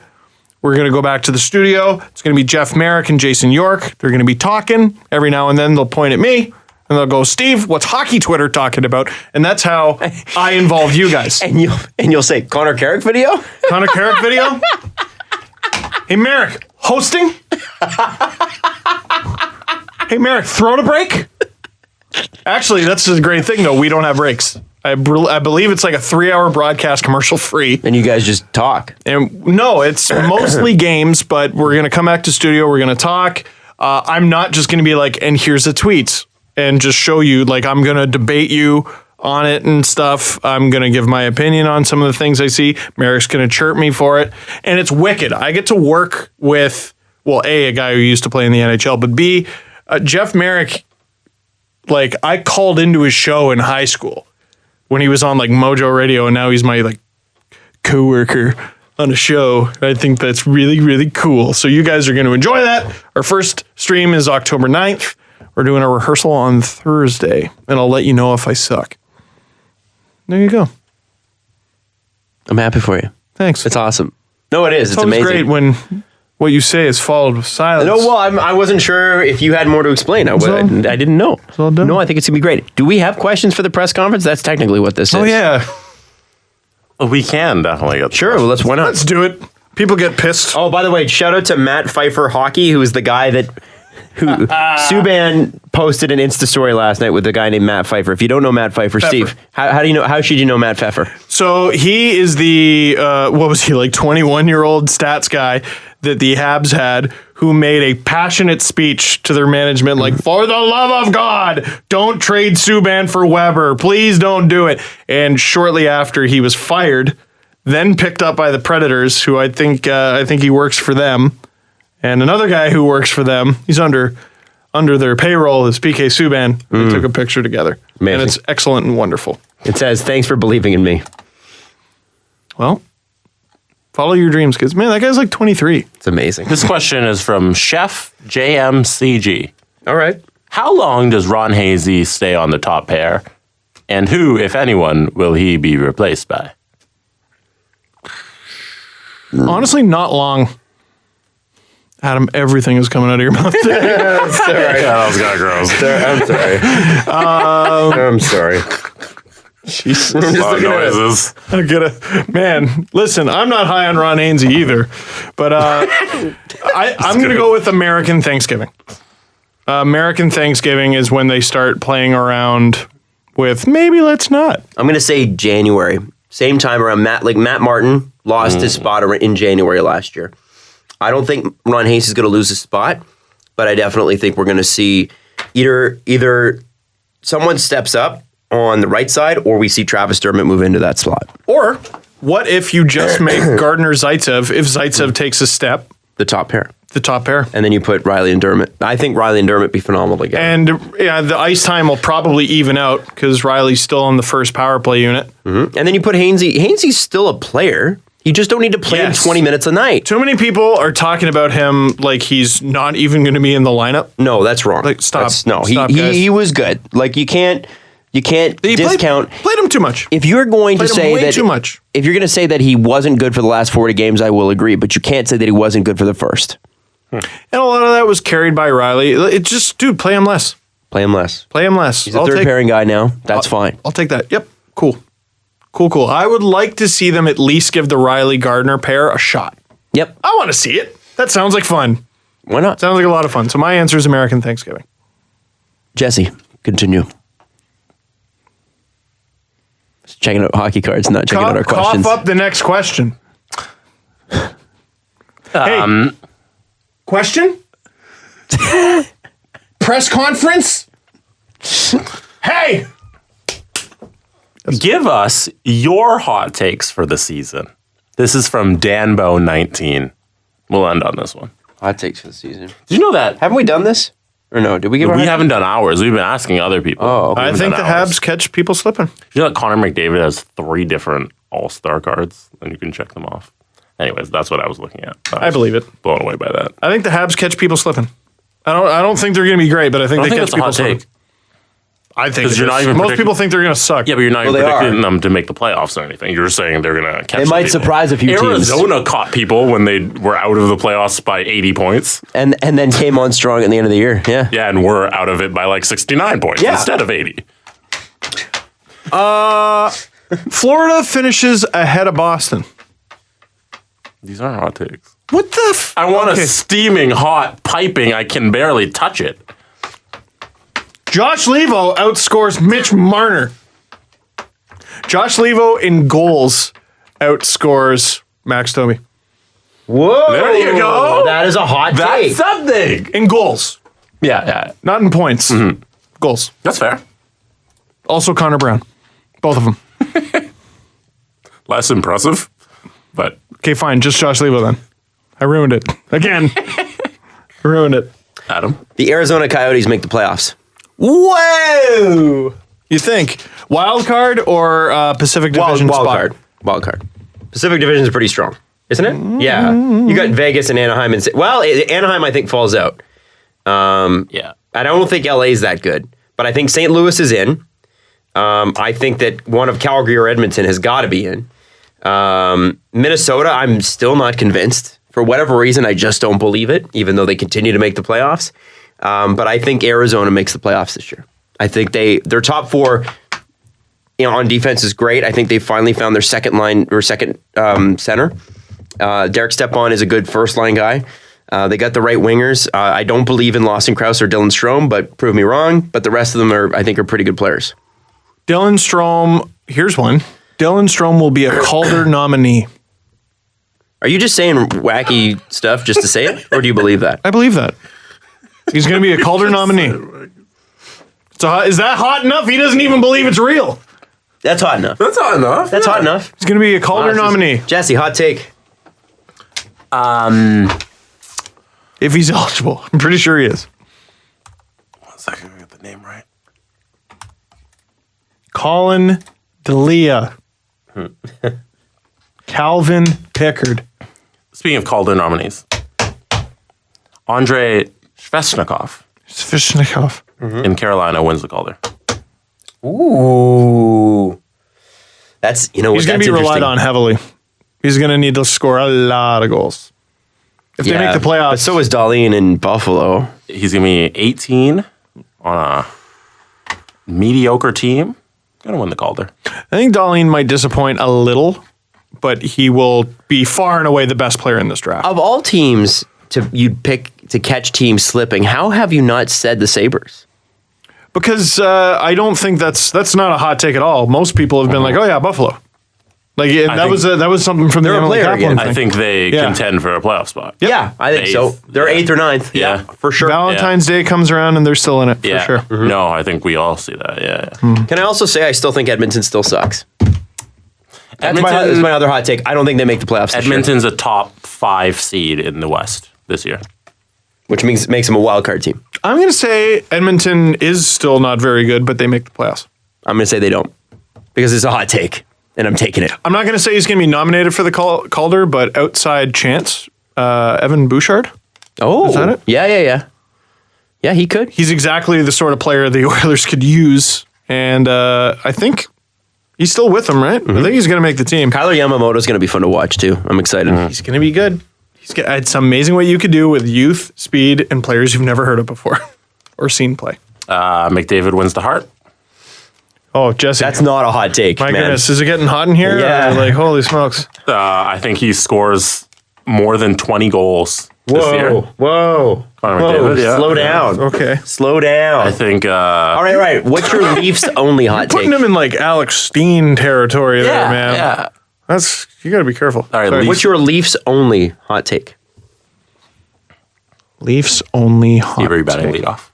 We're going to go back to the studio. It's going to be Jeff Merrick and Jason York. They're going to be talking. Every now and then they'll point at me and they'll go, Steve, what's hockey Twitter talking about? And that's how I involve you guys. And you'll say, Connor Carrick video? Connor Carrick video? Hey, Merrick, hosting? Hey, Merrick, throw to break? Actually, that's a great thing, though. We don't have breaks. I believe it's like a 3-hour broadcast commercial free. And you guys just talk. And no, it's mostly games, but we're going to come back to studio. We're going to talk. I'm not just going to be like, and here's the tweets and just show you, like, I'm going to debate you on it and stuff. I'm going to give my opinion on some of the things I see. Merrick's going to chirp me for it. And it's wicked. I get to work with, well, A, guy who used to play in the NHL, but B, Jeff Merrick, like, I called into his show in high school when he was on like Mojo Radio, and now he's my like coworker on a show. I think that's really, really cool. So you guys are going to enjoy that. Our first stream is October 9th. We're doing a rehearsal on Thursday, and I'll let you know if I suck. There you go. I'm happy for you. Thanks. It's awesome. No, it is. It's amazing. Great when what you say is followed with silence. No, well, I wasn't sure if you had more to explain. I didn't know. all done. No, I think it's going to be great. Do we have questions for the press conference? That's technically what this is. Oh, yeah. We can definitely get Sure, well, why not? Let's do it. People get pissed. Oh, by the way, shout out to Matt Pfeiffer Hockey, who is the guy who Subban posted an Insta story last night with a guy named Matt Pfeiffer. If you don't know Matt Pfeiffer. Steve, how do you know? How should you know Matt Pfeiffer? So he is the what was he, like 21-year-old stats guy that the Habs had, who made a passionate speech to their management, like, for the love of God, don't trade Subban for Weber. Please don't do it. And shortly after, he was fired, then picked up by the Predators, who I think he works for them. And another guy who works for them, he's under their payroll, is PK Subban. They took a picture together. Amazing. And it's excellent and wonderful. It says, thanks for believing in me. Well, follow your dreams, kids. Man, that guy's like 23. It's amazing. This question is from Chef JMCG. All right. How long does Ron Hazy stay on the top pair? And who, if anyone, will he be replaced by? Honestly, not long. Adam, everything is coming out of your mouth. Sorry. Yeah, that was kind of gross. I'm sorry. I'm sorry. Jesus. A lot of noises. I gotta, man, listen, I'm not high on Ron Hainsey either, but I'm going to go with American Thanksgiving. American Thanksgiving is when they start playing around with maybe let's not. I'm going to say January. Same time around Matt Martin lost his spot in January last year. I don't think Ron Hainsey is going to lose his spot, but I definitely think we're going to see either someone steps up on the right side, or we see Travis Dermott move into that slot. Or what if you just make Gardner Zaitsev, if Zaitsev takes a step? The top pair. The top pair. And then you put Riley and Dermott. I think Riley and Dermott be phenomenal again. And yeah, the ice time will probably even out because Riley's still on the first power play unit. Mm-hmm. And then you put Hainsey. Hainsey's still a player. You just don't need to play him 20 minutes a night. Too many people are talking about him like he's not even going to be in the lineup. No, that's wrong. Like, stop. He was good. Like, you can't discount. Played him too much. If you're going to say that too much. If you're going to say that he wasn't good for the last 40 games, I will agree. But you can't say that he wasn't good for the first. And a lot of that was carried by Riley. It just, dude, play him less. Play him less. Play him less. He's a third pairing guy now. That's fine. I'll take that. Yep. Cool. I would like to see them at least give the Riley Gardner pair a shot. Yep. I want to see it. That sounds like fun. Why not? Sounds like a lot of fun. So my answer is American Thanksgiving. Jesse, continue. Just checking out hockey cards, not checking out our questions. Cough up the next question. Hey, question? Press conference? Hey! Give us your hot takes for the season. This is from Danbo19. We'll end on this one. Hot takes for the season. Did you know that? Haven't we done this? Or no? Did we give? We haven't done ours. We've been asking other people. Oh, okay. I think the Habs catch people slipping. You know that Connor McDavid has 3 different All-Star cards, and you can check them off. Anyways, that's what I was looking at. I believe it. Blown away by that. I think the Habs catch people slipping. I don't think they're going to be great, but I think they catch that's a people hot slipping. take. I think Because you're not even most people think they're going to suck. Yeah, but you're not even they predicting are. them to make the playoffs or anything. You're saying they're going to catch. They might people. surprise a few teams. Arizona caught people when they were out of the playoffs by 80 points. And then came on strong at the end of the year. Yeah. Yeah, and we're out of it by like 69 points instead of 80. Florida finishes ahead of Boston. These aren't hot takes. What the? I want a steaming hot piping. I can barely touch it. Josh Levo outscores Mitch Marner. Josh Levo in goals outscores Max Domi. Whoa. There you go. That is a hot That's take. something. In goals, Yeah. not in points. Goals. That's fair. Also Connor Brown. Both of them. Less impressive, but Okay, fine. Just Josh Levo then. I ruined it. Again. Ruined it. Adam. The Arizona Coyotes make the playoffs. Whoa! You think wild card or Pacific Division spot? Wild card. Pacific Division is pretty strong, isn't it? Yeah. You got Vegas and Anaheim. Anaheim, I think, falls out. Yeah. I don't think LA's that good, but I think St. Louis is in. I think that one of Calgary or Edmonton has got to be in. Minnesota, I'm still not convinced. For whatever reason, I just don't believe it, even though they continue to make the playoffs. But I think Arizona makes the playoffs this year. I think their top 4 on defense is great. I think they finally found their second line or second center. Derek Stepan is a good first line guy. They got the right wingers. I don't believe in Lawson Krause or Dylan Strome, but prove me wrong. But the rest of them are pretty good players. Dylan Strome, here's one. Dylan Strome will be a Calder nominee. Are you just saying wacky stuff just to say it, or do you believe that? I believe that. He's going to be a Calder nominee. So is that hot enough? He doesn't even believe it's real. That's hot enough. That's hot enough. That's hot enough. He's going to be a Calder nominee. Jesse, hot take. If he's eligible. I'm pretty sure he is. 1 second, I get the name right. Colin D'Elia. Calvin Pickard. Speaking of Calder nominees, Andrei Svechnikov Svechnikov. in Carolina wins the Calder. Ooh. That's, He's going to be relied on heavily. He's going to need to score a lot of goals. If they make the playoffs. But so is Darlene in Buffalo. He's going to be 18 on a mediocre team. Going to win the Calder. I think Darlene might disappoint a little, but he will be far and away the best player in this draft. Of all teams you'd pick to catch teams slipping, how have you not said the Sabres? Because I don't think that's not a hot take at all. Most people have been like, "Oh yeah, Buffalo." Like that was something from the Emily Kaplan thing. I think they contend for a playoff spot. Yeah, I think so. They're 8th or 9th. Yeah. For sure. Valentine's Day comes around and they're still in it. Yeah. For sure. No, I think we all see that. Yeah. Can I also say I still think Edmonton still sucks? That's my other hot take. I don't think they make the playoffs this year. Edmonton's a top 5 seed in the West this year. Which makes them a wild card team. I'm going to say Edmonton is still not very good, but they make the playoffs. I'm going to say they don't. Because it's a hot take, and I'm taking it. I'm not going to say he's going to be nominated for the Calder, but outside chance, Evan Bouchard. Oh. Is that it? Yeah. Yeah, he could. He's exactly the sort of player the Oilers could use, and I think he's still with them, right? I think he's going to make the team. Kyler Yamamoto's going to be fun to watch, too. I'm excited. He's going to be good. It's amazing what you could do with youth, speed, and players you've never heard of before or seen play. McDavid wins the Hart. Oh, Jesse. That's not a hot take, My man. goodness. Is it getting hot in here? Yeah. Or like, holy smokes. I think he scores more than 20 goals this year. Whoa. Connor McDavid, yeah. Slow down. Okay. Slow down. I think. All right. What's your Leafs only hot take? Putting him in like Alex Steen territory there, man. Yeah. You got to be careful. All right, Sorry. Leafs. What's your Leafs only hot take? Leafs only hot Steve, are you batting take. leadoff?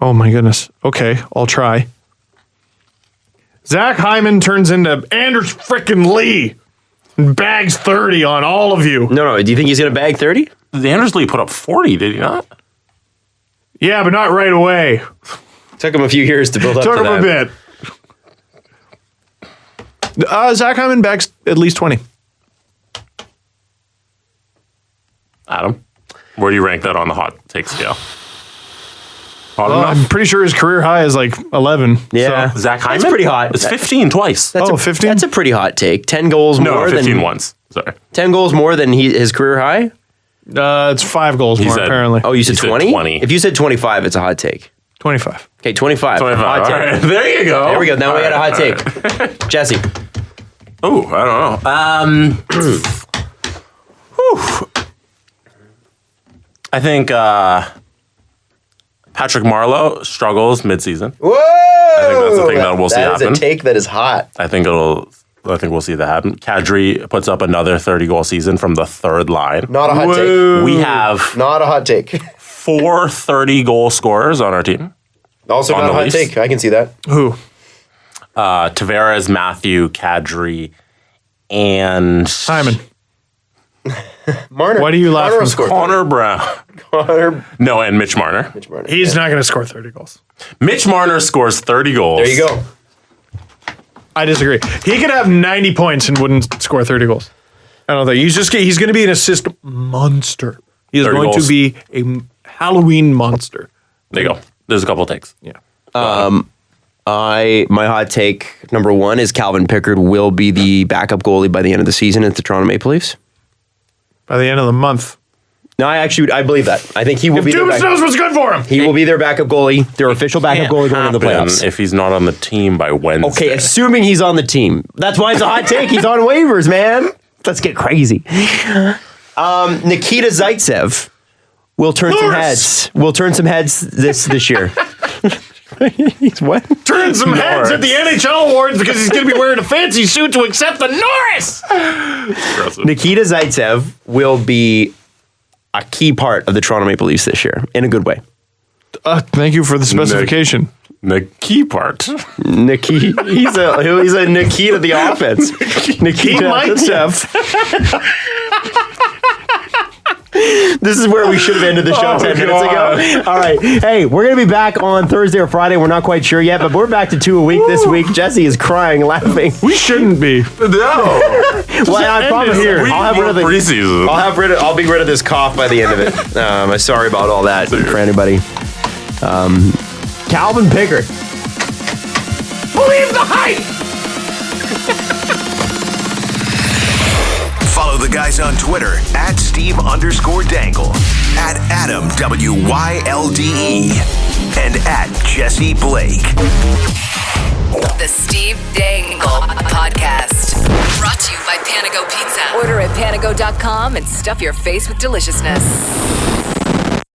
Oh my goodness. Okay, I'll try. Zach Hyman turns into Anders frickin' Lee and bags 30 on all of you. No. Do you think he's going to bag 30? The Anders Lee put up 40, did he not? Yeah, but not right away. Took him a few years to build up Took to him that. a bit. Zach Hyman back's at least 20. Adam, where do you rank that on the hot take scale? Hot enough? I'm pretty sure his career high is like 11. Yeah. So. Zach Hyman? That's pretty hot. It's 15 twice. That's 15? That's a pretty hot take. 10 goals No, more 15 than once. Sorry. 10 goals more than his career high? It's 5 goals more, said- apparently. Oh, you said said 20? 20. If you said 25, it's a hot take. 25. Okay, 25. 25. Hot All take. right. There you go. There we go. Now we got a hot take. Jesse. Oh, I don't know. I think Patrick Marleau struggles midseason. Whoa! I think that's the thing that we'll see That is happen. a take that is hot. I think we'll see that happen. Kadri puts up another 30-goal season from the third line. Not a hot We have Not a hot take. 4 30-goal scorers on our team. Also On not a the hot Leafs? take. I can see that. Who? Tavares, Matthew, Kadri, and Hyman. Marner. Why do you laugh? Marner will score. Connor Brown. Connor. No, and Mitch Marner. Marner. He's not going to score 30 goals. Mitch Marner scores 30 goals. There you go. I disagree. He could have 90 points and wouldn't score 30 goals. I don't think. He's going to be an assist monster. He is 30 going goals. to be a Halloween monster. There you go. There's a couple takes. Yeah. My hot take number 1 is Calvin Pickard will be the backup goalie by the end of the season at the Toronto Maple Leafs. By the end of the month. No, I believe that. I think he will be their Dubas knows what's good for him. he will be their backup goalie, their official backup goalie going into the Happen playoffs. if he's not on the team by Wednesday. Okay, assuming he's on the team. That's why it's a hot take. He's on waivers, man. Let's get crazy. Nikita Zaitsev will turn some heads. Will turn some heads this year. He's what? Turn some heads at the NHL awards because he's going to be wearing a fancy suit to accept the Norris. Nikita Zaitsev will be a key part of the Toronto Maple Leafs this year in a good way. Thank you for the specification. The key part. Nikita, he's a Nikita the offense. Nikita Zaitsev. This is where we should have ended the show 10 minutes ago. All right. Hey, we're going to be back on Thursday or Friday. We're not quite sure yet, but we're back to 2 a week this week. Jesse is crying, laughing. We shouldn't be. No. Well, I promise here. I'll be rid of this cough by the end of it. I'm sorry about all that for anybody. Calvin Pickard. Believe the hype. Follow the guys on Twitter at Steve_Dangle, at Adam WYLDE, and at Jesse Blake. The Steve Dangle Podcast. Brought to you by Panago Pizza. Order at panago.com and stuff your face with deliciousness.